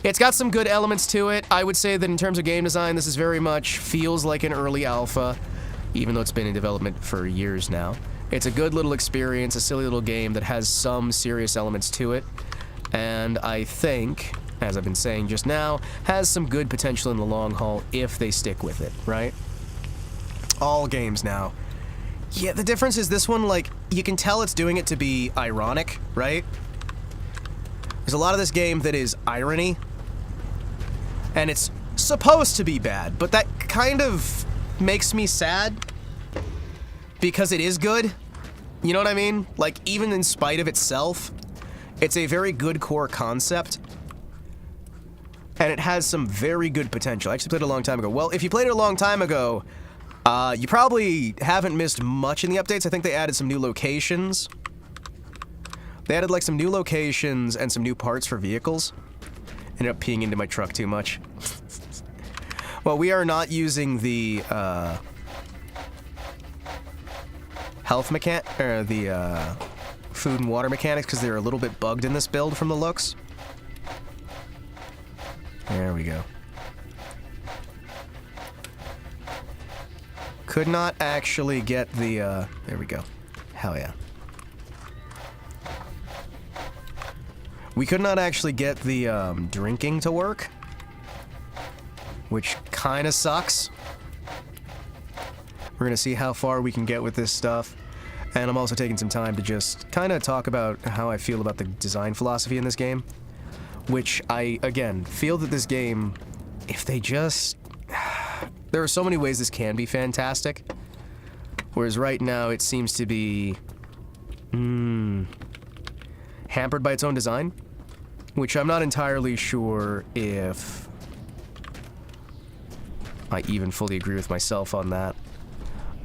it's got some good elements to it. I would say that in terms of game design, this is very much feels like an early alpha, even though it's been in development for years now. It's a good little experience, a silly little game that has some serious elements to it. And I think, as I've been saying just now, has some good potential in the long haul if they stick with it, right? All games now. Yeah, the difference is this one, like, you can tell it's doing it to be ironic, right? There's a lot of this game that is irony, and it's supposed to be bad, but that kind of makes me sad because it is good. You know what I mean? Like, even in spite of itself, it's a very good core concept, and it has some very good potential. I actually played it a long time ago. Well, if you played it a long time ago, you probably haven't missed much in the updates. I think they added some new locations. They added, like, some new locations and some new parts for vehicles. Ended up peeing into my truck too much. Well, we are not using the, health or the, food and water mechanics because they're a little bit bugged in this build from the looks. There we go. Could not actually get the, there we go. Hell yeah. We could not actually get the, drinking to work, which kinda sucks. We're gonna see how far we can get with this stuff. And I'm also taking some time to just kinda talk about how I feel about the design philosophy in this game, which I, again, feel that this game, if they just... There are so many ways this can be fantastic, whereas right now it seems to be hampered by its own design, which I'm not entirely sure if I even fully agree with myself on that,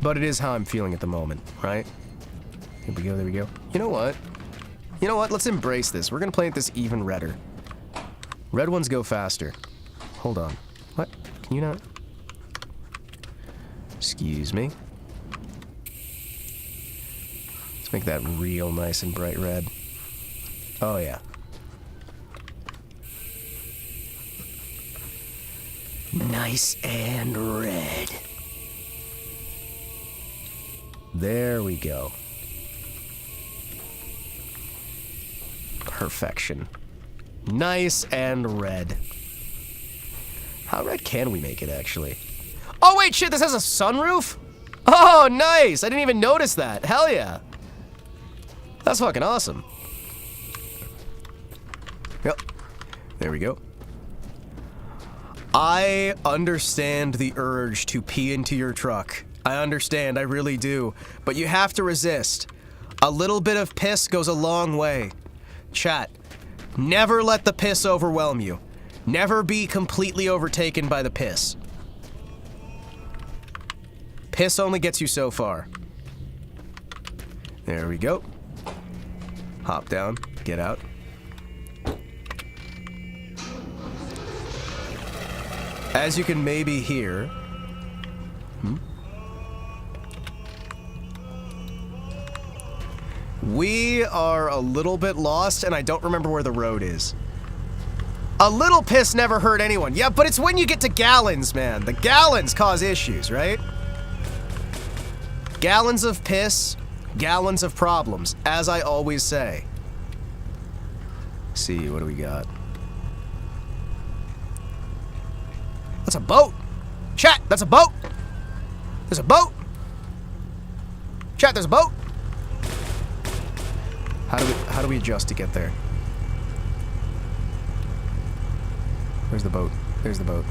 but it is how I'm feeling at the moment, right? Here we go, there we go. You know what? You know what? Let's embrace this. We're gonna paint this even redder. Red ones go faster. Hold on. What? Can you not? Excuse me. Let's make that real nice and bright red. Oh, yeah. Nice and red. There we go. Perfection. Nice and red. How red can we make it, actually? Oh, wait, shit, this has a sunroof? Oh, nice! I didn't even notice that. Hell yeah. That's fucking awesome. Yep. There we go. I understand the urge to pee into your truck. I understand, I really do. But you have to resist. A little bit of piss goes a long way. Chat, never let the piss overwhelm you. Never be completely overtaken by the piss. Piss only gets you so far. There we go. Hop down, get out. As you can maybe hear... We are a little bit lost, and I don't remember where the road is. A little piss never hurt anyone. Yeah, but it's when you get to gallons, man. The gallons cause issues, right? Gallons of piss, gallons of problems, as I always say. Let's see, what do we got? That's a boat! Chat, that's a boat! There's a boat! Chat, there's a boat! How do we adjust to get there? Where's the boat? There's the boat.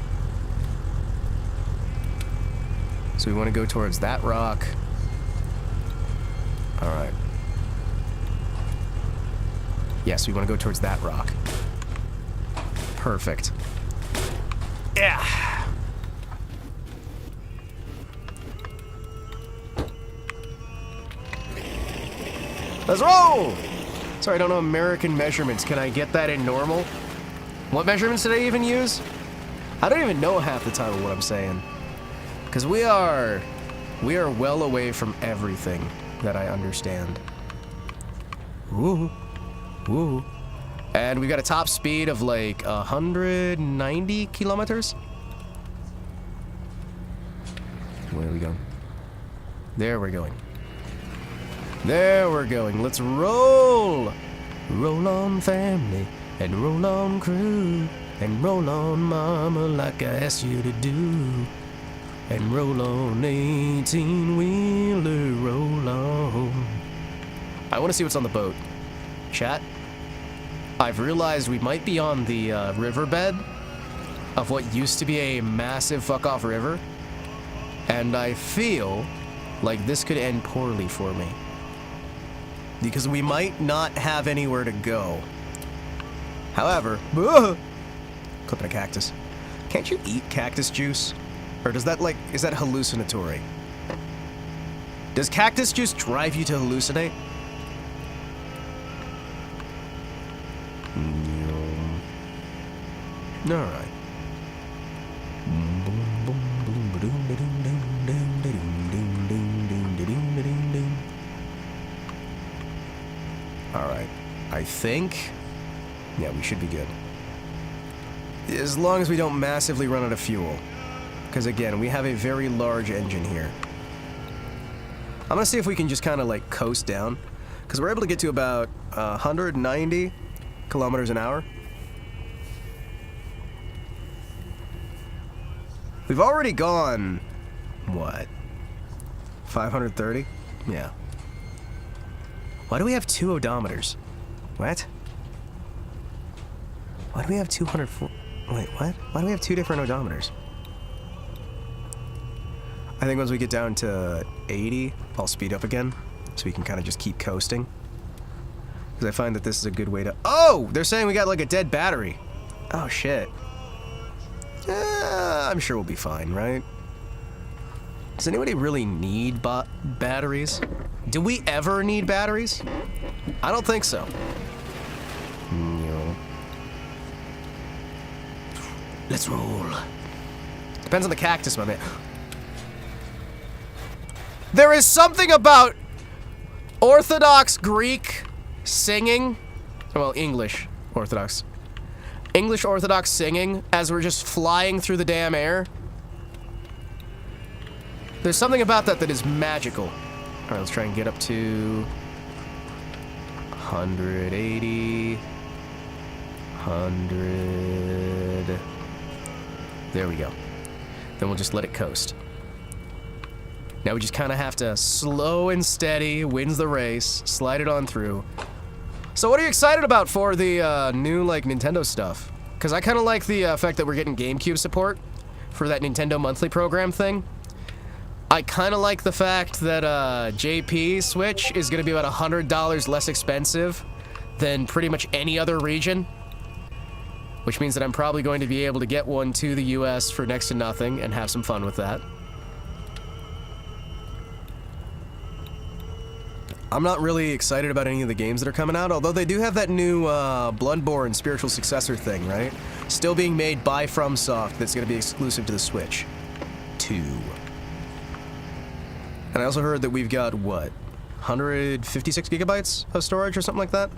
So we want to go towards that rock. Alright. Yes, we want to go towards that rock. Perfect. Yeah! Let's roll! Sorry, I don't know American measurements. Can I get that in normal? What measurements did I even use? I don't even know half the time of what I'm saying. Because we are well away from everything that I understand. Woo. Woo. And we've got a top speed of like 190 kilometers. Where are we going? There we're going. There we're going. Let's roll. Roll on, family, and roll on, crew, and roll on, mama, like I asked you to do. And roll on, 18-wheeler, roll on. I want to see what's on the boat. Chat, I've realized we might be on the riverbed of what used to be a massive fuck-off river. And I feel like this could end poorly for me. Because we might not have anywhere to go. However, clipping a cactus. Can't you eat cactus juice? Or does that is that hallucinatory? Does cactus juice drive you to hallucinate? Alright. Alright. I think... yeah, we should be good. As long as we don't massively run out of fuel. Because again, we have a very large engine here. I'm gonna see if we can just kind of like coast down. Because we're able to get to about 190 kilometers an hour. We've already gone... what? 530? Yeah. Why do we have 2 odometers? What? Why do we have 204... wait, what? Why do we have 2 different odometers? I think once we get down to 80, I'll speed up again, so we can kind of just keep coasting. Because I find that this is a good way to... oh! They're saying we got like a dead battery. Oh, shit. I'm sure we'll be fine, right? Does anybody really need batteries? Do we ever need batteries? I don't think so. No. Let's roll. Depends on the cactus, my man. There is something about Orthodox Greek singing, well, English Orthodox singing as we're just flying through the damn air. There's something about that that is magical. Alright, let's try and get up to 180. 100. There we go. Then we'll just let it coast. Now we just kind of have to slow and steady, wins the race, slide it on through. So what are you excited about for the new, like, Nintendo stuff? Because I kind of like the fact that we're getting GameCube support for that Nintendo monthly program thing. I kind of like the fact that JP Switch is going to be about $100 less expensive than pretty much any other region. Which means that I'm probably going to be able to get one to the US for next to nothing and have some fun with that. I'm not really excited about any of the games that are coming out, although they do have that new Bloodborne spiritual successor thing, right? Still being made by FromSoft that's going to be exclusive to the Switch 2. And I also heard that we've got, what, 156 gigabytes of storage or something like that?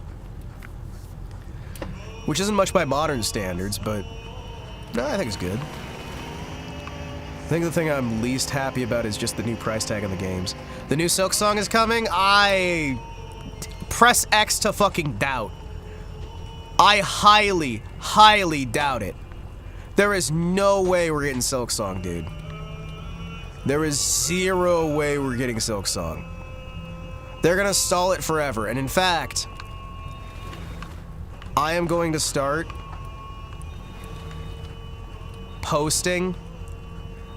Which isn't much by modern standards, but no, I think it's good. I think the thing I'm least happy about is just the new price tag on the games. The new Silk Song is coming. I press X to fucking doubt. I highly, highly doubt it. There is no way we're getting Silk Song, dude. There is zero way we're getting Silk Song. They're gonna stall it forever, and in fact, I am going to start posting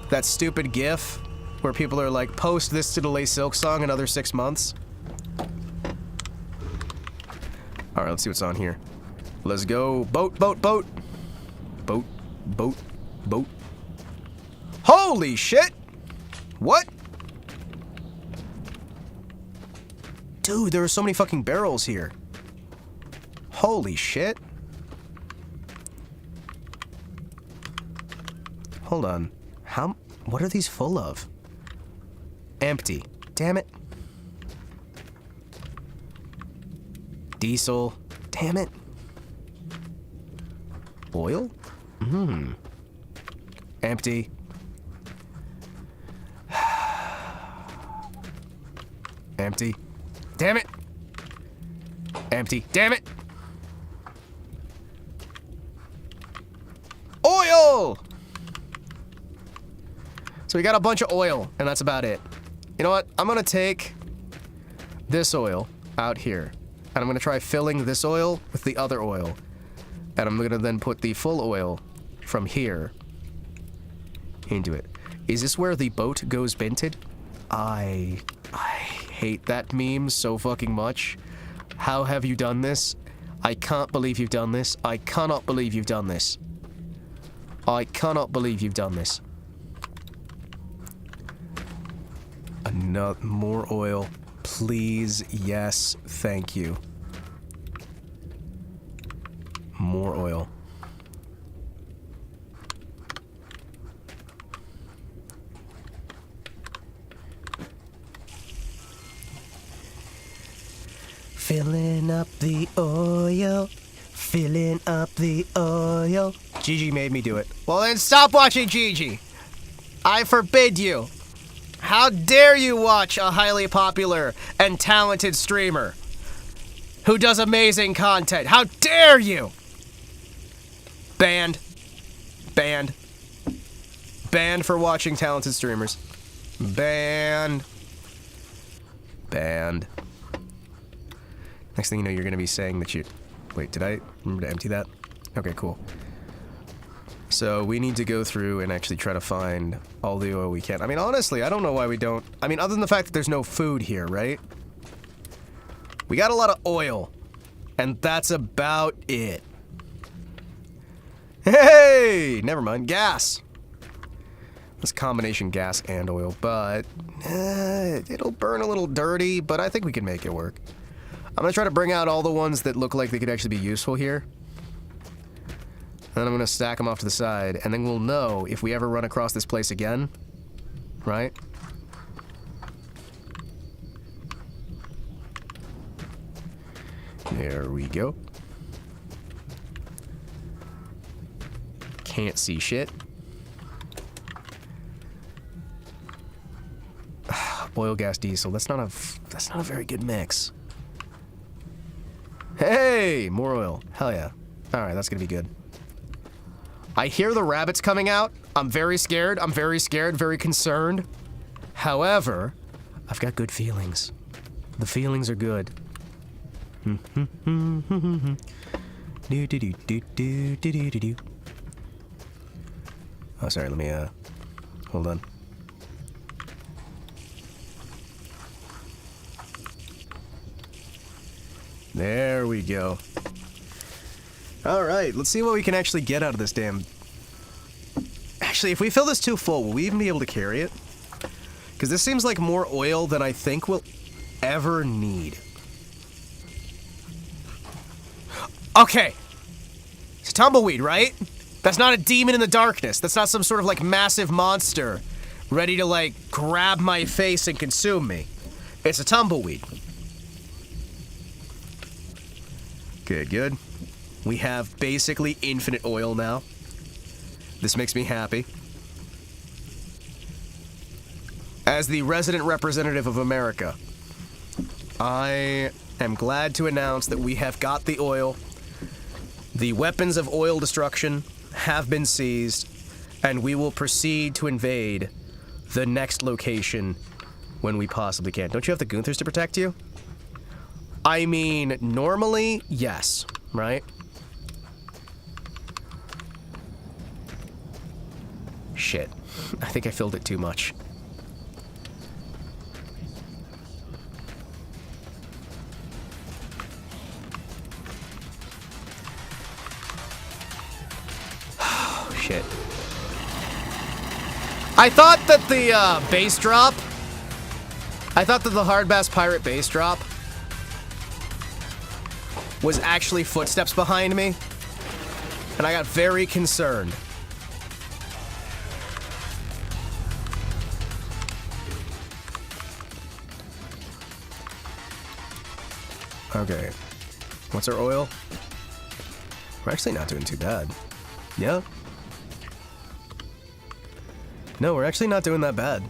that stupid GIF where people are like, post this to delay Silk Song another 6 months. Alright, let's see what's on here. Let's go. Boat, boat, boat. Boat, boat, boat. Holy shit! What? Dude, there are so many fucking barrels here. Holy shit. Hold on. What are these full of? Empty. Damn it. Diesel. Damn it. Oil? Empty. Empty. Damn it. Empty. Damn it. Oil! So we got a bunch of oil, and that's about it. You know what? I'm gonna take this oil out here, and I'm gonna try filling this oil with the other oil. And I'm gonna then put the full oil from here into it. Is this where the boat goes bented? I hate that meme so fucking much. How have you done this? I can't believe you've done this. I cannot believe you've done this. I cannot believe you've done this. More oil. Please, yes, thank you. More oil. Filling up the oil. Filling up the oil. Gigi made me do it. Well then stop watching Gigi. I forbid you. How dare you watch a highly popular and talented streamer who does amazing content? How dare you? Banned. Banned. Banned for watching talented streamers. Banned. Banned. Next thing you know, you're going to be saying that you... Wait, did I remember to empty that? Okay, cool. So we need to go through and actually try to find all the oil we can. I mean, honestly, I don't know why we don't... I mean, other than the fact that there's no food here, right? We got a lot of oil. And that's about it. Hey! Never mind. Gas! This combination gas and oil, but... it'll burn a little dirty, but I think we can make it work. I'm gonna try to bring out all the ones that look like they could actually be useful here. And I'm gonna stack them off to the side, and then we'll know if we ever run across this place again. Right? There we go. Can't see shit. Oil, gas, diesel. That's not a very good mix. Hey, more oil. Hell yeah. All right, that's gonna be good. I hear the rabbits coming out. I'm very scared. I'm very scared, very concerned. However, I've got good feelings. The feelings are good. Oh, sorry, let me, hold on. There we go. Alright, let's see what we can actually get out of this damn... Actually, if we fill this too full, will we even be able to carry it? Because this seems like more oil than I think we'll ever need. Okay. It's a tumbleweed, right? That's not a demon in the darkness. That's not some sort of, like, massive monster ready to, like, grab my face and consume me. It's a tumbleweed. Good, good. We have basically infinite oil now. This makes me happy. As the resident representative of America, I am glad to announce that we have got the oil. The weapons of oil destruction have been seized, and we will proceed to invade the next location when we possibly can. Don't you have the Gunthers to protect you? I mean, normally, yes, right? Shit. I think I filled it too much. Oh, shit. I thought that the, base drop... I thought that the Hard Bass Pirate base drop was actually footsteps behind me, and I got very concerned. Okay. What's our oil? We're actually not doing too bad. Yeah? No, we're actually not doing that bad.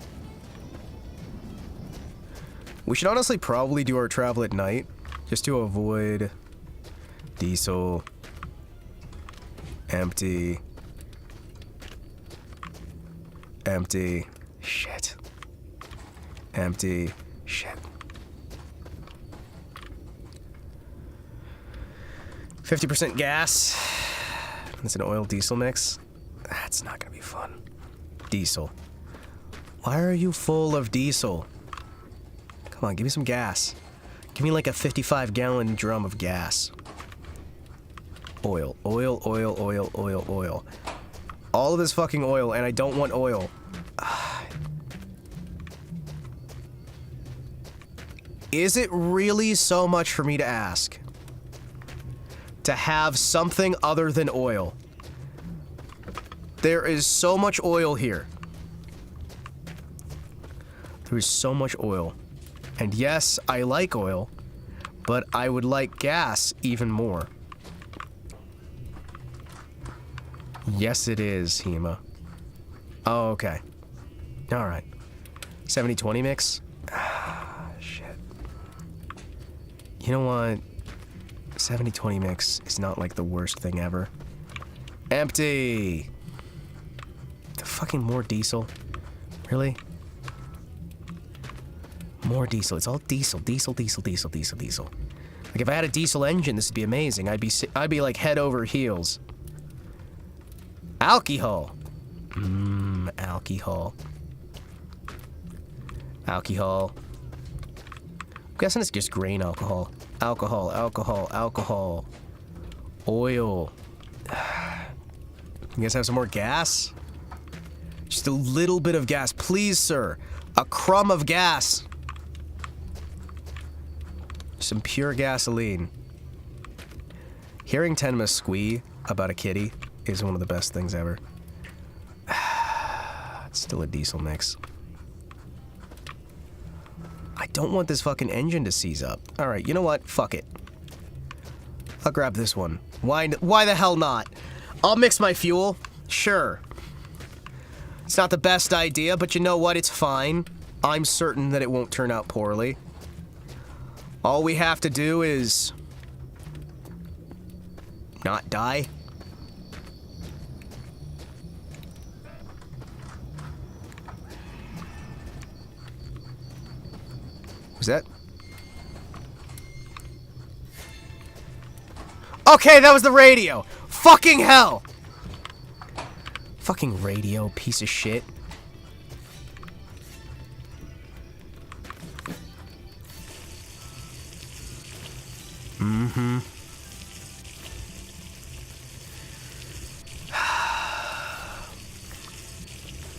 We should honestly probably do our travel at night, just to avoid diesel, empty, empty, shit, empty, shit. 50% gas. That's an oil diesel mix. That's not gonna be fun. Diesel. Why are you full of diesel? Come on, give me some gas. Give me like a 55-gallon drum of gas. Oil, oil, oil, oil, oil, oil. All of this fucking oil, and I don't want oil. Is it really so much for me to ask? To have something other than oil? There is so much oil here. There is so much oil. And yes, I like oil, but I would like gas even more. Yes, it is, Hima. Oh, okay. Alright. 70-20 mix? Ah, shit. You know what? 70-20 mix is not like the worst thing ever. Empty! The fucking more diesel. Really? More diesel. It's all diesel, diesel, diesel, diesel, diesel, diesel. Like if I had a diesel engine, this would be amazing. I'd be like head over heels. Alcohol. Alcohol. Alcohol. I'm guessing it's just grain alcohol. Alcohol, alcohol, alcohol. Oil. You guys have some more gas? Just a little bit of gas. Please, sir. A crumb of gas. Some pure gasoline. Hearing Tenma squee about a kitty is one of the best things ever. It's still a diesel mix. I don't want this fucking engine to seize up. Alright, you know what? Fuck it. I'll grab this one. Why the hell not? I'll mix my fuel. Sure. It's not the best idea, but you know what? It's fine. I'm certain that it won't turn out poorly. All we have to do is not die. Was that? Okay, that was the radio. Fucking hell. Fucking radio, piece of shit. Mm-hmm.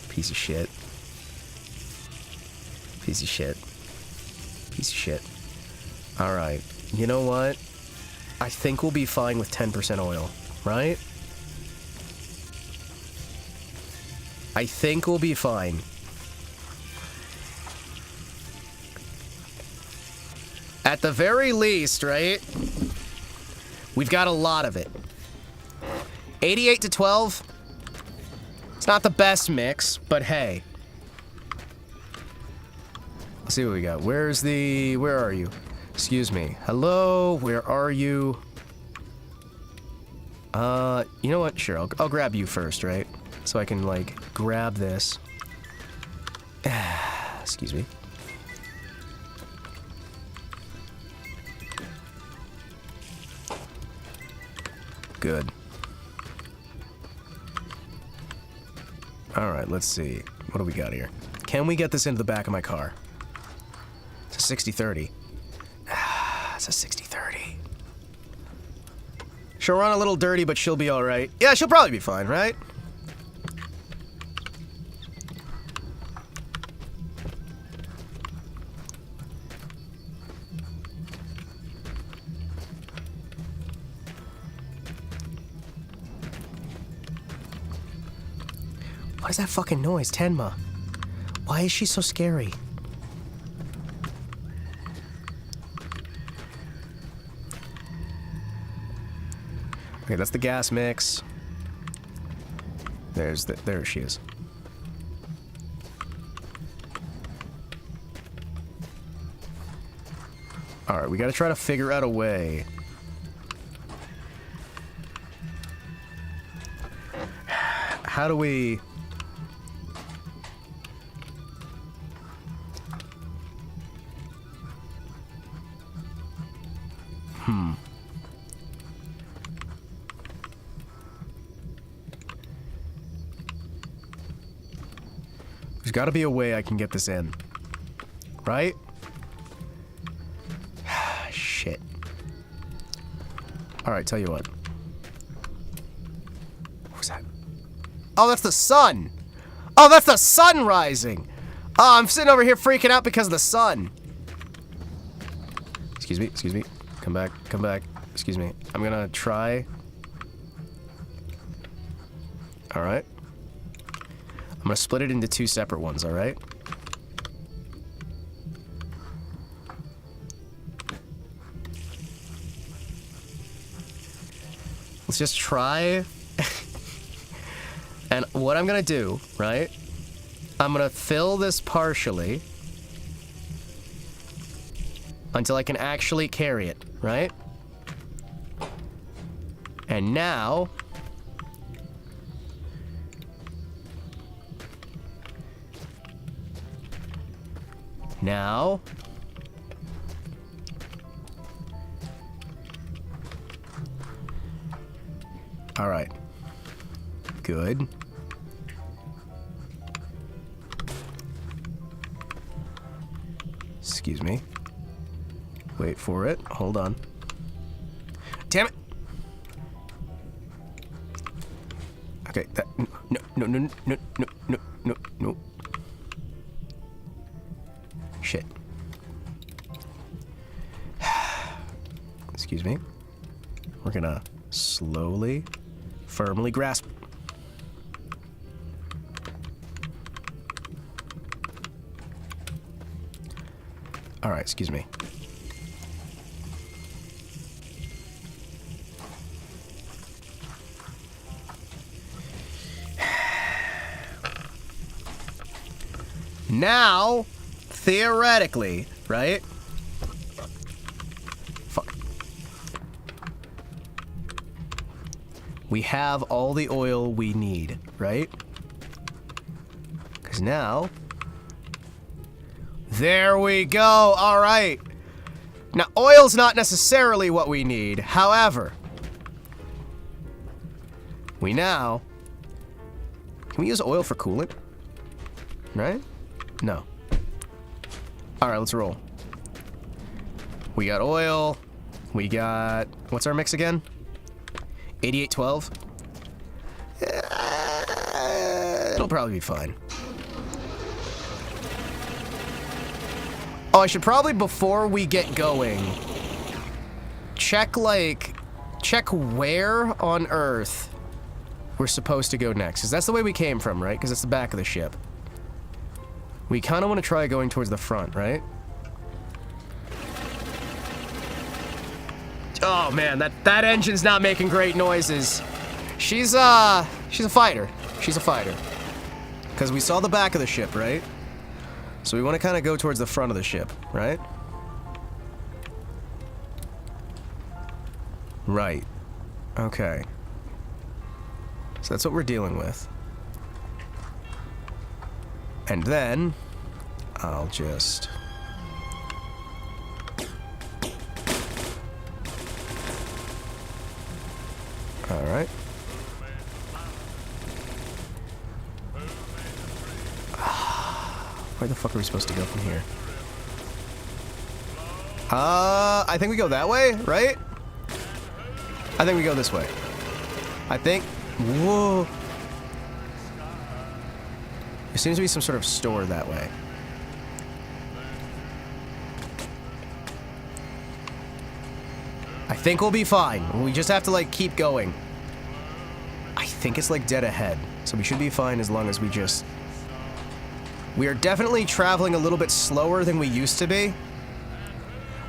Piece of shit. Piece of shit. Piece of shit. Alright. You know what? I think we'll be fine with 10% oil, right? I think we'll be fine. At the very least, right? We've got a lot of it. 88 to 12. It's not the best mix, but hey. Let's see what we got. Where are you? Excuse me. Hello, where are you? You know what? Sure, I'll grab you first, right? So I can, like, grab this. Excuse me. Good. Alright, let's see. What do we got here? Can we get this into the back of my car? It's a 60-30. It's a 60-30. She'll run a little dirty, but she'll be alright. Yeah, she'll probably be fine, right? What is that fucking noise, Tenma? Why is she so scary? Okay, that's the gas mix. There she is. Alright, we gotta try to figure out a way. How do we... There's got to be a way I can get this in. Right? Shit. Alright, tell you what. What was that? Oh, that's the sun! Oh, that's the sun rising! Oh, I'm sitting over here freaking out because of the sun. Excuse me, excuse me. Come back, come back. Excuse me. I'm gonna try. Alright. I'm gonna split it into two separate ones, alright? Let's just try. And what I'm gonna do, right? I'm gonna fill this partially until I can actually carry it, right? And now... Now... Alright. Good. Excuse me. Wait for it. Hold on. Damn it! Okay, that... No, no, no, no, no, no, no, no. Shit. Excuse me. We're gonna slowly, firmly grasp. Alright, excuse me. Now, theoretically, right? Fuck. We have all the oil we need, right? Because now... There we go, alright. Now, oil's not necessarily what we need, however... We now... Can we use oil for coolant? Right? No. Alright, let's roll. We got oil. We got... What's our mix again? 8812? It'll probably be fine. Oh, I should probably, before we get going, check, like... Check where on Earth we're supposed to go next. Because that's the way we came from, right? Because it's the back of the ship. We kind of want to try going towards the front, right? Oh man, that engine's not making great noises. She's a fighter. She's a fighter. Because we saw the back of the ship, right? So we want to kind of go towards the front of the ship, right? Right. Okay. So that's what we're dealing with. And then, I'll just... Alright. Where the fuck are we supposed to go from here? I think we go that way, right? I think we go this way. I think... Whoa. There seems to be some sort of store that way. I think we'll be fine. We just have to, like, keep going. I think it's, like, dead ahead. So we should be fine as long as we just... We are definitely traveling a little bit slower than we used to be.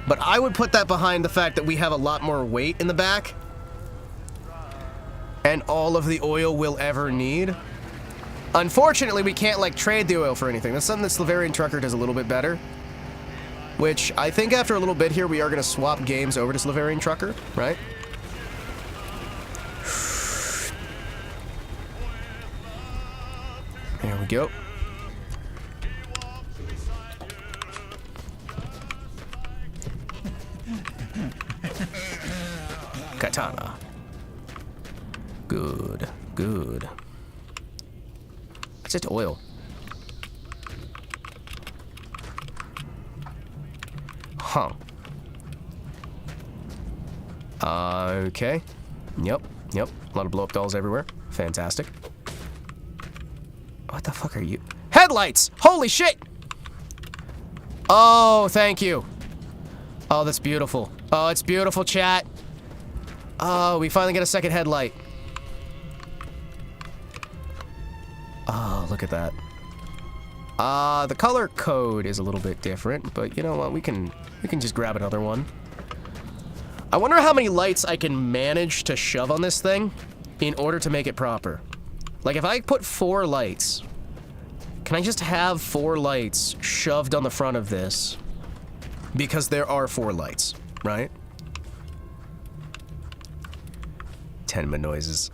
But I would put that behind the fact that we have a lot more weight in the back. And all of the oil we'll ever need. Unfortunately, we can't, like, trade the oil for anything. That's something that Slavarian Trucker does a little bit better. Which, I think after a little bit here, we are going to swap games over to Slavarian Trucker, right? There we go. Katana. Good, good. It's just oil. Huh. Okay. Yep. A lot of blow-up dolls everywhere. Fantastic. What the fuck are you? Headlights! Holy shit! Oh, thank you. Oh, that's beautiful. Oh, it's beautiful, chat. Oh, we finally get a second headlight. Oh, look at that. The color code is a little bit different, but you know what? We can just grab another one. I wonder how many lights I can manage to shove on this thing in order to make it proper. Like, if I put 4 lights, can I just have 4 lights shoved on the front of this? Because there are 4 lights, right? Tenement noises.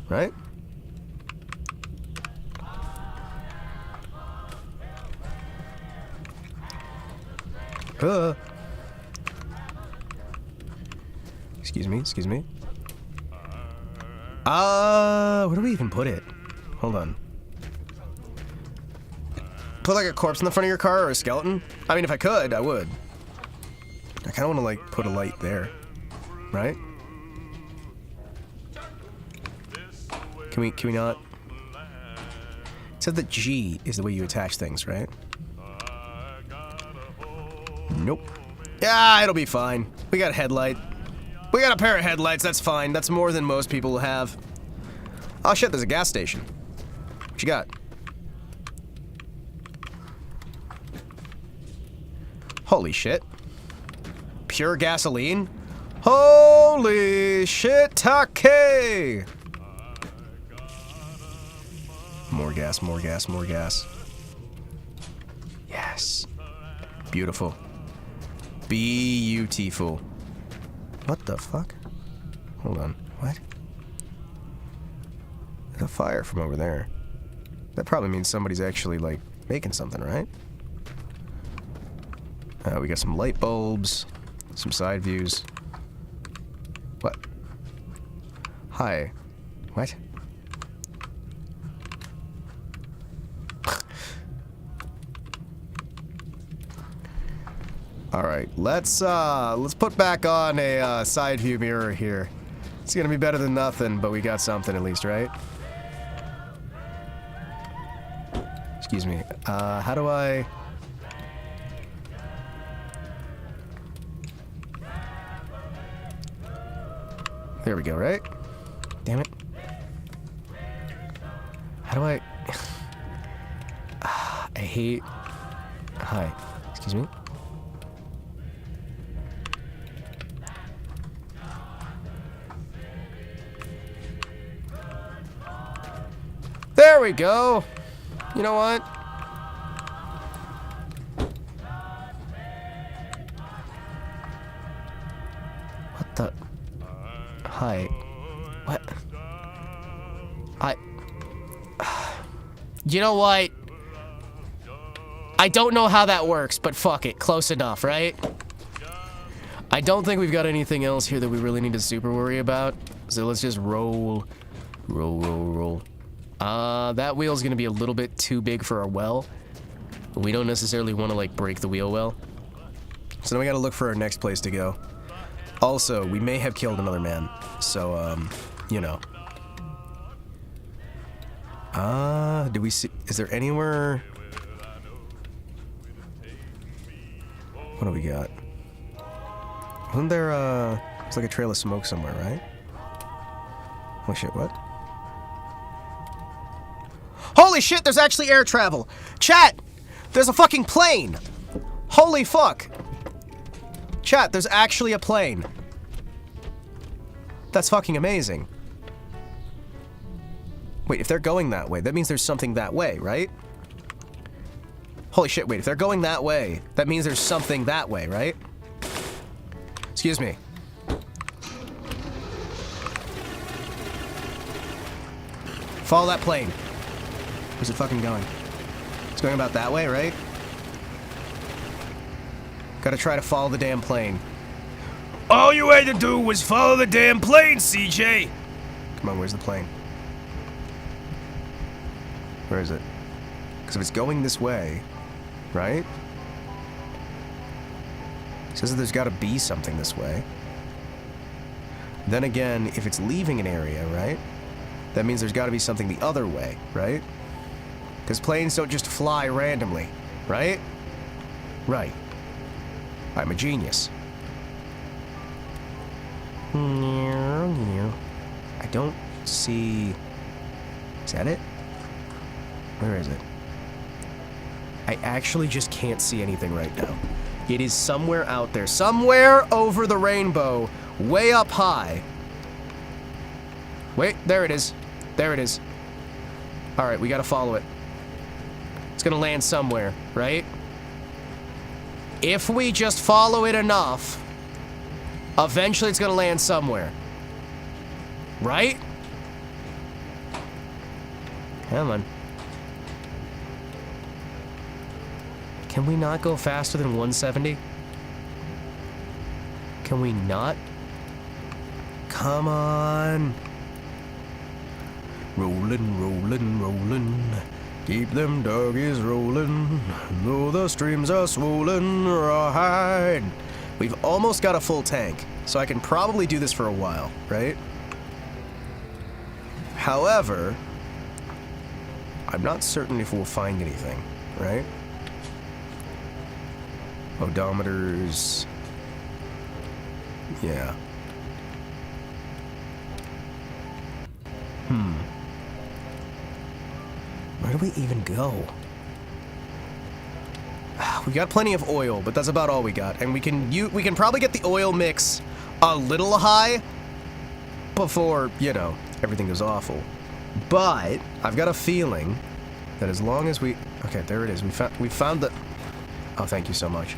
Right? Excuse me. Where do we even put it? Hold on. Put like a corpse in the front of your car or a skeleton? I mean, if I could, I would. I kind of want to like put a light there. Right? Can we not? It said that G is the way you attach things, right? Nope. Yeah, it'll be fine. We got a headlight. We got a pair of headlights, that's fine. That's more than most people have. Oh shit, there's a gas station. What you got? Holy shit. Pure gasoline? Holy shit, take! More gas. Yes. Beautiful. Beautiful. What the fuck? Hold on. What? There's a fire from over there. That probably means somebody's actually, like, making something, right? We got some light bulbs, some side views. What? Hi. What? Alright, let's put back on a side view mirror here. It's gonna be better than nothing, but we got something at least, right? Excuse me. How do I... There we go, right? Damn it. How do I... I hate... Hi. Excuse me? There we go! You know what? What the... Hi. What? You know what? I don't know how that works, but fuck it. Close enough, right? I don't think we've got anything else here that we really need to super worry about. So let's just roll. Roll, roll, roll. That wheel's gonna be a little bit too big for our well. We don't necessarily want to, like, break the wheel well. So now we gotta look for our next place to go. Also, we may have killed another man. So, you know. Do we see... Is there anywhere... What do we got? Wasn't there, it's like a trail of smoke somewhere, right? Oh shit, what? Holy shit, there's actually air travel! Chat! There's a fucking plane! Holy fuck! Chat, there's actually a plane. That's fucking amazing. Wait, if they're going that way, that means there's something that way, right? Holy shit, wait, if they're going that way, that means there's something that way, right? Excuse me. Follow that plane. Where's it fucking going? It's going about that way, right? Gotta try to follow the damn plane. All you had to do was follow the damn plane, CJ! Come on, where's the plane? Where is it? Because if it's going this way, right? It says that there's gotta be something this way. Then again, if it's leaving an area, right? That means there's gotta be something the other way, right? Because planes don't just fly randomly, right? Right. I'm a genius. I don't see... Is that it? Where is it? I actually just can't see anything right now. It is somewhere out there. Somewhere over the rainbow. Way up high. Wait, there it is. There it is. Alright, we gotta follow it. It's gonna land somewhere, right? If we just follow it enough, eventually it's gonna land somewhere. Right? Come on. Can we not go faster than 170? Can we not? Come on. Rollin', rollin', rollin'. Keep them doggies rollin'. Though the streams are swollen, right? We've almost got a full tank, so I can probably do this for a while, right? However, I'm not certain if we'll find anything, right? Odometers. Yeah. Where do we even go? We got plenty of oil, but that's about all we got. And we can probably get the oil mix a little high before, you know, everything goes awful. But I've got a feeling that as long as we... Okay, there it is. We found the... Oh, thank you so much.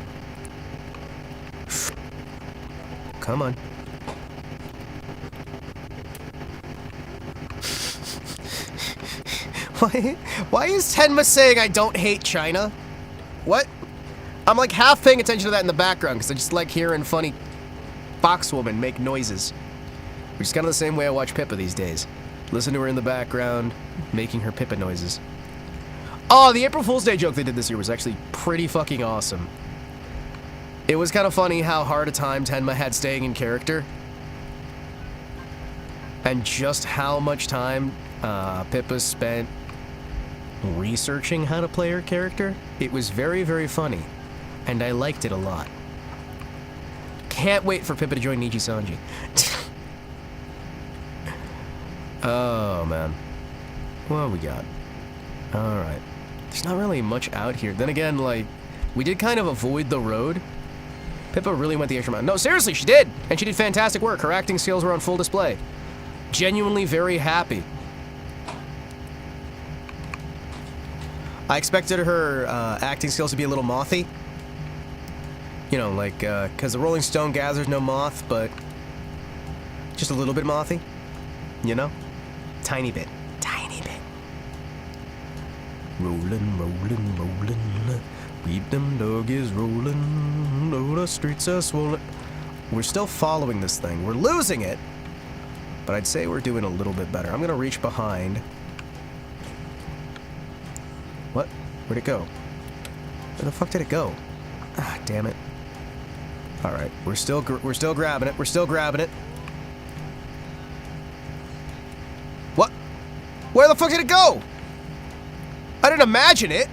Come on. Why is Tenma saying I don't hate China? What? I'm like half paying attention to that in the background because I just like hearing funny foxwoman make noises. Which is kind of the same way I watch Pippa these days. Listen to her in the background, making her Pippa noises. Oh, the April Fool's Day joke they did this year was actually pretty fucking awesome. It was kind of funny how hard a time Tenma had staying in character. And just how much time Pippa spent researching how to play her character. It was very, very funny. And I liked it a lot. Can't wait for Pippa to join Nichi Sanji. Oh, man. What we got? Alright. There's not really much out here. Then again, like, we did kind of avoid the road. Pippa really went the extra mile. No, seriously, she did! And she did fantastic work. Her acting skills were on full display. Genuinely very happy. I expected her acting skills to be a little mothy. You know, like, because the Rolling Stone gathers no moth, but just a little bit mothy. You know? Tiny bit. Tiny bit. Rollin', rollin', rollin'. Beat them doggies rollin'. Oh, the streets are swollen. We're still following this thing. We're losing it. But I'd say we're doing a little bit better. I'm gonna reach behind. What? Where'd it go? Where the fuck did it go? Ah, damn it. Alright, we're still grabbing it. We're still grabbing it. What? Where the fuck did it go? I didn't imagine it.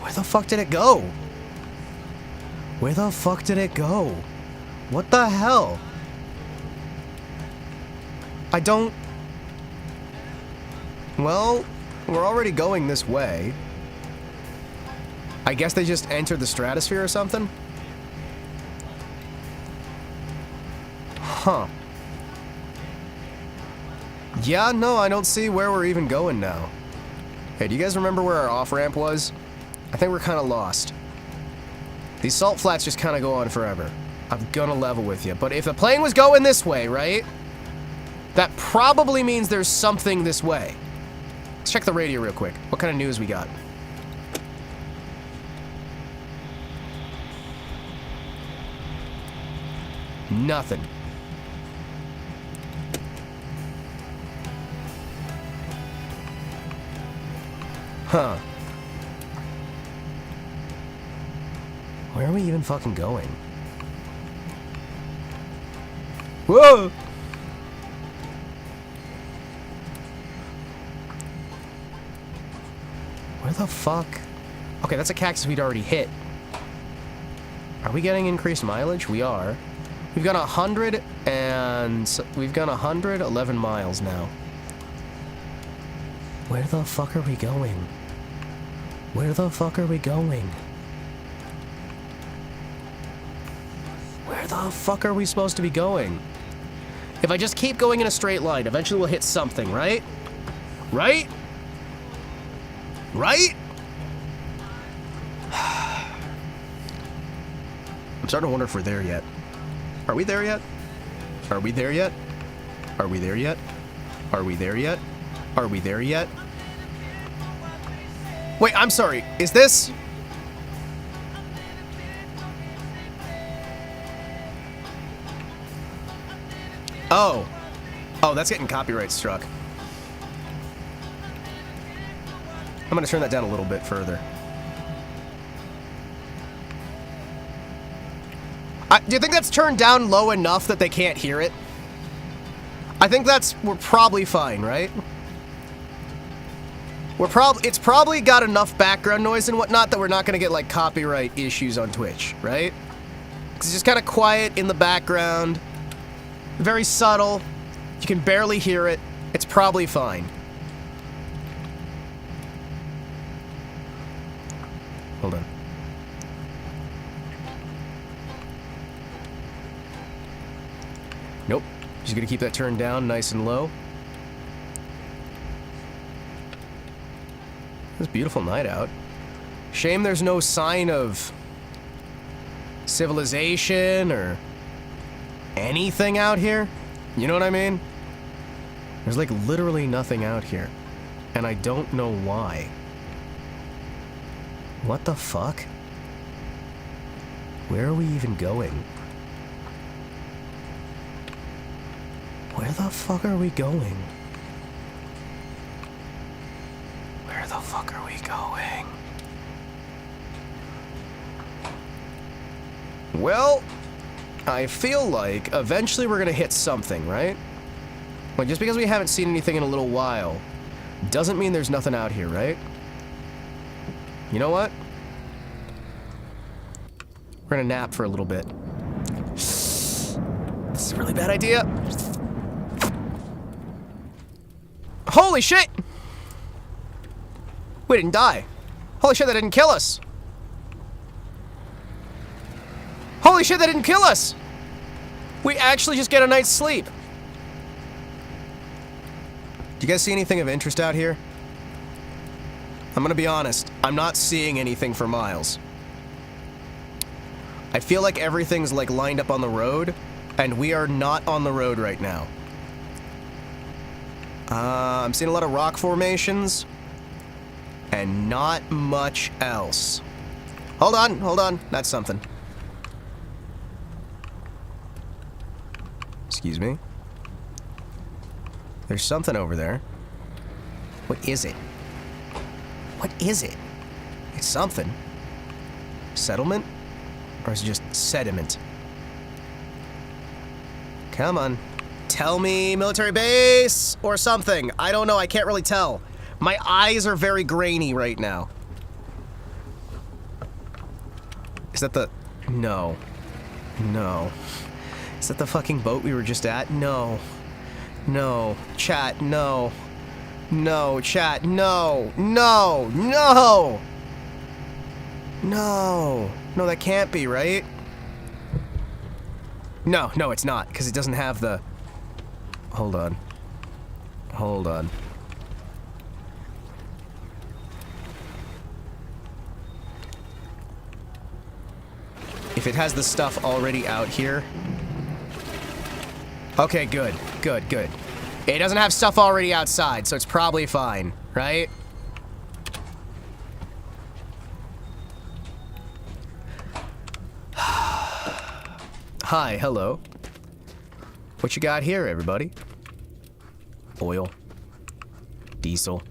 Where the fuck did it go? Where the fuck did it go? What the hell? I don't... Well, we're already going this way. I guess they just entered the stratosphere or something? Huh. Yeah, no, I don't see where we're even going now. Hey, do you guys remember where our off-ramp was? I think we're kind of lost. These salt flats just kind of go on forever. I'm gonna level with you. But if the plane was going this way, right? That probably means there's something this way. Let's check the radio real quick. What kind of news we got? Nothing. Huh. Where are we even fucking going? Whoa! Where the fuck? Okay, that's a cactus we'd already hit. Are we getting increased mileage? We are. We've got 100 and... We've got 111 miles now. Where the fuck are we going? Where the fuck are we going? Where the fuck are we supposed to be going? If I just keep going in a straight line, eventually we'll hit something, right? Right? Right? I'm starting to wonder if we're there yet. Are we there yet? Are we there yet? Are we there yet? Are we there yet? Are we there yet? Wait, I'm sorry. Is this... Oh. Oh, that's getting copyright struck. I'm gonna turn that down a little bit further. Do you think that's turned down low enough that they can't hear it? I think we're probably fine, right? It's probably got enough background noise and whatnot that we're not gonna get, like, copyright issues on Twitch, right? 'Cause it's just kind of quiet in the background. Very subtle. You can barely hear it. It's probably fine. Hold on. Nope. Just gonna keep that turned down nice and low. It's a beautiful night out. Shame there's no sign of civilization or anything out here. You know what I mean? There's like literally nothing out here. And I don't know why. What the fuck? Where are we even going? Where the fuck are we going? Where the fuck are we going? Well, I feel like eventually we're gonna hit something, right? Like, just because we haven't seen anything in a little while doesn't mean there's nothing out here, right? You know what? We're gonna nap for a little bit. This is a really bad idea. Holy shit! We didn't die. Holy shit, that didn't kill us. Holy shit, that didn't kill us! We actually just get a night's sleep. Do you guys see anything of interest out here? I'm gonna be honest, I'm not seeing anything for miles. I feel like everything's like lined up on the road, and we are not on the road right now. I'm seeing a lot of rock formations, and not much else. Hold on, that's something. Excuse me. There's something over there. What is it? What is it? It's something. Settlement? Or is it just sediment? Come on. Tell me military base or something. I don't know, I can't really tell. My eyes are very grainy right now. Is that the... No. No. Is that the fucking boat we were just at? No. No. Chat, no. No, chat, no. No. No! No. No, that can't be, right? No, no, it's not, because it doesn't have the... Hold on. Hold on. If it has the stuff already out here... Okay, good. Good, good. It doesn't have stuff already outside, so it's probably fine, right? Hi, hello. What you got here, everybody? Oil. Diesel.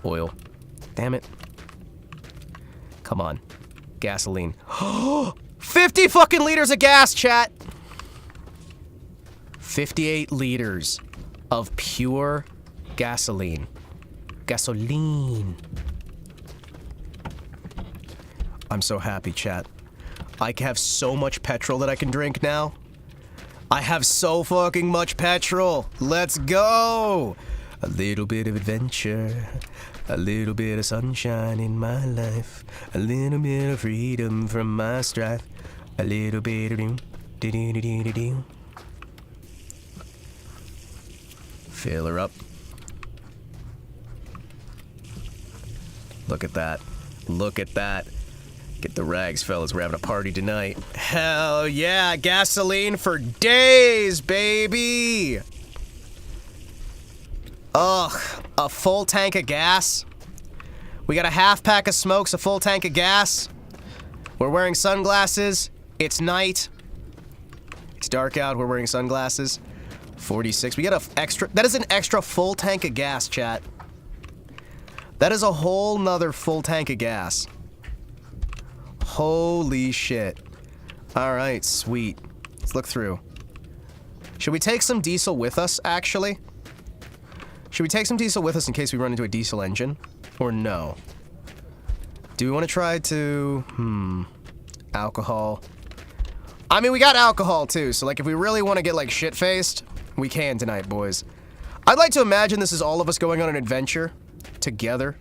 Oil. Damn it. Come on. Gasoline. 50 fucking liters of gas, chat! 58 liters of pure gasoline. Gasoline. I'm so happy, chat. I have so much petrol that I can drink now. I have so fucking much petrol. Let's go! A little bit of adventure. A little bit of sunshine in my life. A little bit of freedom from my strife. A little bit of do-do-do-do-do-do. Fill her up. Look at that. Look at that. Get the rags, fellas. We're having a party tonight. Hell yeah. Gasoline for days, baby. Ugh. A full tank of gas. We got a half pack of smokes, a full tank of gas. We're wearing sunglasses. It's night. It's dark out. We're wearing sunglasses. 46. We got a extra... That is an extra full tank of gas, chat. That is a whole nother full tank of gas. Holy shit. Alright, sweet. Let's look through. Should we take some diesel with us, actually? Should we take some diesel with us in case we run into a diesel engine? Or no? Do we want to try to... Alcohol. I mean, we got alcohol, too, so, like, if we really want to get, like, shit-faced, we can tonight, boys. I'd like to imagine this is all of us going on an adventure together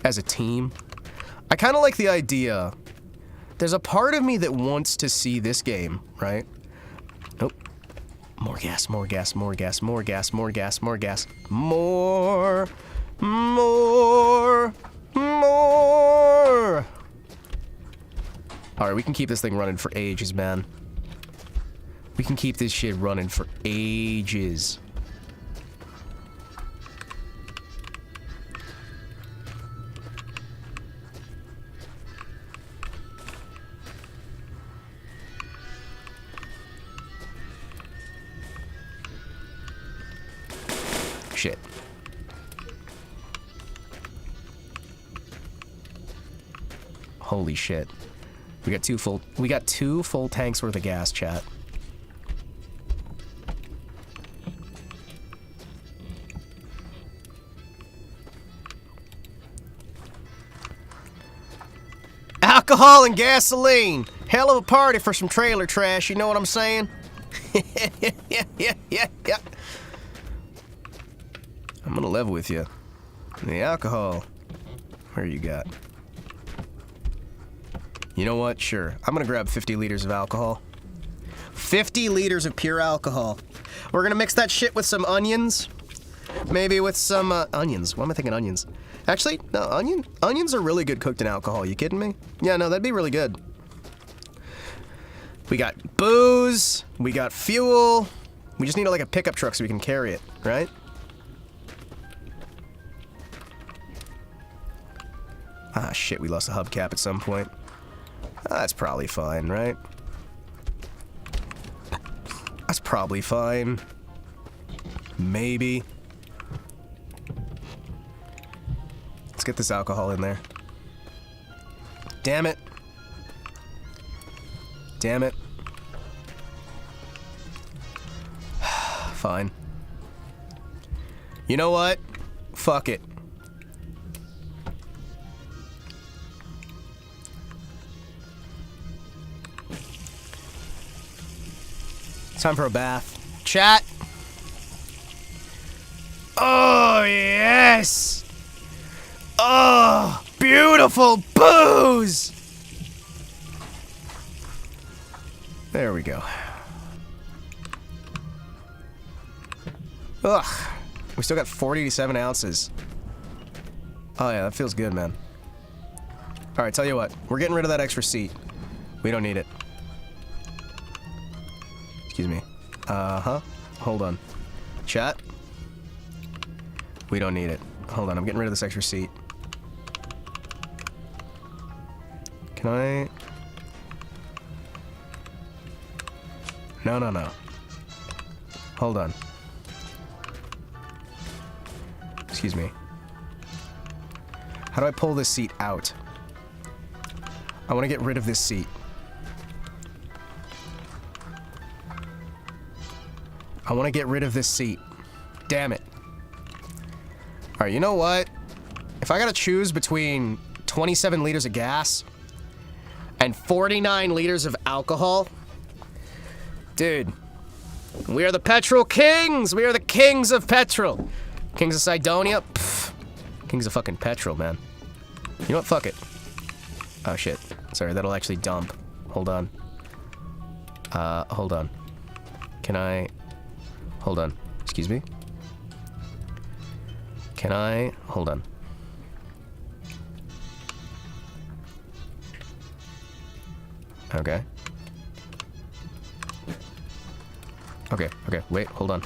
as a team. I kind of like the idea There's a part of me that wants to see this game, right? Nope. More gas, more gas, more gas, more gas, more gas, more gas. More. Alright, we can keep this thing running for ages, man. We can keep this shit running for ages. Shit. Holy shit. We got two full tanks worth of gas, chat. Alcohol and gasoline. Hell of a party for some trailer trash, you know what I'm saying? yeah. I'm gonna level with you. The alcohol. Where you got? You know what? Sure. I'm gonna grab 50 liters of alcohol. 50 liters of pure alcohol. We're gonna mix that shit with some onions. Maybe with some, onions. Why am I thinking onions? Actually, no, onions are really good cooked in alcohol. You kidding me? Yeah, no, that'd be really good. We got booze. We got fuel. We just need, like, a pickup truck so we can carry it, right? Ah, shit, we lost a hubcap at some point. That's probably fine, right? That's probably fine. Maybe. Let's get this alcohol in there. Damn it. Damn it. Fine. You know what? Fuck it. Time for a bath. Chat. Oh, yes. Oh, beautiful booze. There we go. Ugh. We still got 47 ounces. Oh, yeah, that feels good, man. All right, tell you what. We're getting rid of that extra seat. We don't need it. Excuse me. Uh-huh. Hold on. Chat. We don't need it. Hold on, I'm getting rid of this extra seat. Can I? No. Hold on. Excuse me. How do I pull this seat out? I want to get rid of this seat. I want to get rid of this seat. Damn it. Alright, you know what? If I gotta choose between 27 liters of gas and 49 liters of alcohol, dude, we are the petrol kings! We are the kings of petrol! Kings of Cydonia? Pfft. Kings of fucking petrol, man. You know what? Fuck it. Oh, shit. Sorry, that'll actually dump. Hold on. Hold on. Can I... Hold on. Excuse me? Can I... Hold on. Okay. Okay, wait, hold on.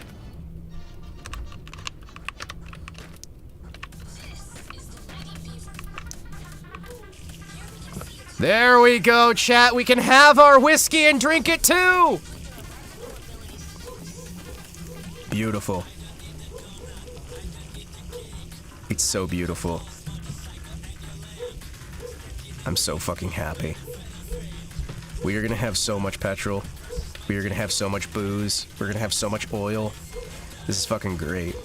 There we go, chat. We can have our whiskey and drink it too! Beautiful. It's so beautiful. I'm so fucking happy. We are gonna have so much petrol. We are gonna have so much booze. We're gonna have so much oil. This is fucking great.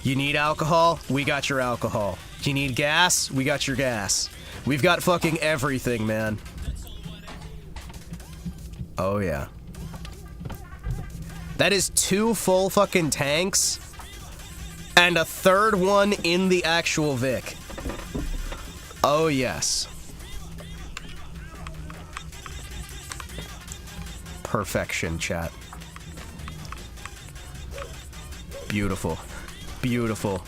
You need alcohol? We got your alcohol. You need gas? We got your gas. We've got fucking everything, man. Oh yeah. That is 2 full fucking tanks and a 3rd one in the actual Vic. Oh yes. Perfection, chat. Beautiful. Beautiful.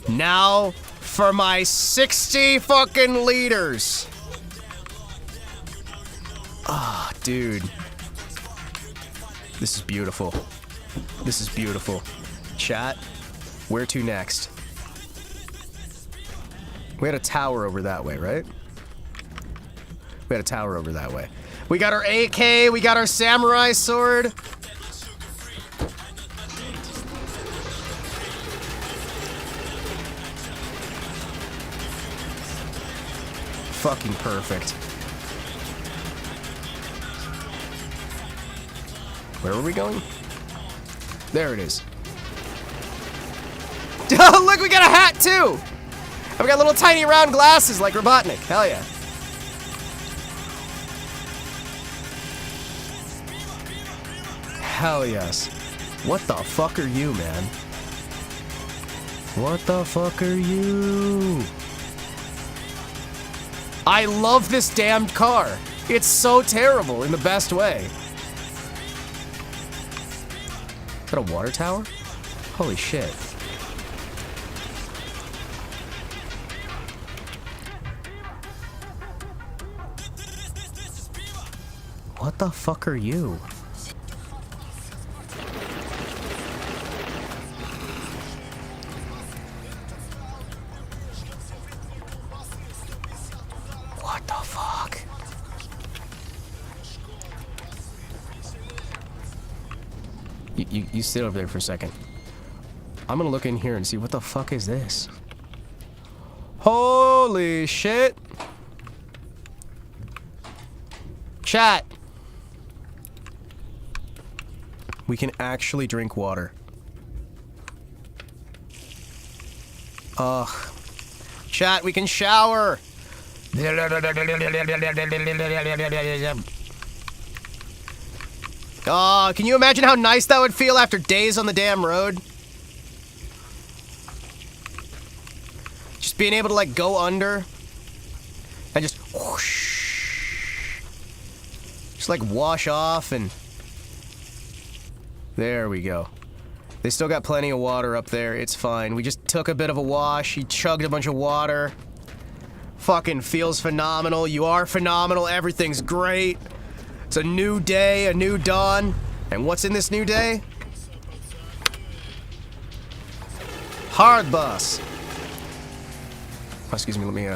Now for my 60 fucking liters. Ah, dude. This is beautiful. This is beautiful. Chat, where to next? We had a tower over that way, right? We had a tower over that way. We got our AK, we got our samurai sword. Fucking perfect. Where are we going? There it is. Oh, look, we got a hat too! And we got little tiny round glasses like Robotnik. Hell yeah. Hell yes. What the fuck are you, man? What the fuck are you? I love this damned car. It's so terrible in the best way. Is that a water tower? Holy shit. What the fuck are you? What the fuck? You sit over there for a second. I'm gonna look in here and see what the fuck is this. Holy shit. Chat. We can actually drink water. Ugh. Chat, we can shower. Oh, can you imagine how nice that would feel after days on the damn road? Just being able to, like, go under and just whoosh. Just, like, wash off and... There we go. They still got plenty of water up there. It's fine. We just took a bit of a wash. He chugged a bunch of water. Fucking feels phenomenal. You are phenomenal. Everything's great. It's a new day, a new dawn. And what's in this new day? Hard bus. Oh, excuse me, let me,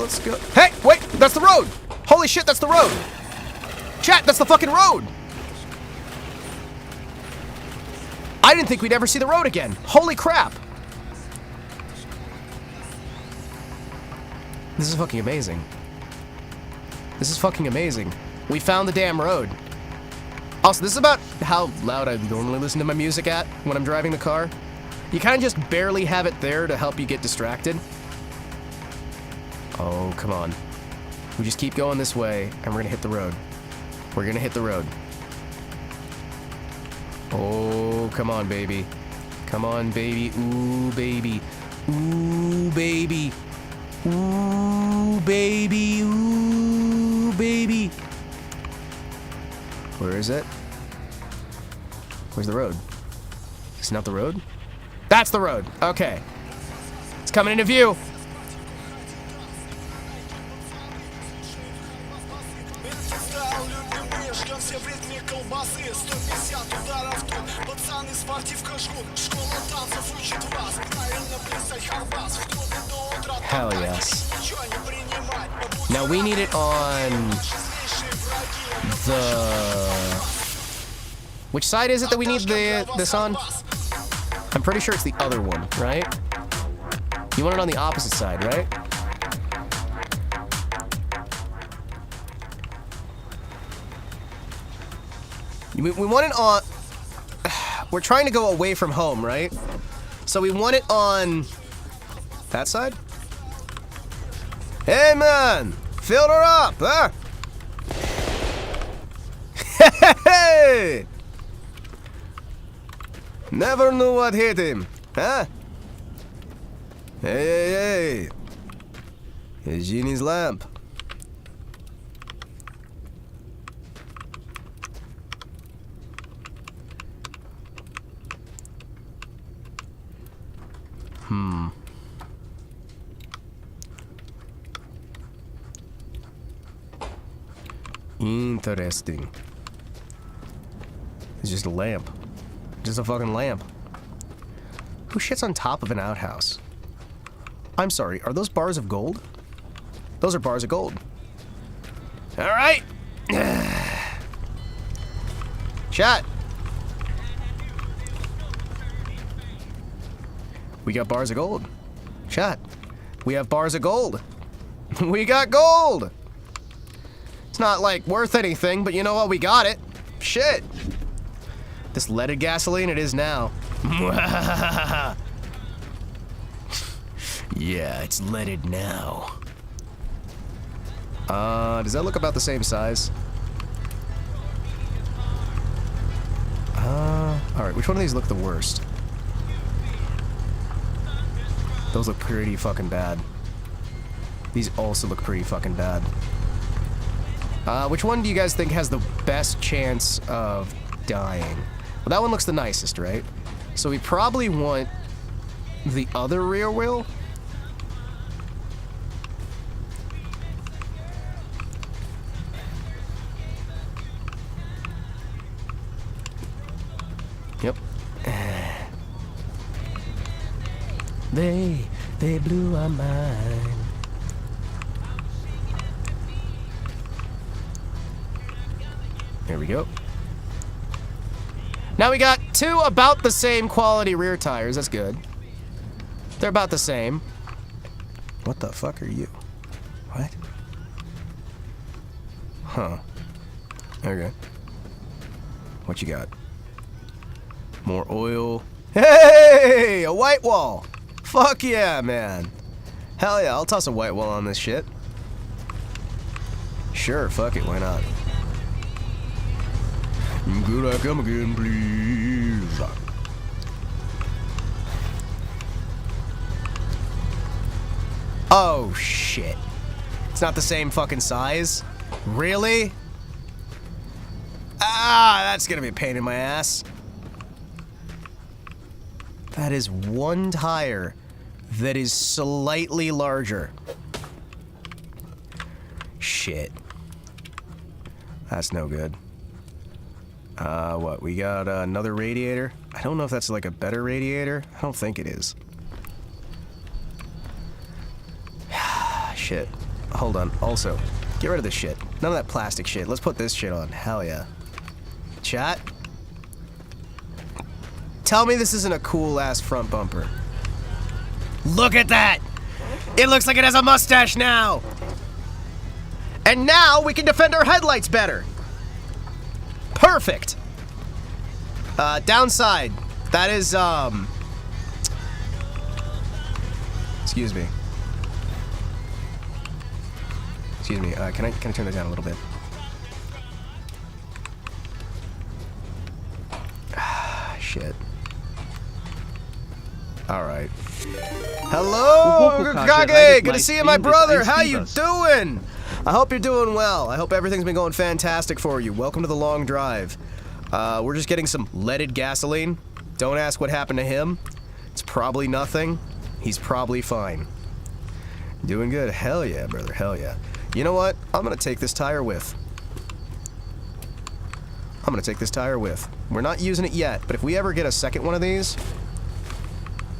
let's go. Hey, wait, that's the road. Holy shit, that's the road. Chat, that's the fucking road. I didn't think we'd ever see the road again. Holy crap. This is fucking amazing. This is fucking amazing. We found the damn road. Also, this is about how loud I normally listen to my music at when I'm driving the car. You kind of just barely have it there to help you get distracted. Oh, come on. We just keep going this way, and we're gonna hit the road. We're gonna hit the road. Oh, come on, baby. Come on, baby. Ooh, baby. Ooh, baby. Ooh, baby. Ooh, baby. Where is it? Where's the road? Is this not the road? That's the road. Okay. It's coming into view. Hell yes. Now we need it on the... Which side is it that we need this on? I'm pretty sure it's the other one, right? You want it on the opposite side, right? We want it on... We're trying to go away from home, right? So we want it on... that side? Hey, man! Fill her up, huh? Hey! Never knew what hit him. Huh? Hey, hey, hey. A genie's lamp. Interesting. It's just a lamp. Just a fucking lamp. Who shits on top of an outhouse? I'm sorry, are those bars of gold? Those are bars of gold. Alright! Chat! We got bars of gold. Chat. We have bars of gold. We got gold! It's not, like, worth anything, but you know what? We got it. Shit. This leaded gasoline, it is now. Yeah, it's leaded now. Does that look about the same size? Alright, which one of these look the worst? Those look pretty fucking bad. These also look pretty fucking bad. Which one do you guys think has the best chance of dying? Well, that one looks the nicest, right? So we probably want the other rear wheel. Yep. They blew our mind. There we go. Now we got two about the same quality rear tires. That's good. They're about the same. What the fuck are you? What? Huh. Okay. What you got? More oil. Hey! A white wall! Fuck yeah, man. Hell yeah, I'll toss a white wall on this shit. Sure, fuck it, why not? Could I come again, please? Oh, shit. It's not the same fucking size? Really? Ah, that's gonna be a pain in my ass. That is one tire that is slightly larger. Shit. That's no good. What, we got another radiator? I don't know if that's like a better radiator. I don't think it is. Shit. Hold on. Also, get rid of this shit. None of that plastic shit. Let's put this shit on. Hell yeah. Chat? Tell me this isn't a cool-ass front bumper. Look at that! It looks like it has a mustache now! And now we can defend our headlights better! Perfect! Downside. That is, excuse me. Excuse me, can I turn that down a little bit? Shit. Alright. Hello, Kage! Good to see you, my brother! How you doing? I hope you're doing well. I hope everything's been going fantastic for you. Welcome to the long drive. We're just getting some leaded gasoline. Don't ask what happened to him. It's probably nothing. He's probably fine. Doing good. Hell yeah, brother. Hell yeah. You know what? I'm gonna take this tire with. I'm gonna take this tire with. We're not using it yet, but if we ever get a second one of these...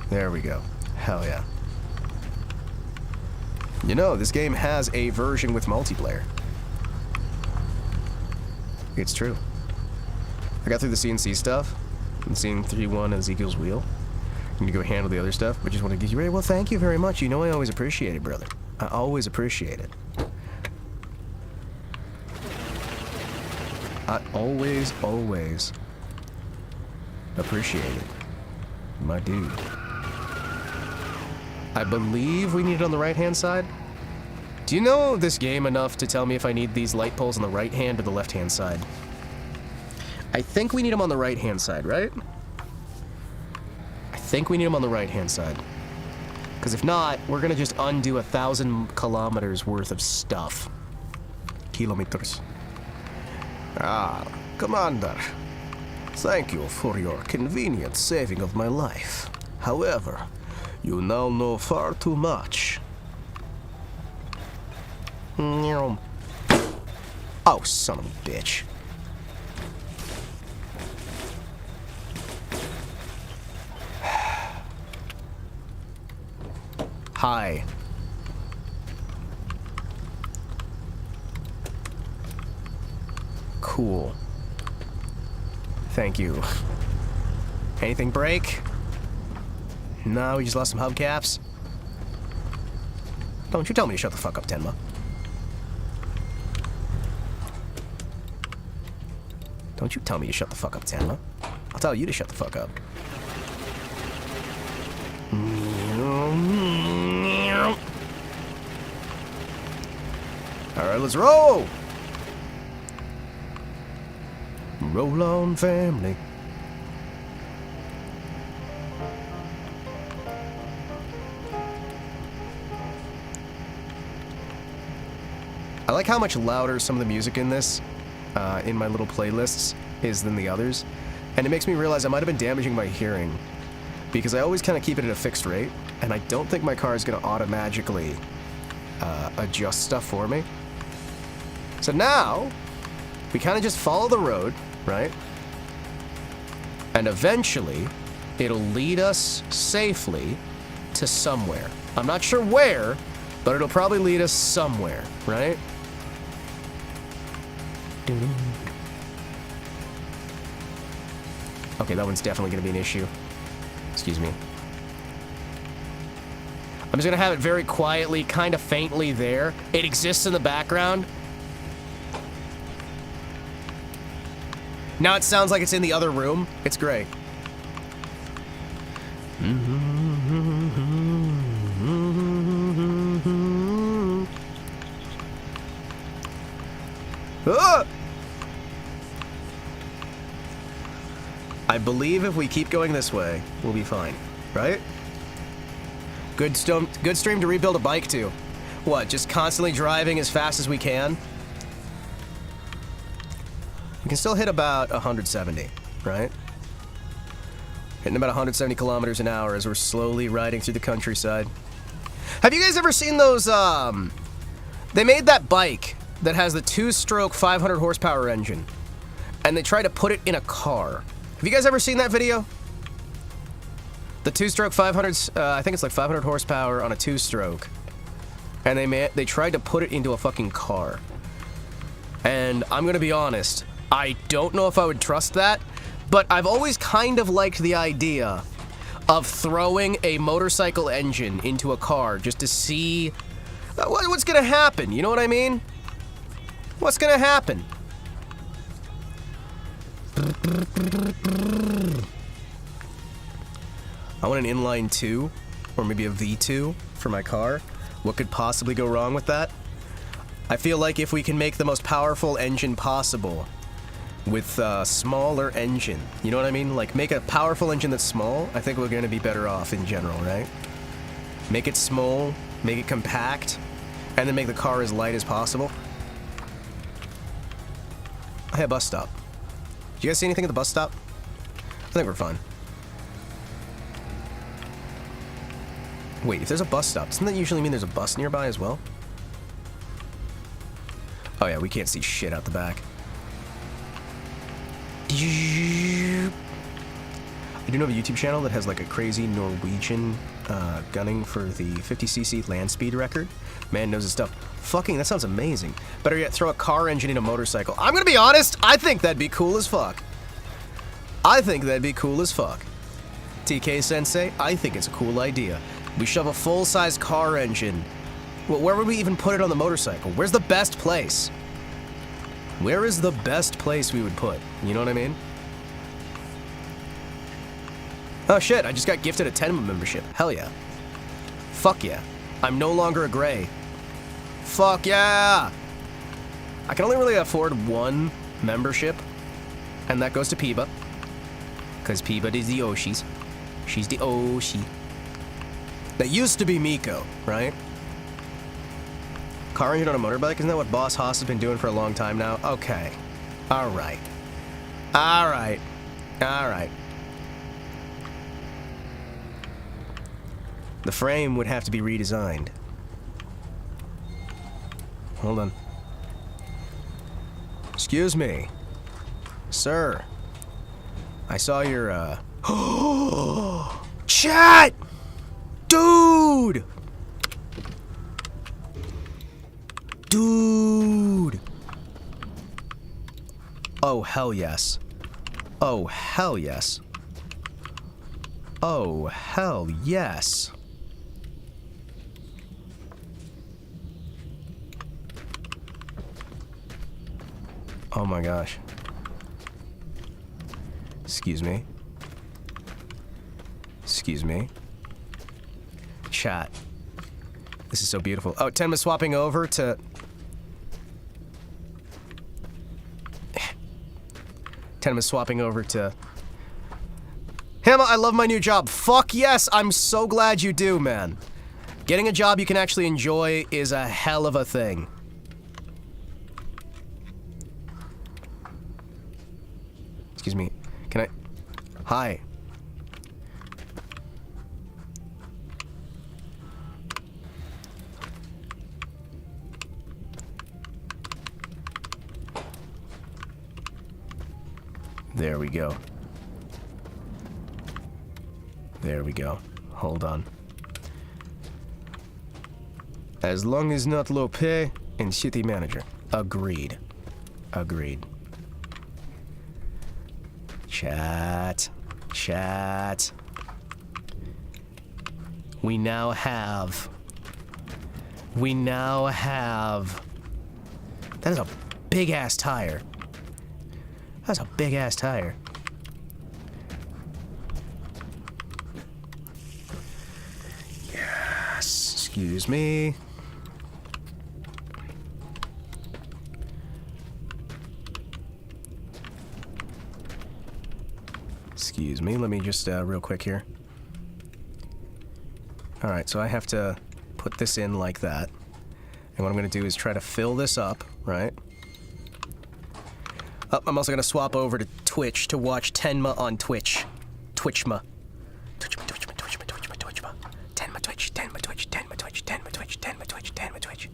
There we go. Hell yeah. You know, this game has a version with multiplayer. It's true. I got through the CNC stuff, and seeing 3-1 Ezekiel's wheel. I'm gonna go handle the other stuff, but just want to get you ready. Well, thank you very much. You know I always appreciate it, brother. I always appreciate it. I always appreciate it. My dude. I believe we need it on the right-hand side. Do you know this game enough to tell me if I need these light poles on the right hand or the left-hand side? I think we need them on the right-hand side, right? I think we need them on the right-hand side. Because if not, we're gonna just undo 1,000 kilometers worth of stuff. Kilometers. Ah, Commander. Thank you for your convenient saving of my life. However, you now know far too much. Oh, son of a bitch. Hi. Cool. Thank you. Anything break? No, we just lost some hubcaps. Don't you tell me to shut the fuck up, Tenma. Don't you tell me to shut the fuck up, Tenma. I'll tell you to shut the fuck up. Alright, let's roll! Roll on, family. I like how much louder some of the music in this, in my little playlists, is than the others. And it makes me realize I might have been damaging my hearing. Because I always kind of keep it at a fixed rate, and I don't think my car is going to automatically adjust stuff for me. So now, we kind of just follow the road, right? And eventually, it'll lead us safely to somewhere. I'm not sure where, but it'll probably lead us somewhere, right? Okay, that one's definitely going to be an issue. Excuse me. I'm just going to have it very quietly, kind of faintly there. It exists in the background. Now it sounds like it's in the other room. It's great. Ah! I believe if we keep going this way, we'll be fine, right? Good stream to rebuild a bike to. What, just constantly driving as fast as we can? We can still hit about 170, right? Hitting about 170 kilometers an hour as we're slowly riding through the countryside. Have you guys ever seen those, they made that bike that has the 2-stroke 500 horsepower engine, and they tried to put it in a car. Have you guys ever seen that video? The 2-stroke 500, I think it's like 500 horsepower on a 2-stroke. And they tried to put it into a fucking car. And I'm gonna be honest, I don't know if I would trust that, but I've always kind of liked the idea of throwing a motorcycle engine into a car just to see what's gonna happen, you know what I mean? What's gonna happen? I want an inline 2, or maybe a V2 for my car. What could possibly go wrong with that? I feel like if we can make the most powerful engine possible with a smaller engine, you know what I mean? Like, make a powerful engine that's small, I think we're gonna be better off in general, right? Make it small, make it compact, and then make the car as light as possible. Hey, a bus stop. Did you guys see anything at the bus stop? I think we're fine. Wait, if there's a bus stop, doesn't that usually mean there's a bus nearby as well? Oh yeah, we can't see shit out the back. I do know of a YouTube channel that has like a crazy Norwegian gunning for the 50cc land speed record. Man knows his stuff. Fucking, that sounds amazing. Better yet, throw a car engine in a motorcycle. I'm gonna be honest, I think that'd be cool as fuck. I think that'd be cool as fuck. TK Sensei, I think it's a cool idea. We shove a full-size car engine. Well, where would we even put it on the motorcycle? Where's the best place? Where is the best place we would put? You know what I mean? Oh shit, I just got gifted a Tenma membership. Hell yeah. Fuck yeah. I'm no longer a gray. Fuck yeah! I can only really afford one membership, and that goes to Piba. Because Piba is the Yoshis. She's the Oshi. That used to be Miko, right? Car engine on a motorbike? Isn't that what Boss Haas has been doing for a long time now? Okay. Alright. Alright. Alright. The frame would have to be redesigned. Hold on. Excuse me. Sir. I saw your, Chat! Dude! Dude! Oh, hell yes. Oh, hell yes. Oh, hell yes. Oh my gosh. Excuse me. Excuse me. Chat. This is so beautiful. Oh, Tenma's swapping over to... Tenma's swapping over to... Hima, I love my new job. Fuck yes, I'm so glad you do, man. Getting a job you can actually enjoy is a hell of a thing. Excuse me. Can I... Hi. There we go. There we go. Hold on. As long as not low pay and shitty manager. Agreed. Agreed. Chat. Chat. We now have... That is a big-ass tire. That's a big-ass tire. Yes. Excuse me. Excuse me, let me just, real quick here. Alright, so I have to put this in like that. And what I'm gonna do is try to fill this up, right? Oh, I'm also gonna swap over to Twitch to watch Tenma on Twitch. Twitchma. Twitchma, Twitchma, Twitchma, Twitchma, Twitchma. Tenma Twitch, Tenma Twitch, Tenma Twitch, Tenma Twitch, Tenma Twitch, Tenma Twitch.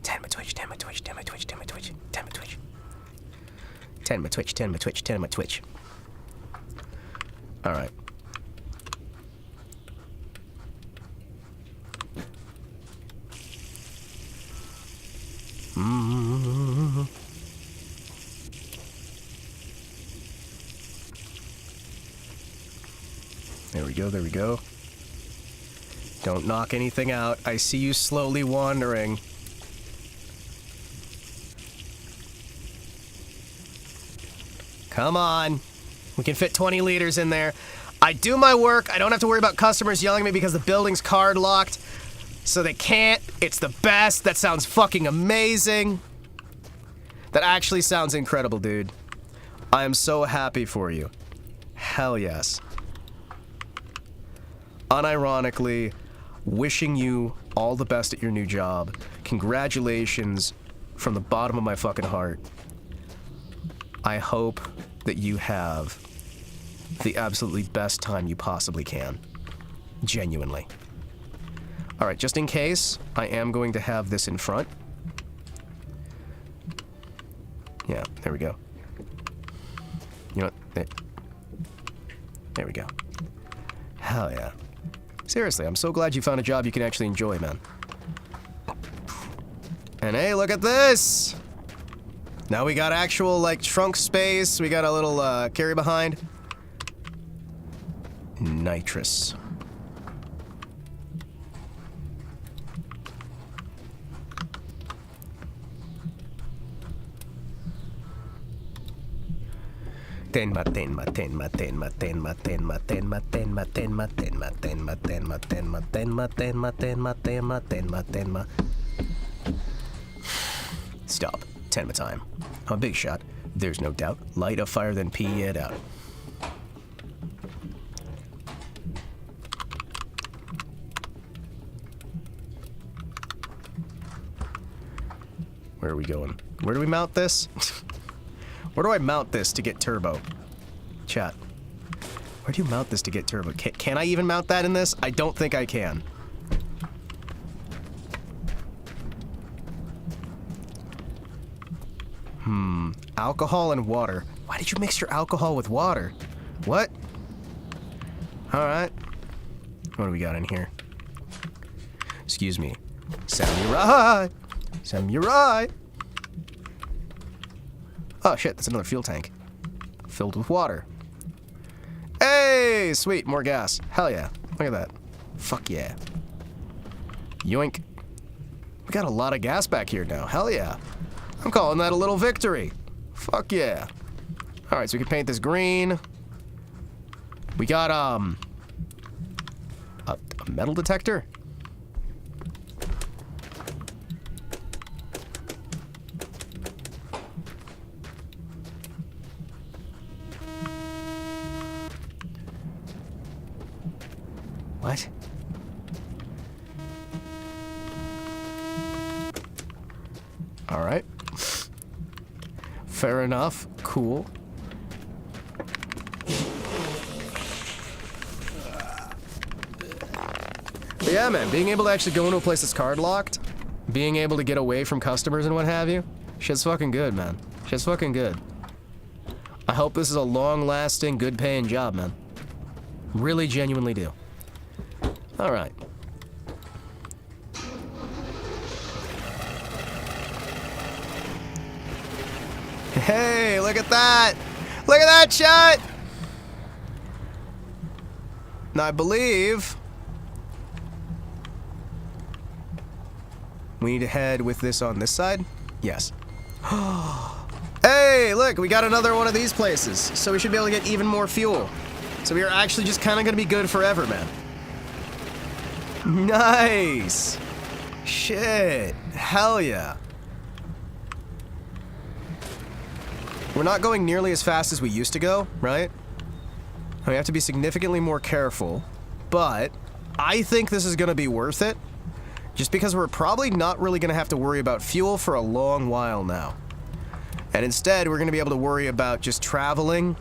Tenma Twitch, Tenma Twitch, Tenma Twitch, Tenma Twitch, Tenma Twitch. Tenma Twitch, Tenma Twitch, Tenma Twitch. Alright. There we go, there we go. Don't knock anything out. I see you slowly wandering. Come on. We can fit 20 liters in there. I do my work. I don't have to worry about customers yelling at me because the building's card locked. So they can't. It's the best. That sounds fucking amazing. That actually sounds incredible, dude. I am so happy for you. Hell yes. Unironically, wishing you all the best at your new job. Congratulations from the bottom of my fucking heart. I hope that you have the absolutely best time you possibly can. Genuinely. Alright, just in case, I am going to have this in front. Yeah, there we go. You know what? There we go. Hell yeah. Seriously, I'm so glad you found a job you can actually enjoy, man. And hey, look at this! Now we got actual, like, trunk space. We got a little, carry behind. Nitrous. Tenma, tenma, tenma, tenma, tenma, tenma, tenma, tenma, tenma, tenma, tenma, tenma, tenma, tenma, tenma, tenma, tenma, tenma, tenma. Stop. Tenma time. I'm a big shot. There's no doubt. Light a fire, then pee it out. Where are we going? Where do we mount this? Where do I mount this to get turbo? Chat. Where do you mount this to get turbo? Can I even mount that in this? I don't think I can. Alcohol and water. Why did you mix your alcohol with water? What? Alright. What do we got in here? Excuse me. Samurai! Samurai! Oh shit, that's another fuel tank. Filled with water. Hey! Sweet, more gas. Hell yeah. Look at that. Fuck yeah. Yoink. We got a lot of gas back here now. Hell yeah. I'm calling that a little victory. Fuck yeah. Alright, so we can paint this green. We got, a metal detector? What? Alright. Fair enough. Cool. But yeah, man, being able to actually go into a place that's card locked, being able to get away from customers and what have you, shit's fucking good, man. Shit's fucking good. I hope this is a long-lasting, good-paying job, man. Really genuinely do. Alright. Hey, look at that! Look at that shot! Now, I believe we need to head with this on this side? Yes. Hey, look, we got another one of these places. So we should be able to get even more fuel. So we are actually just kind of going to be good forever, man. Nice! Shit. Hell yeah. We're not going nearly as fast as we used to go, right? We have to be significantly more careful, but I think this is going to be worth it, just because we're probably not really going to have to worry about fuel for a long while now. And instead, we're going to be able to worry about just traveling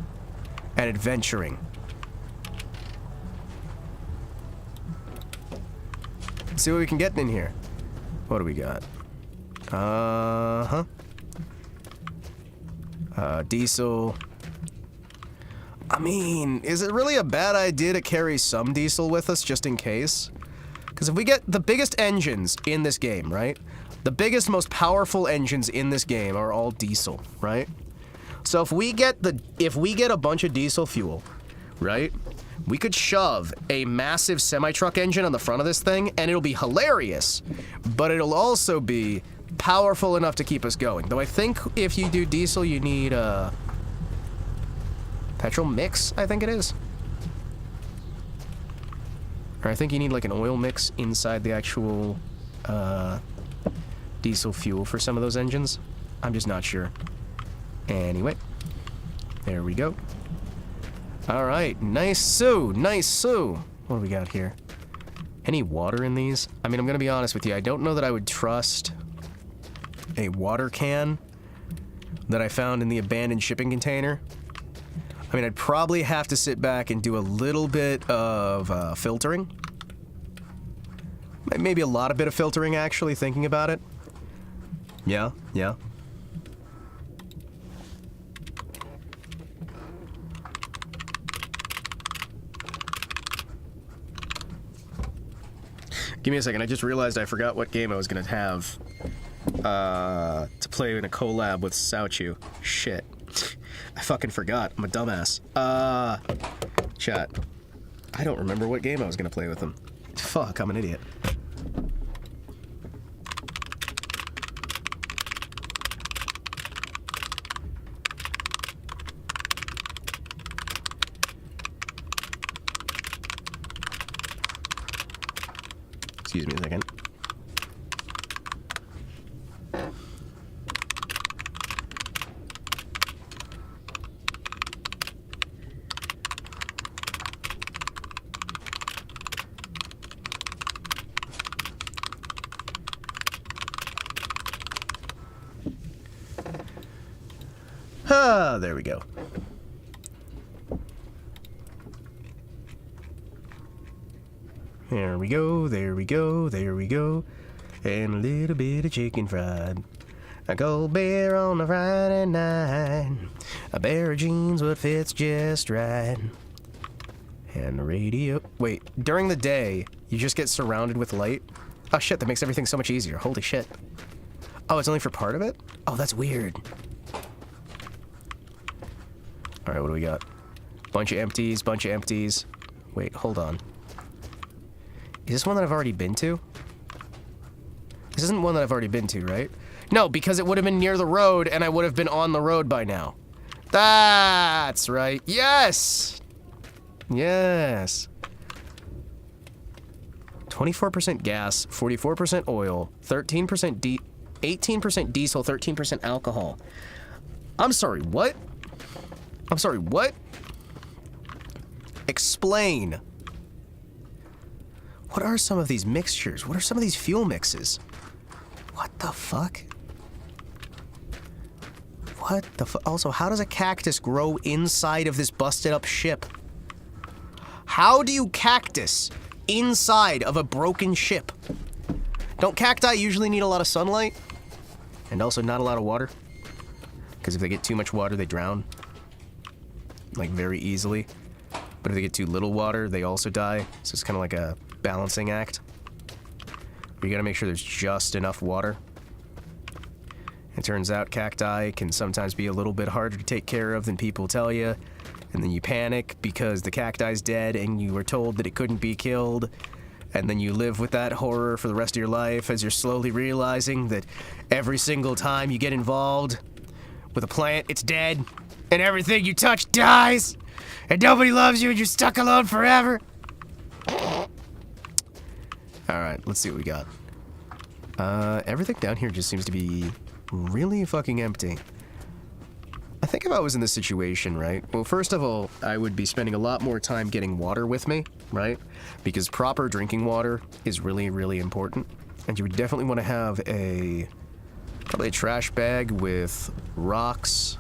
and adventuring. Let's see what we can get in here. What do we got? Diesel. I mean, is it really a bad idea to carry some diesel with us just in case? Because if we get the biggest engines in this game, right? The biggest, most powerful engines in this game are all diesel, right? So if we get a bunch of diesel fuel, right? We could shove a massive semi-truck engine on the front of this thing, and it'll be hilarious. But it'll also be powerful enough to keep us going. Though I think if you do diesel, you need a petrol mix, I think it is. Or I think you need like an oil mix inside the actual diesel fuel for some of those engines. I'm just not sure. Anyway, there we go. All right, nice Sue, nice Sue. What do we got here? Any water in these? I mean, I'm gonna be honest with you. I don't know that I would trust a water can that I found in the abandoned shipping container. I mean, I'd probably have to sit back and do a little bit of filtering. Maybe a lot of bit of filtering, actually, thinking about it. Yeah, yeah. Give me a second, I just realized I forgot what game I was gonna have to play in a collab with Souchu. Shit. I fucking forgot. I'm a dumbass. Chat. I don't remember what game I was gonna play with him. Fuck, I'm an idiot. Excuse me a second. There we go. There we go, there we go, there we go. And a little bit of chicken fried. A cold beer on a Friday night. A pair of jeans what fits just right. And the radio. Wait, during the day, you just get surrounded with light? Oh shit, that makes everything so much easier. Holy shit. Oh, it's only for part of it? Oh, that's weird. Alright, what do we got? Bunch of empties, bunch of empties. Wait, hold on. Is this one that I've already been to? This isn't one that I've already been to, right? No, because it would have been near the road and I would have been on the road by now. That's right. Yes! Yes. 24% gas, 44% oil, 13% 18% diesel, 13% alcohol. I'm sorry, what? I'm sorry, what? Explain. What are some of these mixtures? What are some of these fuel mixes? What the fuck? What the fuck? Also, how does a cactus grow inside of this busted up ship? How do you cactus inside of a broken ship? Don't cacti usually need a lot of sunlight? And also not a lot of water? Because if they get too much water, they drown. Like, very easily. But if they get too little water, they also die. So it's kind of like a balancing act. You gotta make sure there's just enough water. It turns out cacti can sometimes be a little bit harder to take care of than people tell you. And then you panic because the cacti's dead and you were told that it couldn't be killed. And then you live with that horror for the rest of your life as you're slowly realizing that every single time you get involved with a plant, it's dead. And everything you touch dies. And nobody loves you and you're stuck alone forever. Alright, let's see what we got. Everything down here just seems to be really fucking empty. I think if I was in this situation, right? Well, first of all, I would be spending a lot more time getting water with me, right? Because proper drinking water is really, really important. And you would definitely want to have probably a trash bag with rocks.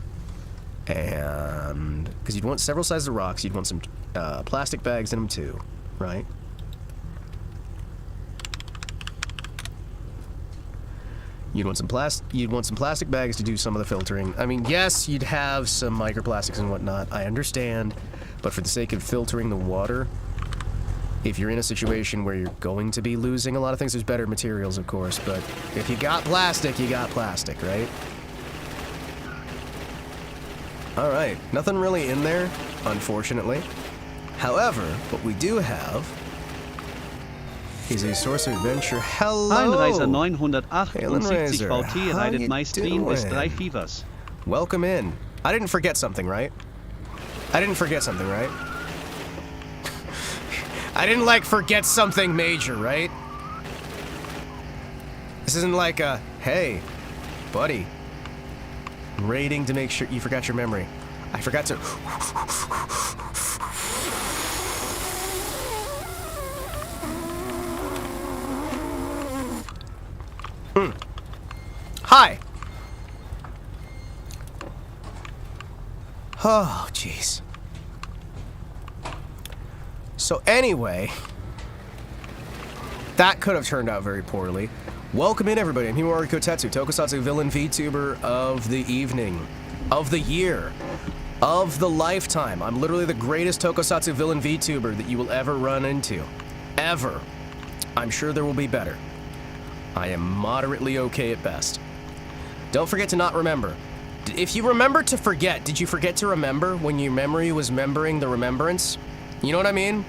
And because you'd want several sizes of rocks, you'd want some plastic bags in them too, right? You'd want some plastic bags to do some of the filtering. I mean, yes, you'd have some microplastics and whatnot, I understand, but for the sake of filtering the water, if you're in a situation where you're going to be losing a lot of things, there's better materials, of course, but if you got plastic, right? Alright, nothing really in there, unfortunately. However, what we do have is a source of adventure. Hello! Einreiser 978 Reiser, VT how reidet you my Stream ist doing? 3 Fevers. Welcome in. I didn't forget something, right? I didn't forget something, right? I didn't, like, forget something major, right? This isn't like a, hey, buddy, I'm raiding to make sure you forgot your memory. I forgot to... Hi! Oh, jeez. So anyway, that could have turned out very poorly. Welcome in, everybody. I'm Himawari Kotetsu, Tokusatsu villain VTuber of the evening, of the year, of the lifetime. I'm literally the greatest Tokusatsu villain VTuber that you will ever run into. Ever. I'm sure there will be better. I am moderately okay at best. Don't forget to not remember. If you remember to forget, did you forget to remember when your memory was remembering the remembrance? You know what I mean?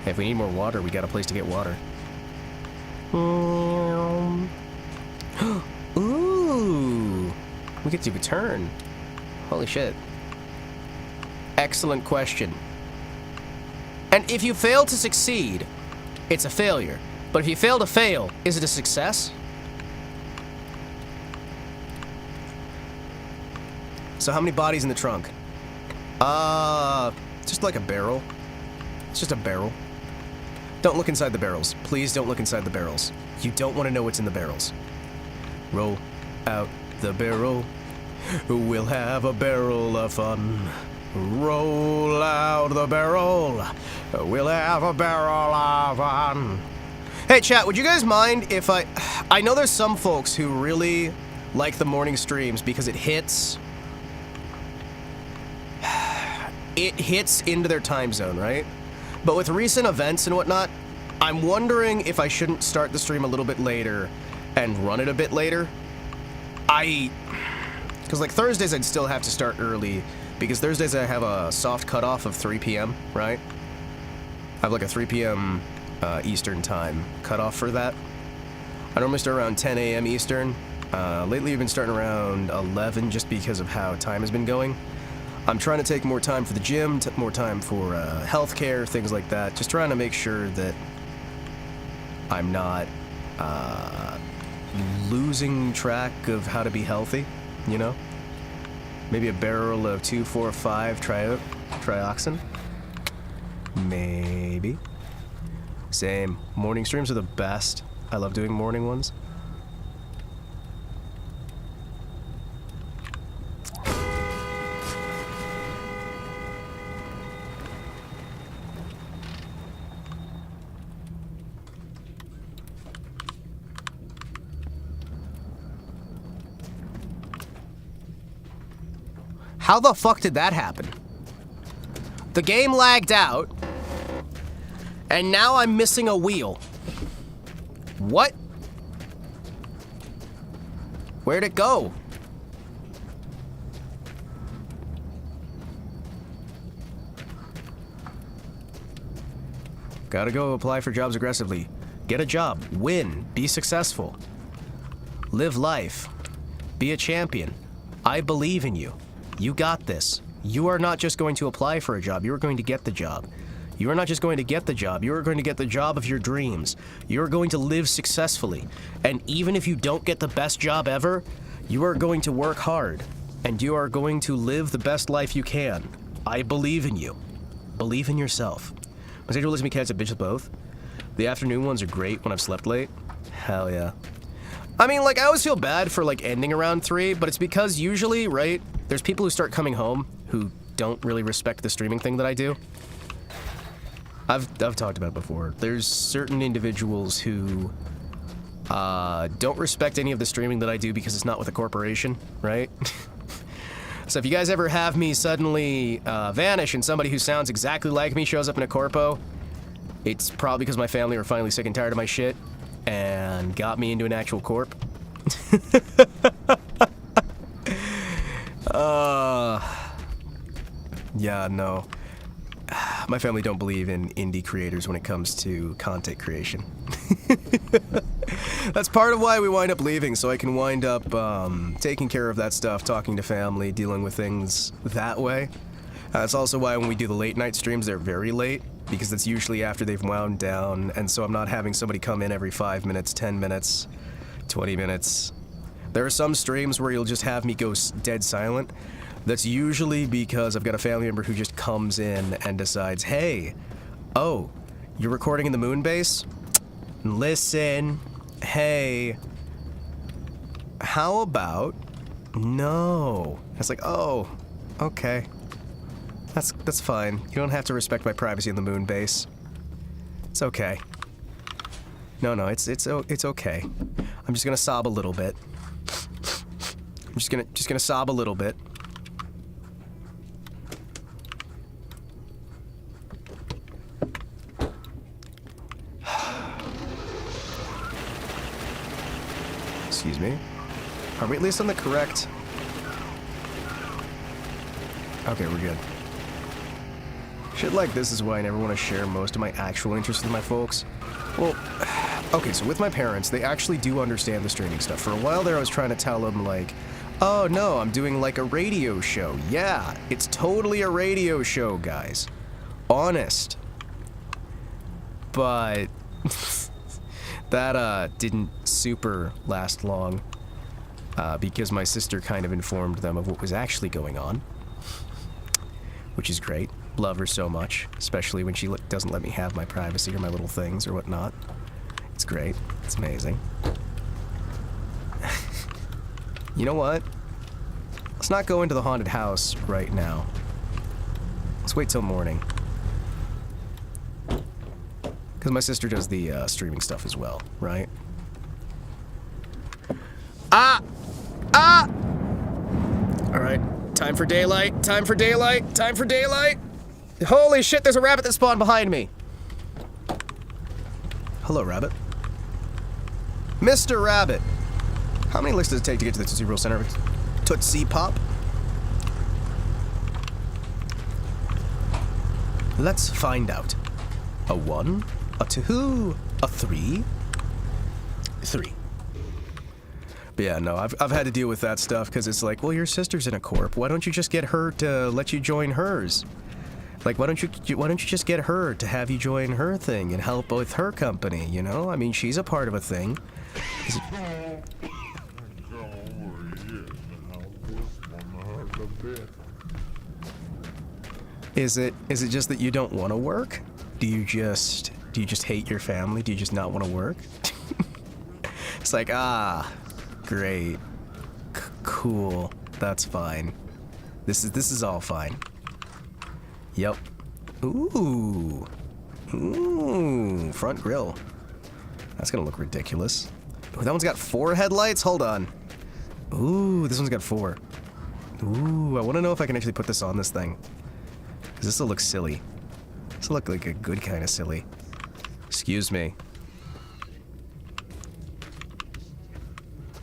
If we need more water, we got a place to get water. Ooh, we get to do a turn. Holy shit. Excellent question. And if you fail to succeed, it's a failure. But if you fail to fail, is it a success? So how many bodies in the trunk? Just like a barrel. It's just a barrel. Don't look inside the barrels. Please don't look inside the barrels. You don't want to know what's in the barrels. Roll out the barrel. We'll have a barrel of fun. Roll out the barrel. We'll have a barrel of fun. Hey, chat, would you guys mind if I know there's some folks who really like the morning streams because it hits into their time zone, right? But with recent events and whatnot, I'm wondering if I shouldn't start the stream a little bit later and run it a bit later. Because like Thursdays I'd still have to start early, because Thursdays I have a soft cutoff of 3 p.m., right? I have like a 3 p.m. Eastern time cutoff for that. I normally start around 10 a.m. Eastern. Lately I've been starting around 11 just because of how time has been going. I'm trying to take more time for the gym, more time for healthcare, things like that. Just trying to make sure that I'm not losing track of how to be healthy, you know? Maybe a barrel of 2,4,5 trioxin? Maybe. Same. Morning streams are the best. I love doing morning ones. How the fuck did that happen? The game lagged out, and now I'm missing a wheel. What? Where'd it go? Gotta go apply for jobs aggressively. Get a job. Win. Be successful. Live life. Be a champion. I believe in you. You got this. You are not just going to apply for a job, you are going to get the job. You are not just going to get the job, you are going to get the job of your dreams. You are going to live successfully. And even if you don't get the best job ever, you are going to work hard. And you are going to live the best life you can. I believe in you. Believe in yourself. My schedule lets me catch a bitch with both. The afternoon ones are great when I've slept late. Hell yeah. I mean, like, I always feel bad for, like, ending around 3, but it's because usually, right, there's people who start coming home who don't really respect the streaming thing that I do. I've talked about it before. There's certain individuals who don't respect any of the streaming that I do because it's not with a corporation, right? So if you guys ever have me suddenly vanish and somebody who sounds exactly like me shows up in a corpo, it's probably because my family are finally sick and tired of my shit and got me into an actual corp. Yeah, no. My family don't believe in indie creators when it comes to content creation. That's part of why we wind up leaving, so I can wind up taking care of that stuff, talking to family, dealing with things that way. That's also why when we do the late night streams, they're very late, because that's usually after they've wound down, and so I'm not having somebody come in every 5 minutes, 10 minutes, 20 minutes. There are some streams where you'll just have me go dead silent. That's usually because I've got a family member who just comes in and decides, hey, oh, you're recording in the moon base? Listen, hey, how about no? It's like, oh, okay. That's fine. You don't have to respect my privacy in the moon base. It's okay. No, it's okay. I'm just gonna sob a little bit. I'm just gonna sob a little bit. Excuse me. Are we at least on the correct? Okay, we're good. Shit like this is why I never want to share most of my actual interests with my folks. Well, okay, so with my parents, they actually do understand the streaming stuff. For a while there, I was trying to tell them, like, oh no, I'm doing like a radio show. Yeah, it's totally a radio show, guys. Honest. But that didn't super last long because my sister kind of informed them of what was actually going on, which is great. Love her so much, especially when she doesn't let me have my privacy or my little things or whatnot. It's great. It's amazing. You know what? Let's not go into the haunted house right now. Let's wait till morning. Because my sister does the streaming stuff as well, right? Ah! Ah! Alright, time for daylight, time for daylight, time for daylight! Holy shit, there's a rabbit that spawned behind me! Hello, rabbit. Mr. Rabbit! How many licks does it take to get to the Tootsie Roll Center? Tootsie Pop? Let's find out. A 1, a 2, a 3. 3. But yeah, no, I've had to deal with that stuff because it's like, well, your sister's in a corp. Why don't you just get her to let you join hers? Like, why don't you just get her to have you join her thing and help with her company, you know? I mean, she's a part of a thing. Is it just that you don't want to work? Do you just hate your family? Do you just not want to work? It's like, great. Cool. That's fine. This is all fine. Yep. Ooh. Ooh. Front grille. That's gonna look ridiculous. Ooh, that one's got 4 headlights? Hold on. Ooh, this one's got 4. Ooh, I want to know if I can actually put this on this thing. Because this will look silly. This will look like a good kind of silly. Excuse me.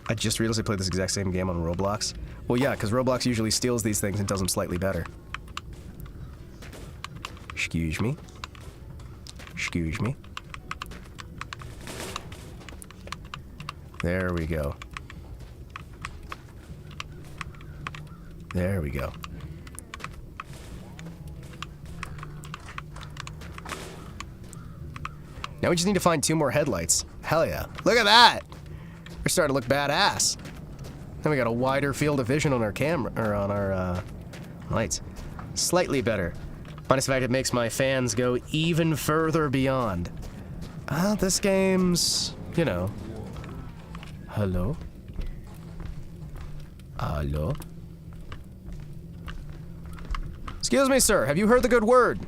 I just realized I played this exact same game on Roblox. Well, yeah, because Roblox usually steals these things and does them slightly better. Excuse me. Excuse me. There we go. There we go. Now we just need to find 2 more headlights. Hell yeah. Look at that! We're starting to look badass. Then we got a wider field of vision on our camera, or on our, lights. Slightly better. Minus the fact it makes my fans go even further beyond. This game's, you know. Hello? Hello? Excuse me, sir. Have you heard the good word?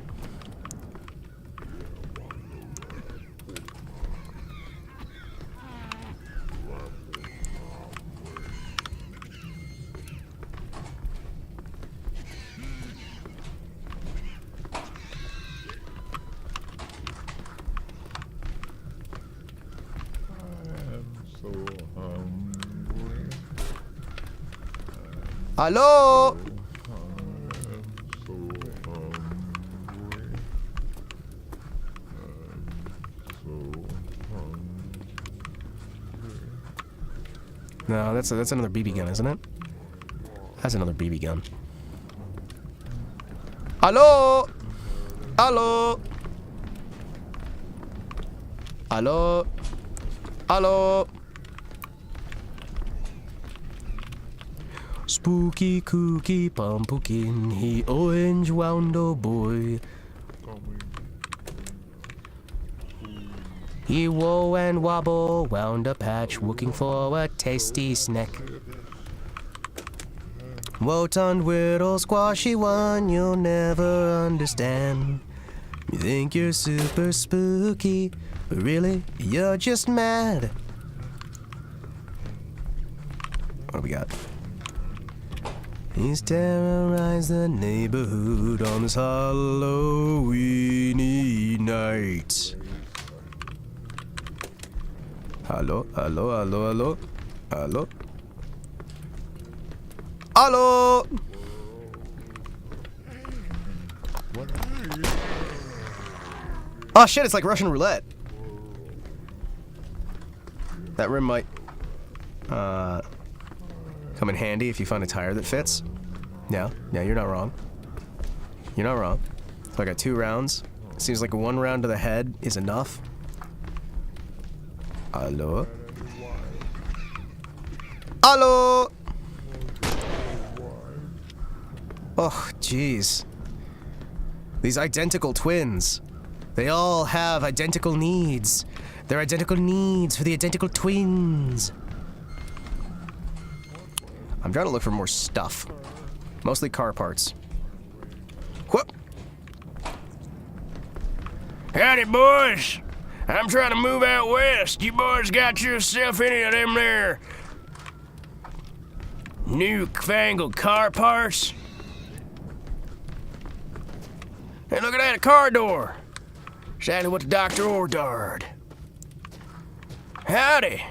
Hello? No, that's another BB gun, isn't it? That's another BB gun. Hello? Hello? Hello? Hello? Spooky kooky pumpkin, he orange woundo boy. He woe and wobble, wound a patch, looking for a tasty snack. Wotan whittle squashy one, you'll never understand. You think you're super spooky, but really, you're just mad. What do we got? He's terrorized the neighborhood on this Halloweeny night. Hello, hello, hello, hello, hello. Hello! Oh shit, it's like Russian roulette. That rim might come in handy if you find a tire that fits. Yeah, you're not wrong. You're not wrong. So I got 2 rounds. Seems like 1 round to the head is enough. Hello? Hello! Oh, jeez. These identical twins. They all have identical needs. They're identical needs for the identical twins. I'm trying to look for more stuff. Mostly car parts. Whoop! Howdy, boys! I'm trying to move out west. You boys got yourself any of them there newfangled car parts? Hey, look at that, a car door. Exactly what the doctor ordered. Howdy.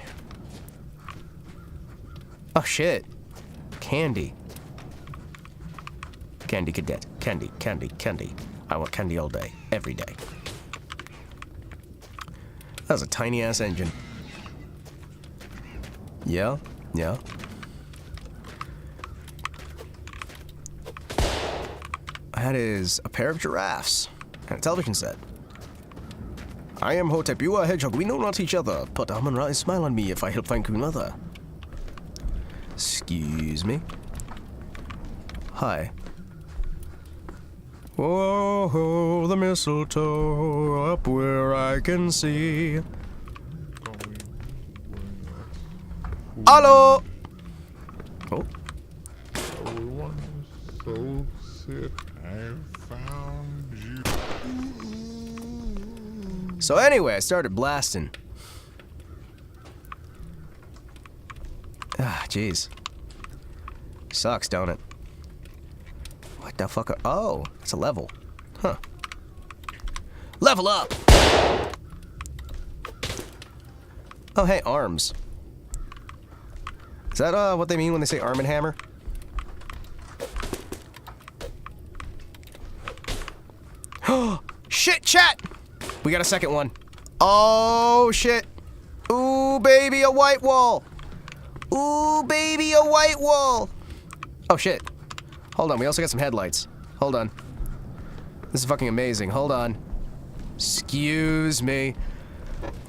Oh, shit. Candy. Candy cadet. Candy, candy, candy. I want candy all day. Every day. That was a tiny-ass engine. Yeah, yeah. That is a pair of giraffes and a television set. I am Hotep, you are Hedgehog. We know not each other, but Amon Ra smile on me if I help find Queen Mother. Excuse me. Hi. Whoa, the mistletoe up where I can see. Hello. Oh. So sick, I found you. So anyway, I started blasting. Ah, jeez. Sucks, don't it? What the fuck? Oh, it's a level. Huh. Level up! Oh, hey, arms. Is that what they mean when they say Arm and Hammer? Shit, chat! We got a second one. Oh, shit. Ooh, baby, a white wall. Ooh, baby, a white wall. Oh, shit. Hold on, we also got some headlights. Hold on. This is fucking amazing. Hold on. Excuse me.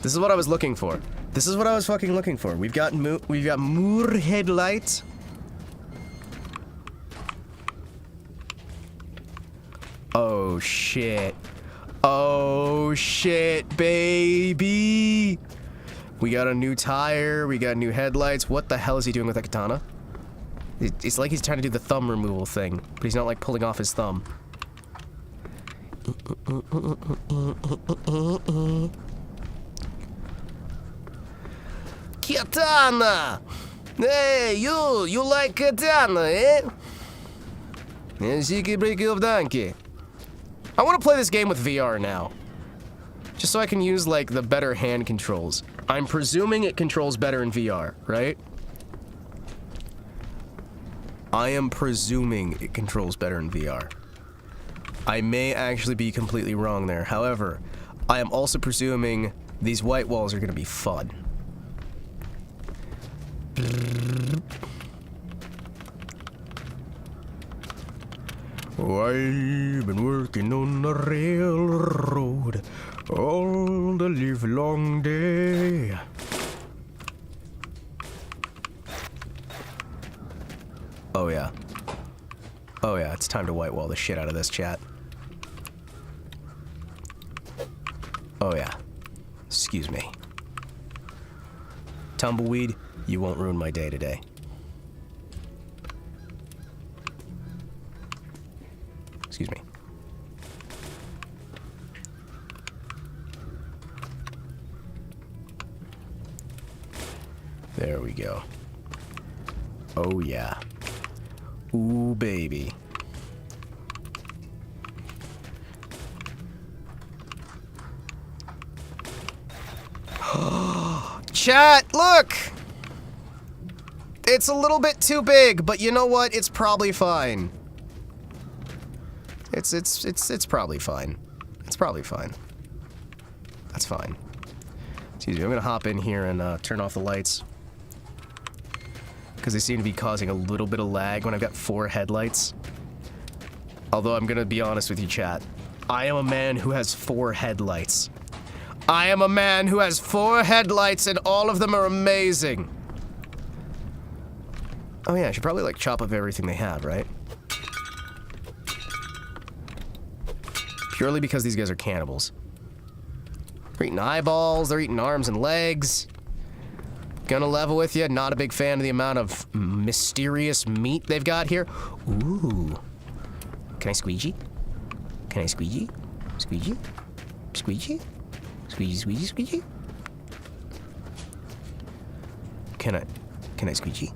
This is what I was looking for. This is what I was fucking looking for. We've got more headlights. Oh, shit. Oh, shit, baby. We got a new tire. We got new headlights. What the hell is he doing with that katana? It's like he's trying to do the thumb removal thing, but he's not like pulling off his thumb. Katana! Hey, you like katana, eh? And she can break you of donkey. I want to play this game with VR now. Just so I can use, like, the better hand controls. I'm presuming it controls better in VR, right? I am presuming it controls better in VR. I may actually be completely wrong there. However, I am also presuming these white walls are going to be fun. I've been working on the railroad all the livelong day. Oh yeah. Oh yeah, it's time to white wall the shit out of this, chat. Oh yeah. Excuse me. Tumbleweed, you won't ruin my day today. Excuse me. There we go. Oh yeah. Ooh, baby. Chat, look! It's a little bit too big, but you know what? It's probably fine. It's probably fine. It's probably fine. That's fine. Excuse me, I'm gonna hop in here and turn off the lights. Because they seem to be causing a little bit of lag when I've got 4 headlights. Although I'm gonna be honest with you, chat. I am a man who has 4 headlights. I am a man who has 4 headlights and all of them are amazing. Oh yeah, I should probably like chop up everything they have, right? Purely because these guys are cannibals. They're eating eyeballs, they're eating arms and legs. Gonna level with you. Not a big fan of the amount of mysterious meat they've got here. Ooh. Can I squeegee? Can I squeegee? Squeegee? Squeegee? Squeegee, squeegee, squeegee? Can I squeegee?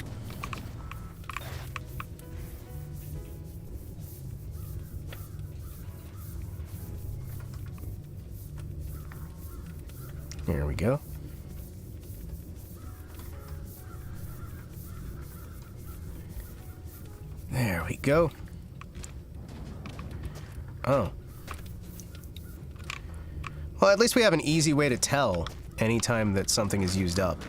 There we go. There we go. Oh. Well, at least we have an easy way to tell anytime that something is used up.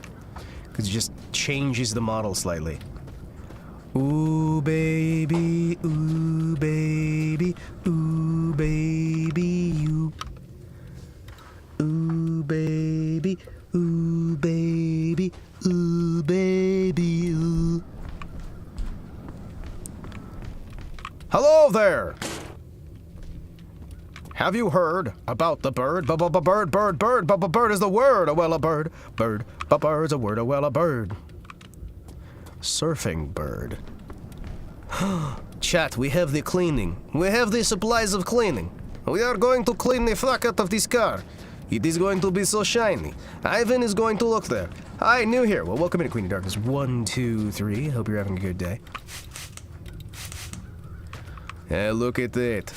Because it just changes the model slightly. Ooh, baby, ooh, baby, ooh, baby, you. Ooh, baby, ooh, baby, ooh, baby, ooh. Hello there! Have you heard about the bird? Bird is the word, oh well a bird. Bird's a word, oh well a bird. Surfing bird. Chat, we have the cleaning. We have the supplies of cleaning. We are going to clean the fuck out of this car. It is going to be so shiny. Ivan is going to look there. Hi, new here. Well, welcome into Queen of Darkness 1, 2, 3. Hope you're having a good day. Yeah, look at that.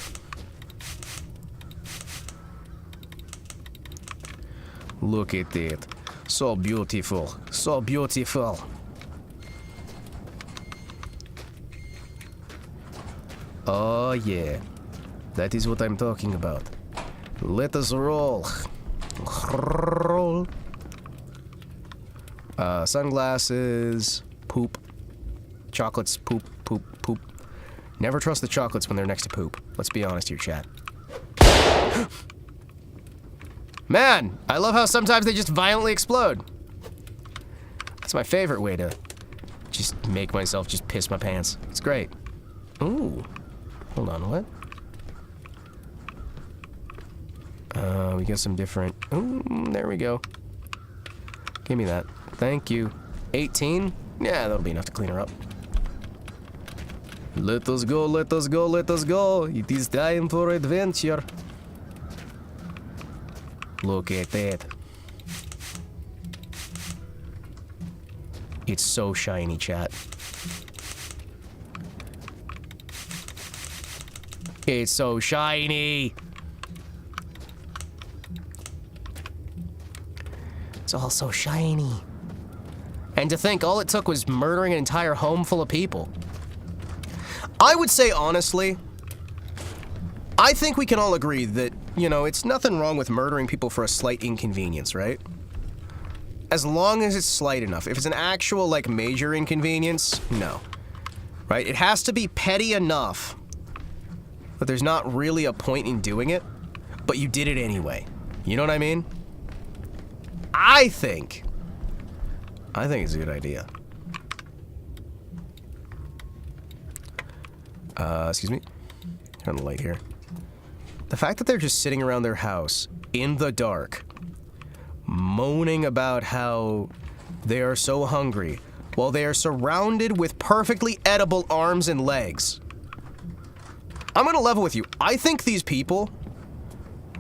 Look at that. So beautiful. So beautiful. Oh, yeah. That is what I'm talking about. Let us roll. Roll. Sunglasses. Poop. Chocolates. Poop. Poop. Poop. Never trust the chocolates when they're next to poop. Let's be honest here, chat. Man, I love how sometimes they just violently explode. That's my favorite way to just make myself just piss my pants. It's great. Ooh. Hold on, what? We got some different... Ooh, there we go. Give me that. Thank you. 18? Yeah, that'll be enough to clean her up. Let us go, let us go, let us go. It is time for adventure. Look at that. It's so shiny, chat. It's so shiny. It's all so shiny. And to think all it took was murdering an entire home full of people. I would say honestly, I think we can all agree that, you know, it's nothing wrong with murdering people for a slight inconvenience, right? As long as it's slight enough. If it's an actual, like, major inconvenience, no. Right? It has to be petty enough that there's not really a point in doing it, but you did it anyway. You know what I mean? I think it's a good idea. Excuse me? Turn on the light here. The fact that they're just sitting around their house in the dark, moaning about how they are so hungry while they are surrounded with perfectly edible arms and legs. I'm gonna level with you. I think these people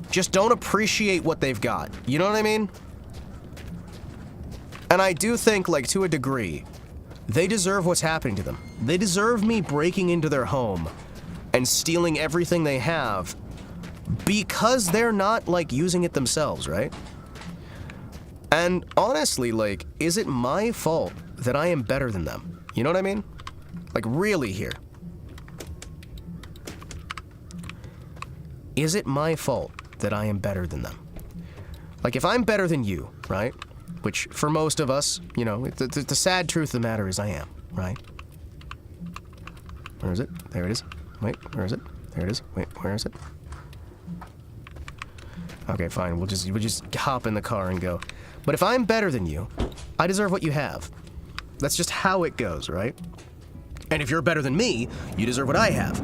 just don't appreciate what they've got. You know what I mean? And I do think, like, to a degree, they deserve what's happening to them. They deserve me breaking into their home and stealing everything they have because they're not, like, using it themselves, right? And honestly, like, is it my fault that I am better than them? You know what I mean? Like, really here. Is it my fault that I am better than them? Like, if I'm better than you, right? Which, for most of us, you know, the sad truth of the matter is I am, right? Where is it? There it is. Wait, where is it? There it is. Wait, where is it? Okay, fine. We'll just hop in the car and go. But if I'm better than you, I deserve what you have. That's just how it goes, right? And if you're better than me, you deserve what I have.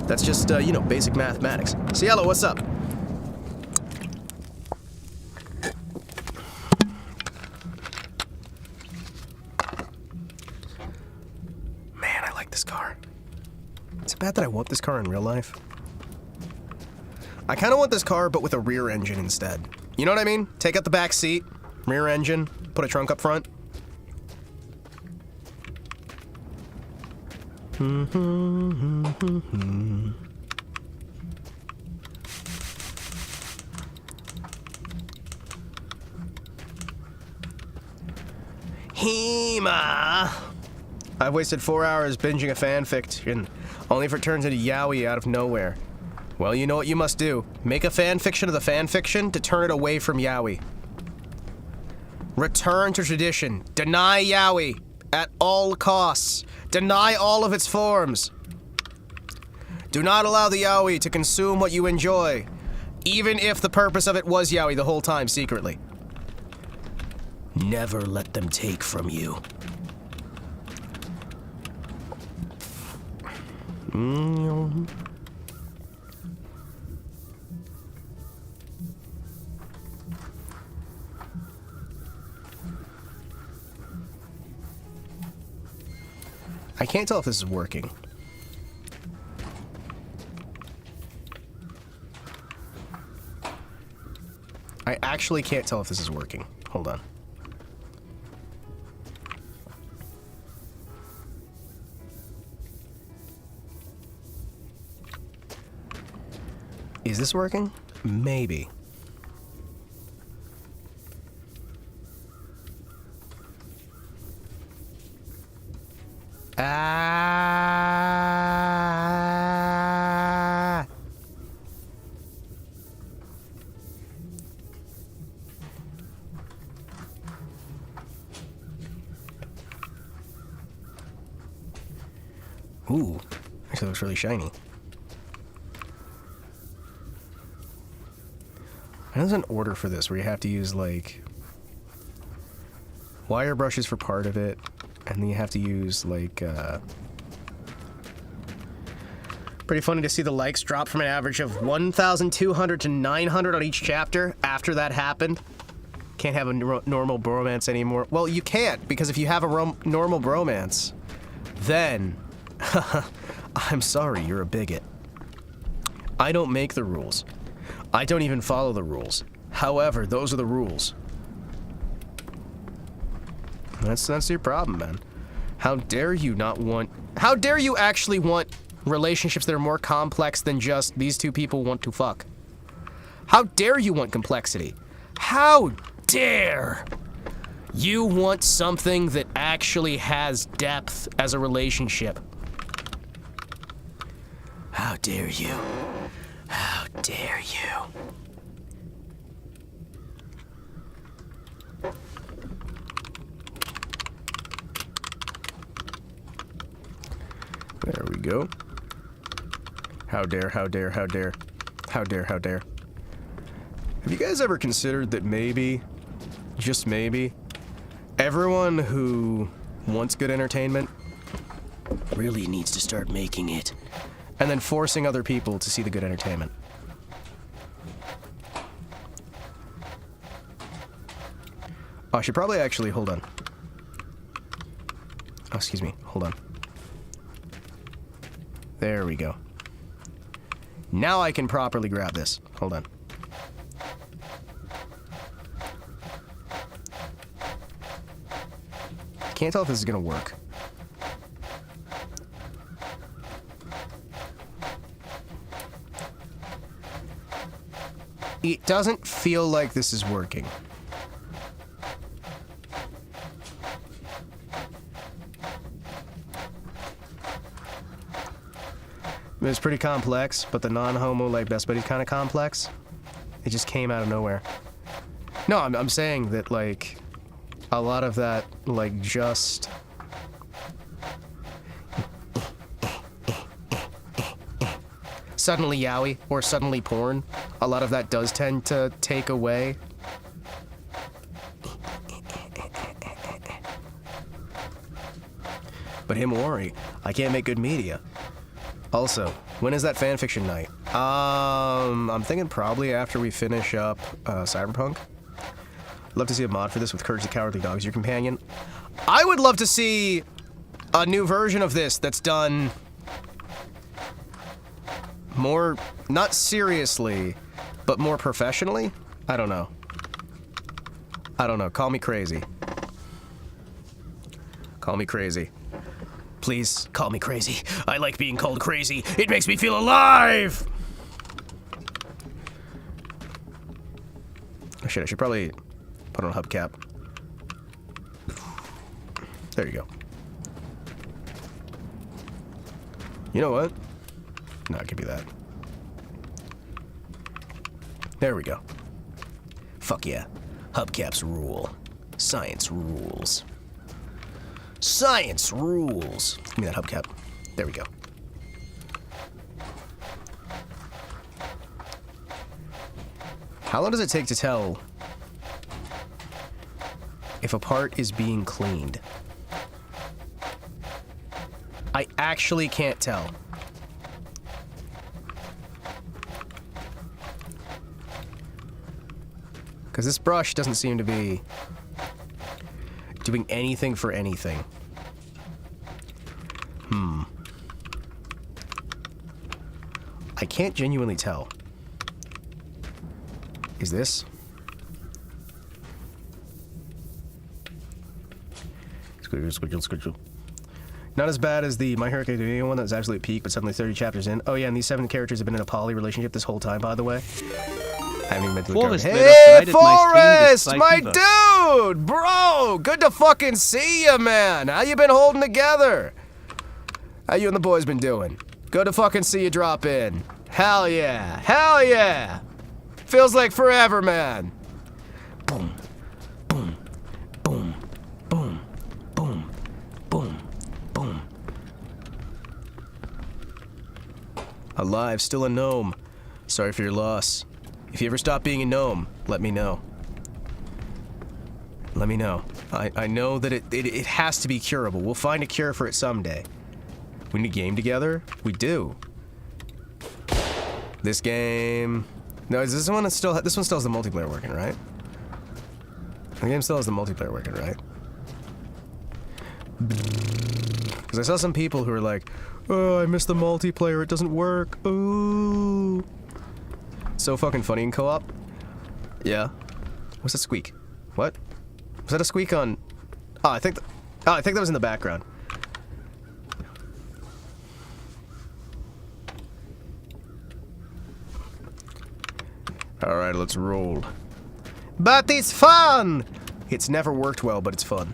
That's just, you know, basic mathematics. Cielo, what's up? it bad that I want this car in real life? I kind of want this car, but with a rear engine instead. You know what I mean? Take out the back seat, rear engine, put a trunk up front. Hima! I've wasted 4 hours binging a fanfiction, only for it turns into yaoi out of nowhere. Well, you know what you must do. Make a fanfiction of the fanfiction to turn it away from yaoi. Return to tradition. Deny yaoi at all costs. Deny all of its forms. Do not allow the yaoi to consume what you enjoy, even if the purpose of it was yaoi the whole time secretly. Never let them take from you. I can't tell if this is working. I actually can't tell if this is working. Hold on. Is this working? Maybe. Ah. Ooh, actually looks really shiny. There's an order for this where you have to use like wire brushes for part of it, and then you have to use like pretty funny to see the likes drop from an average of 1,200 to 900 on each chapter after that happened. Can't have a normal bromance anymore. Well, you can't, because if you have a normal bromance, then I'm sorry, you're a bigot. I don't make the rules. I don't even follow the rules. However, those are the rules. That's your problem, man. How dare you not want... How dare you actually want relationships that are more complex than just these two people want to fuck? How dare you want complexity? How dare you want something that actually has depth as a relationship? How dare you? How dare you? There we go. How dare, how dare, how dare. How dare, how dare. Have you guys ever considered that maybe, just maybe, everyone who wants good entertainment really needs to start making it, and then forcing other people to see the good entertainment? Oh, I should probably actually, hold on. Oh, excuse me, hold on. There we go. Now I can properly grab this. Hold on. Can't tell if this is gonna work. It doesn't feel like this is working. It's pretty complex, but the non-homo, like, best buddies kind of complex. It just came out of nowhere. No, I'm saying that, like, a lot of that, like, just... suddenly yaoi, or suddenly porn, a lot of that does tend to take away. But Himawari, I can't make good media. Also, when is that fanfiction night? I'm thinking probably after we finish up Cyberpunk. Love to see a mod for this with Courage the Cowardly Dog as your companion. I would love to see a new version of this that's done more, not seriously, but more professionally? I don't know. I don't know. Call me crazy. Call me crazy. Please, call me crazy. I like being called crazy. It makes me feel alive! Oh shit, I should probably put on a hubcap. There you go. You know what? No, it could be that. There we go. Fuck yeah. Hubcaps rule. Science rules. Science rules! Give me that hubcap. There we go. How long does it take to tell if a part is being cleaned? I actually can't tell. Because this brush doesn't seem to be doing anything for anything. I can't genuinely tell. Is this? Squidgle. Not as bad as the My Hero Academia one that was absolute peak, but suddenly 30 chapters in. Oh yeah, and these 7 characters have been in a poly relationship this whole time, by the way. I haven't even been to the Forrest, cover. let us Hey, guide at my Forrest! stream My this dude! Bro! Good to fucking see you, man! How you been holding together? How you and the boys been doing? Good to fucking see you drop in. Hell yeah! Hell yeah! Feels like forever, man. Boom. Boom. Boom. Boom. Boom. Boom. Boom. Alive, still a gnome. Sorry for your loss. If you ever stop being a gnome, let me know. Let me know. I know that it has to be curable. We'll find a cure for it someday. We need a game together? We do. This game... No, is this one that's still... This one still has the multiplayer working, right? The game still has the multiplayer working, right? Because I saw some people who were like, oh, I missed the multiplayer, it doesn't work. Ooh. So fucking funny in co-op. Yeah. What's that squeak? What? Was that a squeak on... Oh, I think that was in the background. Alright, let's roll. But it's fun! It's never worked well, but it's fun.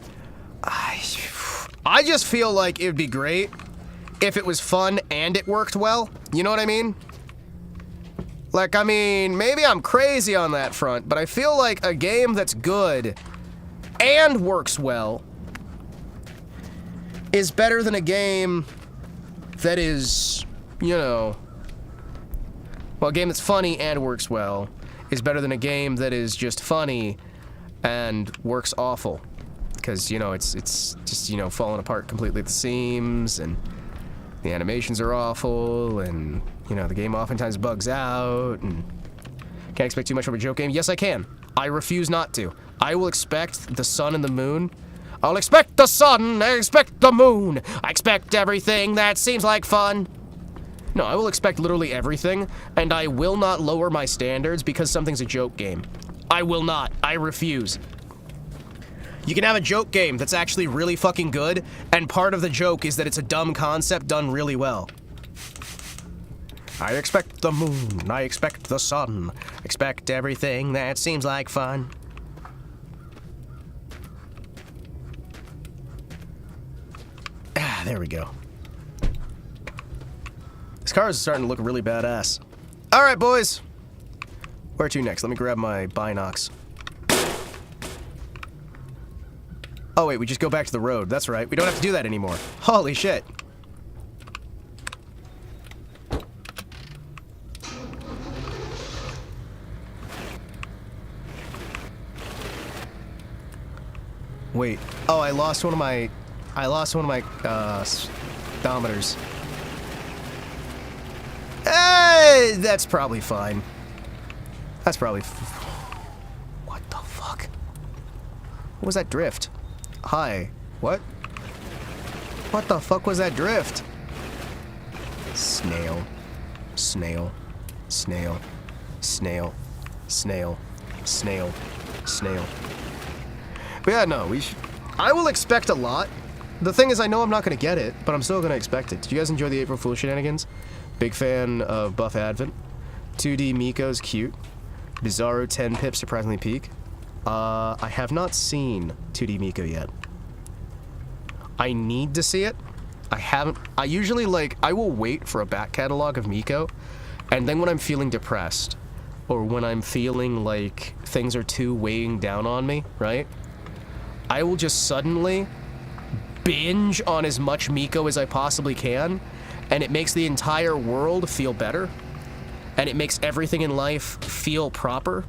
I just feel like it would be great if it was fun and it worked well. You know what I mean? Like, I mean, maybe I'm crazy on that front, but I feel like a game that's good and works well is better than a game that is, you know... Well, a game that's funny and works well is better than a game that is just funny and works awful. Because, you know, it's just, you know, falling apart completely at the seams, and the animations are awful, and, you know, the game oftentimes bugs out, and can't expect too much from a joke game. Yes, I can. I refuse not to. I will expect the sun and the moon. I'll expect the sun, I expect the moon, I expect everything that seems like fun. No, I will expect literally everything, and I will not lower my standards because something's a joke game. I will not. I refuse. You can have a joke game that's actually really fucking good, and part of the joke is that it's a dumb concept done really well. I expect the moon, I expect the sun, expect everything that seems like fun. Ah, there we go. This car is starting to look really badass. Alright, boys. Where to next? Let me grab my binocs. Oh, wait, we just go back to the road. That's right. We don't have to do that anymore. Holy shit. Wait. Oh, I lost one of my speedometers. Hey, that's probably fine. That's probably... What the fuck? What was that drift? Hi. What? What the fuck was that drift? Snail. snail, snail, snail, snail, snail, snail. But yeah, no, I will expect a lot. The thing is, I know I'm not going to get it, but I'm still going to expect it. Did you guys enjoy the April Fool shenanigans? Big fan of Buff Advent. 2D Miko's cute. Bizarro 10 Pip surprisingly peak. I have not seen 2D Miko yet. I need to see it. I haven't. I usually, like, I will wait for a back catalog of Miko, and then when I'm feeling depressed, or when I'm feeling like things are too weighing down on me, right? I will just suddenly binge on as much Miko as I possibly can, and it makes the entire world feel better, and it makes everything in life feel proper,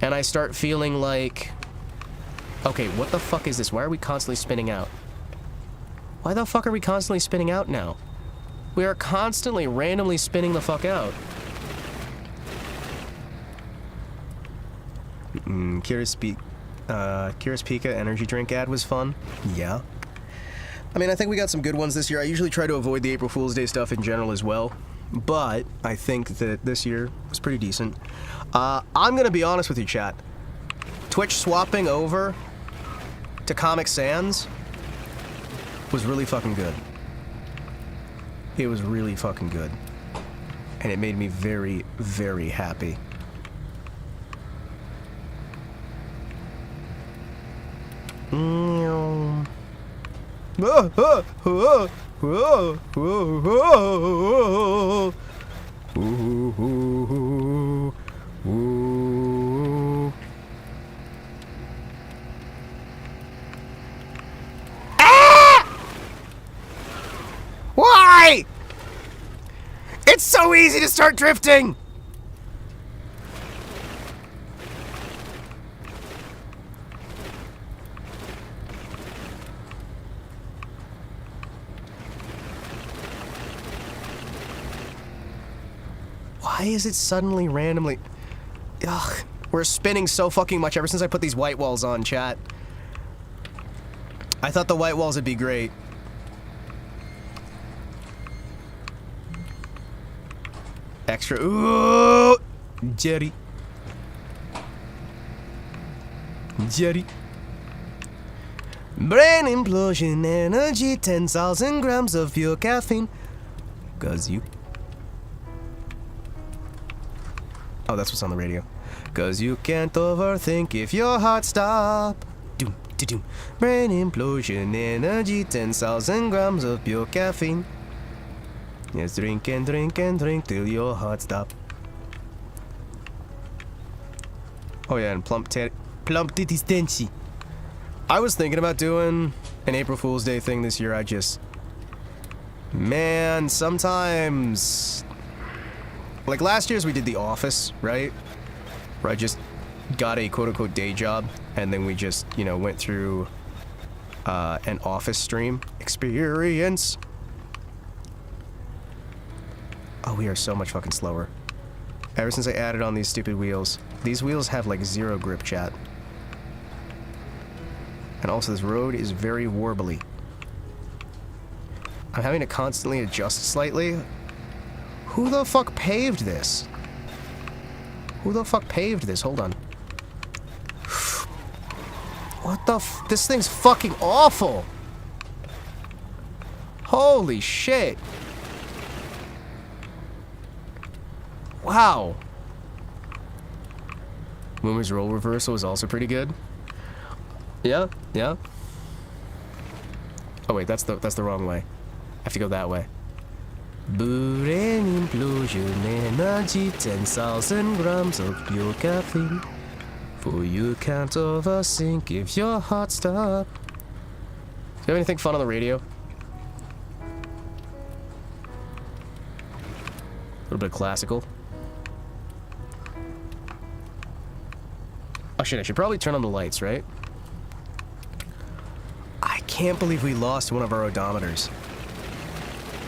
and I start feeling like, okay, what the fuck is this? Why are we constantly spinning out? Why the fuck are we constantly spinning out now? We are constantly randomly spinning the fuck out. Kira's Pika energy drink ad was fun. Yeah. I mean, I think we got some good ones this year. I usually try to avoid the April Fool's Day stuff in general as well, but I think that this year was pretty decent. I'm gonna be honest with you, chat. Twitch swapping over to Comic Sans was really fucking good. It was really fucking good. And it made me very, very happy. Why? It's so easy to start drifting! Why is it suddenly randomly... Ugh, we're spinning so fucking much ever since I put these white walls on, chat. I thought the white walls would be great. Extra... Ooh! Jerry. Jerry. Brain implosion energy, 10,000 grams of pure caffeine. 'Cause you... Oh, that's what's on the radio. 'Cause you can't overthink if your heart stop. Doom, doom. Brain implosion energy, 10,000 grams of pure caffeine. Yes, drink and drink and drink till your heart stop. Oh yeah, and plump titties tenchi. I was thinking about doing an April Fool's Day thing this year. Man, sometimes... Like last year's we did The Office, right? Where I just got a quote-unquote day job, and then we just, you know, went through an office stream experience. Oh, we are so much fucking slower. Ever since I added on these stupid wheels. These wheels have like 0 grip, chat. And also this road is very warbly. I'm having to constantly adjust slightly. Who the fuck paved this? Who the fuck paved this? Hold on. What the f- This thing's fucking awful! Holy shit! Wow. Moomer's role reversal is also pretty good. Yeah, yeah. Oh wait, that's the wrong way. I have to go that way. Brain implosion energy, 10,000 grams of pure caffeine. For you can't overthink if your heart stop. Do you have anything fun on the radio? A little bit of classical. Oh shit, I should probably turn on the lights, right? I can't believe we lost one of our odometers.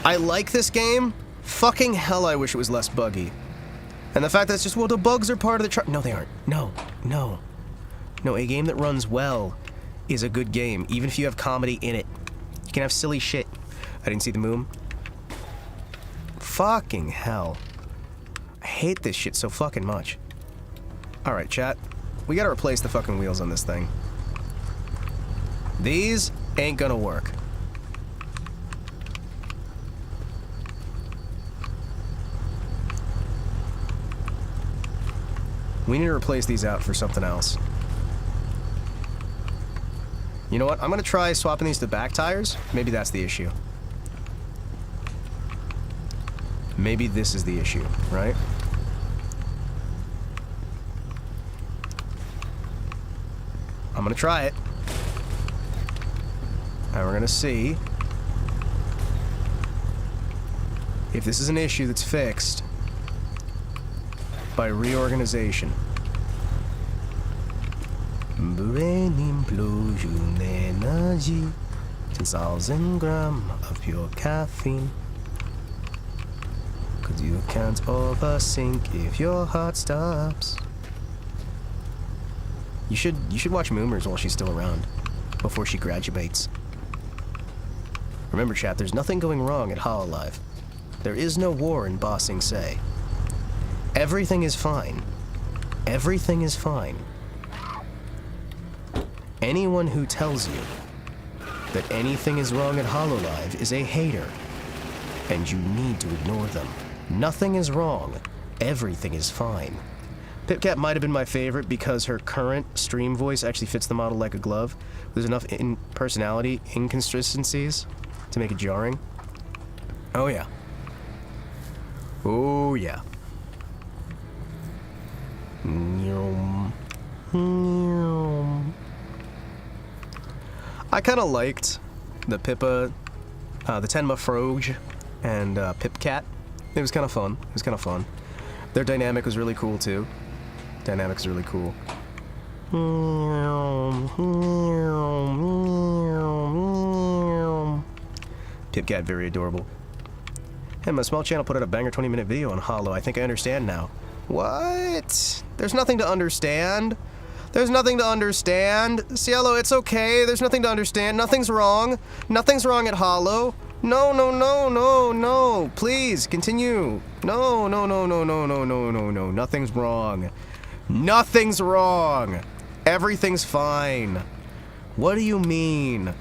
I like this game. Fucking hell, I wish it was less buggy. And the fact that it's just, well, the bugs are part of the No, they aren't. No, no. No, a game that runs well is a good game, even if you have comedy in it. You can have silly shit. I didn't see the moon. Fucking hell. I hate this shit so fucking much. Alright, chat. We gotta replace the fucking wheels on this thing. These ain't gonna work. We need to replace these out for something else. You know what? I'm gonna try swapping these to back tires. Maybe that's the issue. Maybe this is the issue, right? I'm gonna try it. And we're gonna see if this is an issue that's fixed by reorganization. Brain implosion energy, 10,000 grams of pure caffeine. 'Cause you can't overthink if your heart stops. You should watch Moomers while she's still around, before she graduates. Remember, chat, there's nothing going wrong at Hololive. There is no war in Ba Sing Se. Everything is fine. Everything is fine. Anyone who tells you that anything is wrong at Hololive is a hater, and you need to ignore them. Nothing is wrong. Everything is fine. Pipcat might have been my favorite because her current stream voice actually fits the model like a glove. There's enough personality inconsistencies to make it jarring. Oh yeah. Oh yeah. I kind of liked the Pippa, the Tenma Froge, and Pipcat. It was kind of fun. It was kind of fun. Their dynamic was really cool too. Dynamic's really cool. Pipcat, very adorable. Hey, my small channel put out a banger 20-minute video on Holo. I think I understand now. What? There's nothing to understand. There's nothing to understand. Cielo, it's okay. There's nothing to understand. Nothing's wrong. Nothing's wrong at Holo. No, no, no, no, no. Please, continue. No, no, no, no, no, no, no, no, no. Nothing's wrong. Nothing's wrong. Everything's fine. What do you mean?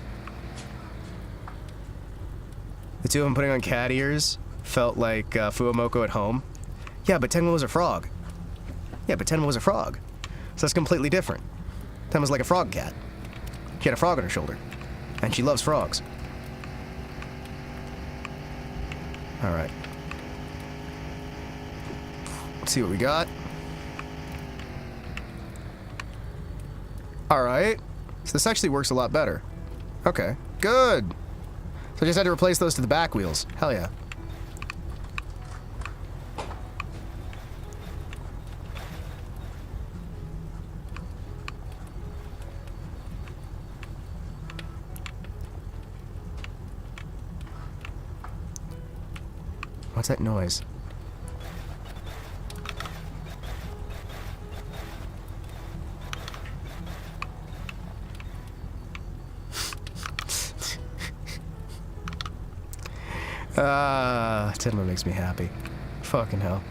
The two of them putting on cat ears felt like Fuamoko at home. Yeah, but Tenma was a frog. Yeah, but Tenma was a frog. So that's completely different. Tenma's like a frog cat. She had a frog on her shoulder. And she loves frogs. Alright. Let's see what we got. Alright. So this actually works a lot better. Okay. Good. So I just had to replace those to the back wheels. Hell yeah. What's that noise? Tenma makes me happy. Fucking hell.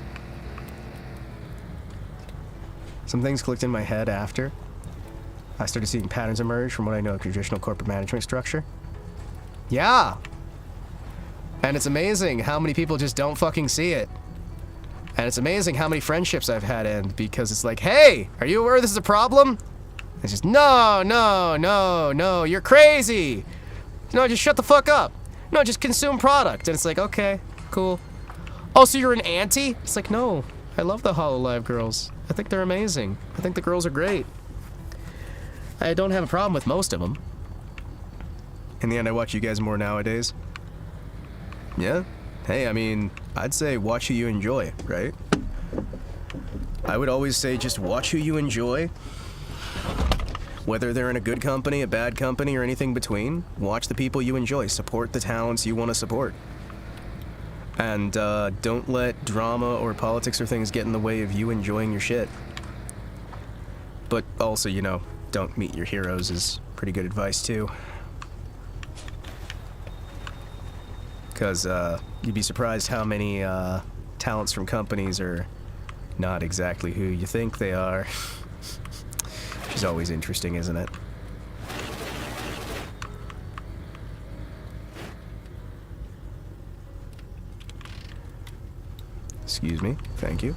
Some things clicked in my head after I started seeing patterns emerge from what I know of traditional corporate management structure. Yeah! And it's amazing how many people just don't fucking see it. And it's amazing how many friendships I've had end because it's like, hey, are you aware this is a problem? It's just, no, no, no, no, you're crazy. No, just shut the fuck up. No, just consume product. And it's like, okay, cool. Oh, so you're an auntie? It's like, no, I love the Hololive girls. I think they're amazing. I think the girls are great. I don't have a problem with most of them. In the end, I watch you guys more nowadays. Yeah? Hey, I mean, I'd say watch who you enjoy, right? I would always say just watch who you enjoy. Whether they're in a good company, a bad company, or anything between, watch the people you enjoy. Support the talents you want to support. And don't let drama or politics or things get in the way of you enjoying your shit. But also, you know, don't meet your heroes is pretty good advice too. Because, You'd be surprised how many talents from companies are not exactly who you think they are. Which is always interesting, isn't it? Excuse me. Thank you.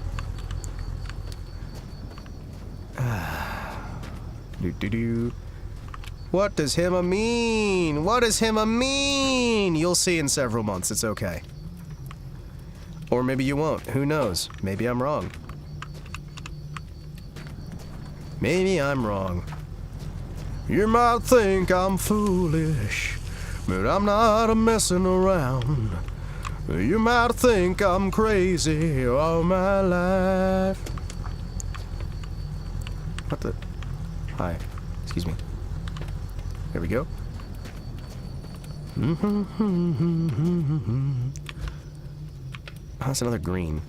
Do. What does Hima mean? What does Hima mean? You'll see in several months. It's okay. Or maybe you won't. Who knows? Maybe I'm wrong. Maybe I'm wrong. You might think I'm foolish, but I'm not messing around. You might think I'm crazy all my life. What the? Hi. Excuse me. There we go. That's another green.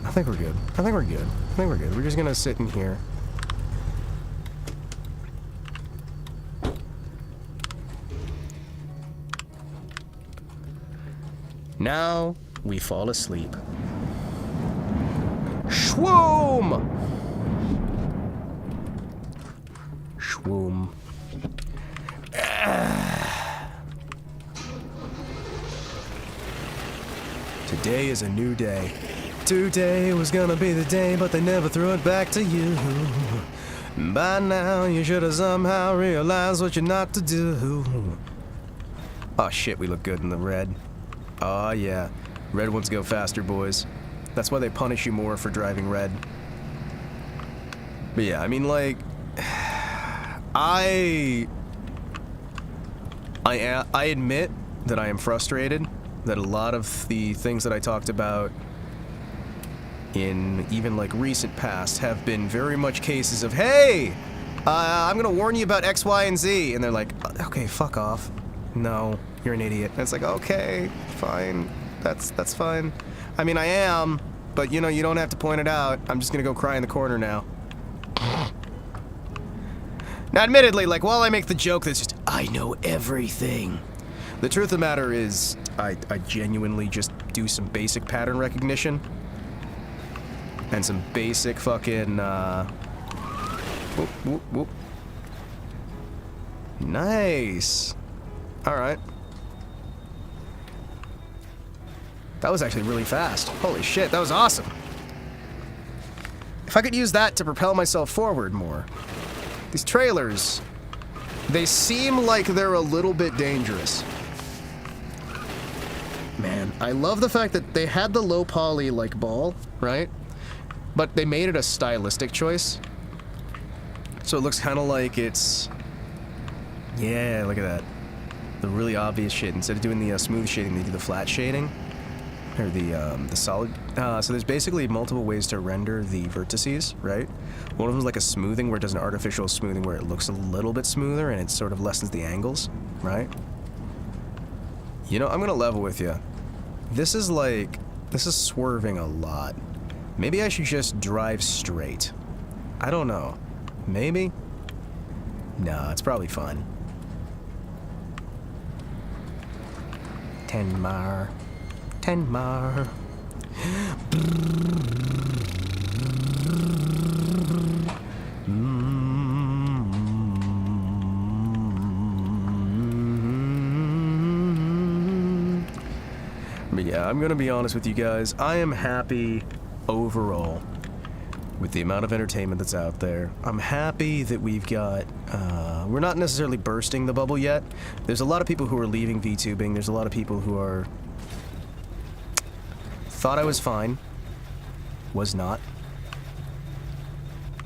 I think we're good. I think we're good. I think we're good. We're just gonna sit in here. Now we fall asleep. Shwoom! Shwoom. Today is a new day. Today was gonna be the day, but they never threw it back to you. By now, you should have somehow realized what you're not to do. Oh shit, we look good in the red. Oh yeah, red ones go faster, boys. That's why they punish you more for driving red. But yeah, I mean, like, I admit that I am frustrated that a lot of the things that I talked about in even like recent past have been very much cases of, hey, I'm gonna warn you about X, Y, and Z, and they're like, okay, fuck off. No, you're an idiot. And it's like, okay, fine, that's fine. I mean, I am, but you know, you don't have to point it out. I'm just gonna go cry in the corner now. Now, admittedly, like, while I make the joke that's just, I know everything, the truth of the matter is, I genuinely just do some basic pattern recognition. And some basic fucking, whoop, whoop, whoop. Nice. Alright. That was actually really fast. Holy shit, that was awesome. If I could use that to propel myself forward more. These trailers, they seem like they're a little bit dangerous. Man, I love the fact that they had the low poly, like, ball, right? But they made it a stylistic choice. So it looks kind of like it's... Yeah, look at that. The really obvious shit. Instead of doing the smooth shading, they do the flat shading. Or the solid... so there's basically multiple ways to render the vertices, right? One of them is like a smoothing, where it does an artificial smoothing where it looks a little bit smoother and it sort of lessens the angles, right? You know, I'm gonna level with you. This is like... This is swerving a lot. Maybe I should just drive straight. I don't know. Maybe? No, it's probably fun. 10 mar. 10 mar. But yeah, I'm gonna be honest with you guys. I am happy overall with the amount of entertainment that's out there. I'm happy that we've got, we're not necessarily bursting the bubble yet. There's a lot of people who are leaving VTubing. There's a lot of people who are... Thought I was fine. Was not.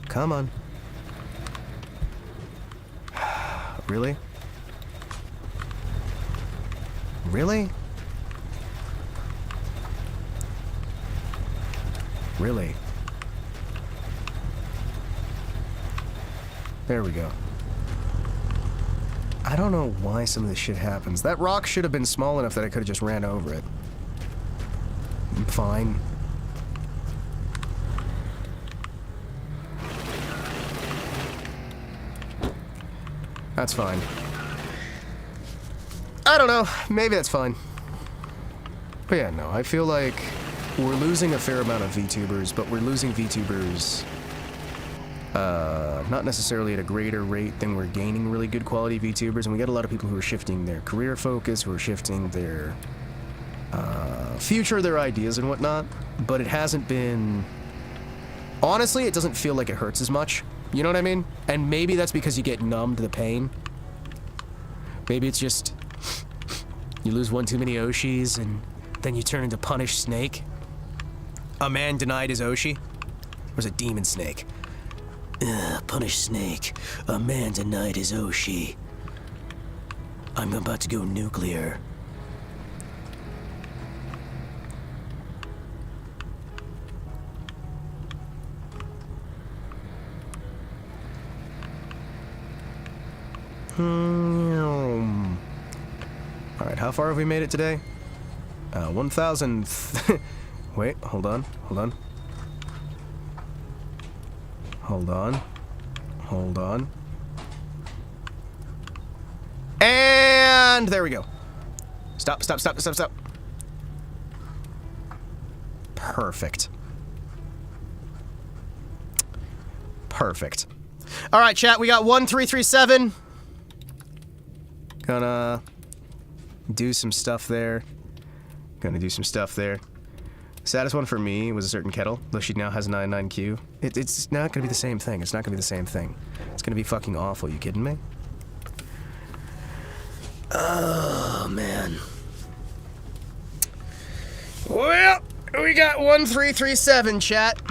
Come on. Really? Really? Really? There we go. I don't know why some of this shit happens. That rock should have been small enough that I could have just ran over it. I'm fine. That's fine. I don't know. Maybe that's fine. But yeah, no, I feel like we're losing a fair amount of VTubers, but we're losing VTubers not necessarily at a greater rate than we're gaining really good quality VTubers, and we got a lot of people who are shifting their career focus, who are shifting their future, their ideas and whatnot, but it hasn't been... Honestly, it doesn't feel like it hurts as much, you know what I mean? And maybe that's because you get numb to the pain. Maybe it's just... you lose one too many Oshis, and then you turn into Punished Snake. A man denied his Oshi. Or was it Demon Snake? Punished Snake. A man denied his Oshi. I'm about to go nuclear. Alright, how far have we made it today? 1,000... Wait, hold on. And there we go. Stop. Perfect. Alright, chat, we got 1337. Gonna do some stuff there. Saddest one for me was a certain kettle, though she now has a 99Q. It's not gonna be the same thing. It's gonna be fucking awful. You kidding me? Oh, man. Well, we got 1337, chat.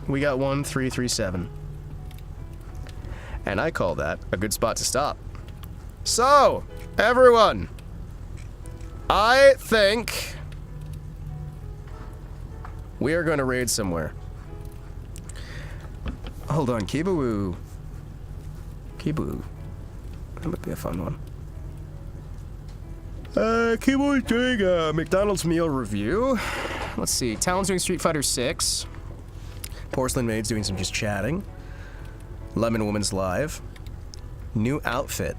We got 1337. And I call that a good spot to stop. So, everyone, I think we are going to raid somewhere. Hold on, Kibu. That might be a fun one. Kibu's doing a McDonald's meal review. Let's see, Talon's doing Street Fighter 6. Porcelain Maid's doing some just chatting. Lemon Woman's live. New outfit.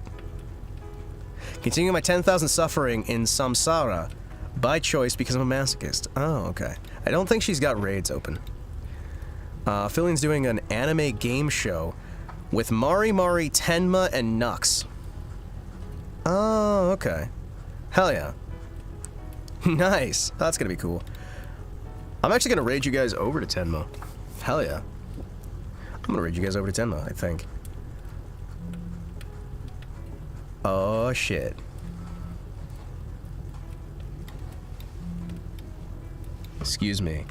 Continuing my 10,000 suffering in samsara by choice because I'm a masochist. Oh, okay. I don't think she's got raids open. Fillion's doing an anime game show with Mari, Tenma, and Nux. Oh, okay. Hell yeah. Nice. That's gonna be cool. I'm actually gonna raid you guys over to Tenma. Hell yeah. I'm gonna raid you guys over to Tenma, I think. Oh, shit. Excuse me.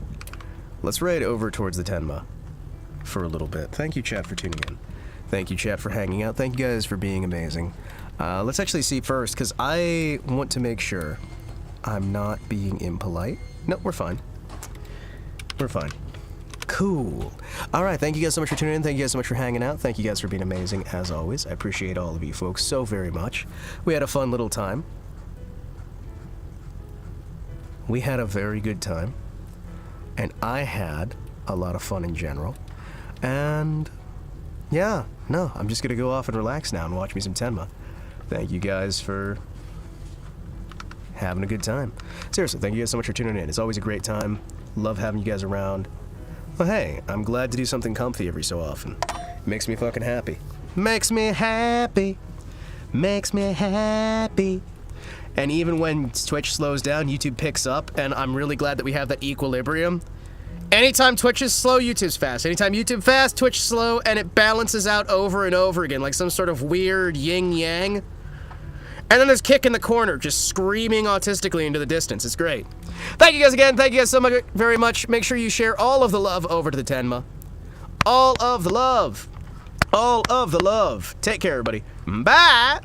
Let's raid over towards the Tenma for a little bit. Thank you, chat, for tuning in. Thank you, chat, for hanging out. Thank you guys for being amazing. Let's actually see first, because I want to make sure I'm not being impolite. No, we're fine. We're fine. Cool. Alright, thank you guys so much for tuning in. Thank you guys so much for hanging out. Thank you guys for being amazing, as always. I appreciate all of you folks so very much. We had a fun little time. We had a very good time. And I had a lot of fun in general. And yeah, no, I'm just gonna go off and relax now and watch me some Tenma. Thank you guys for having a good time. Seriously, thank you guys so much for tuning in. It's always a great time. Love having you guys around. Well, hey, I'm glad to do something comfy every so often. Makes me fucking happy. Makes me happy. Makes me happy. And even when Twitch slows down, YouTube picks up, and I'm really glad that we have that equilibrium. Anytime Twitch is slow, YouTube's fast. Anytime YouTube fast, Twitch slow, and it balances out over and over again, like some sort of weird yin-yang. And then there's Kick in the corner, just screaming autistically into the distance. It's great. Thank you guys again. Thank you guys so much, very much. Make sure you share all of the love over to the Tenma. All of the love. All of the love. Take care, everybody. Bye!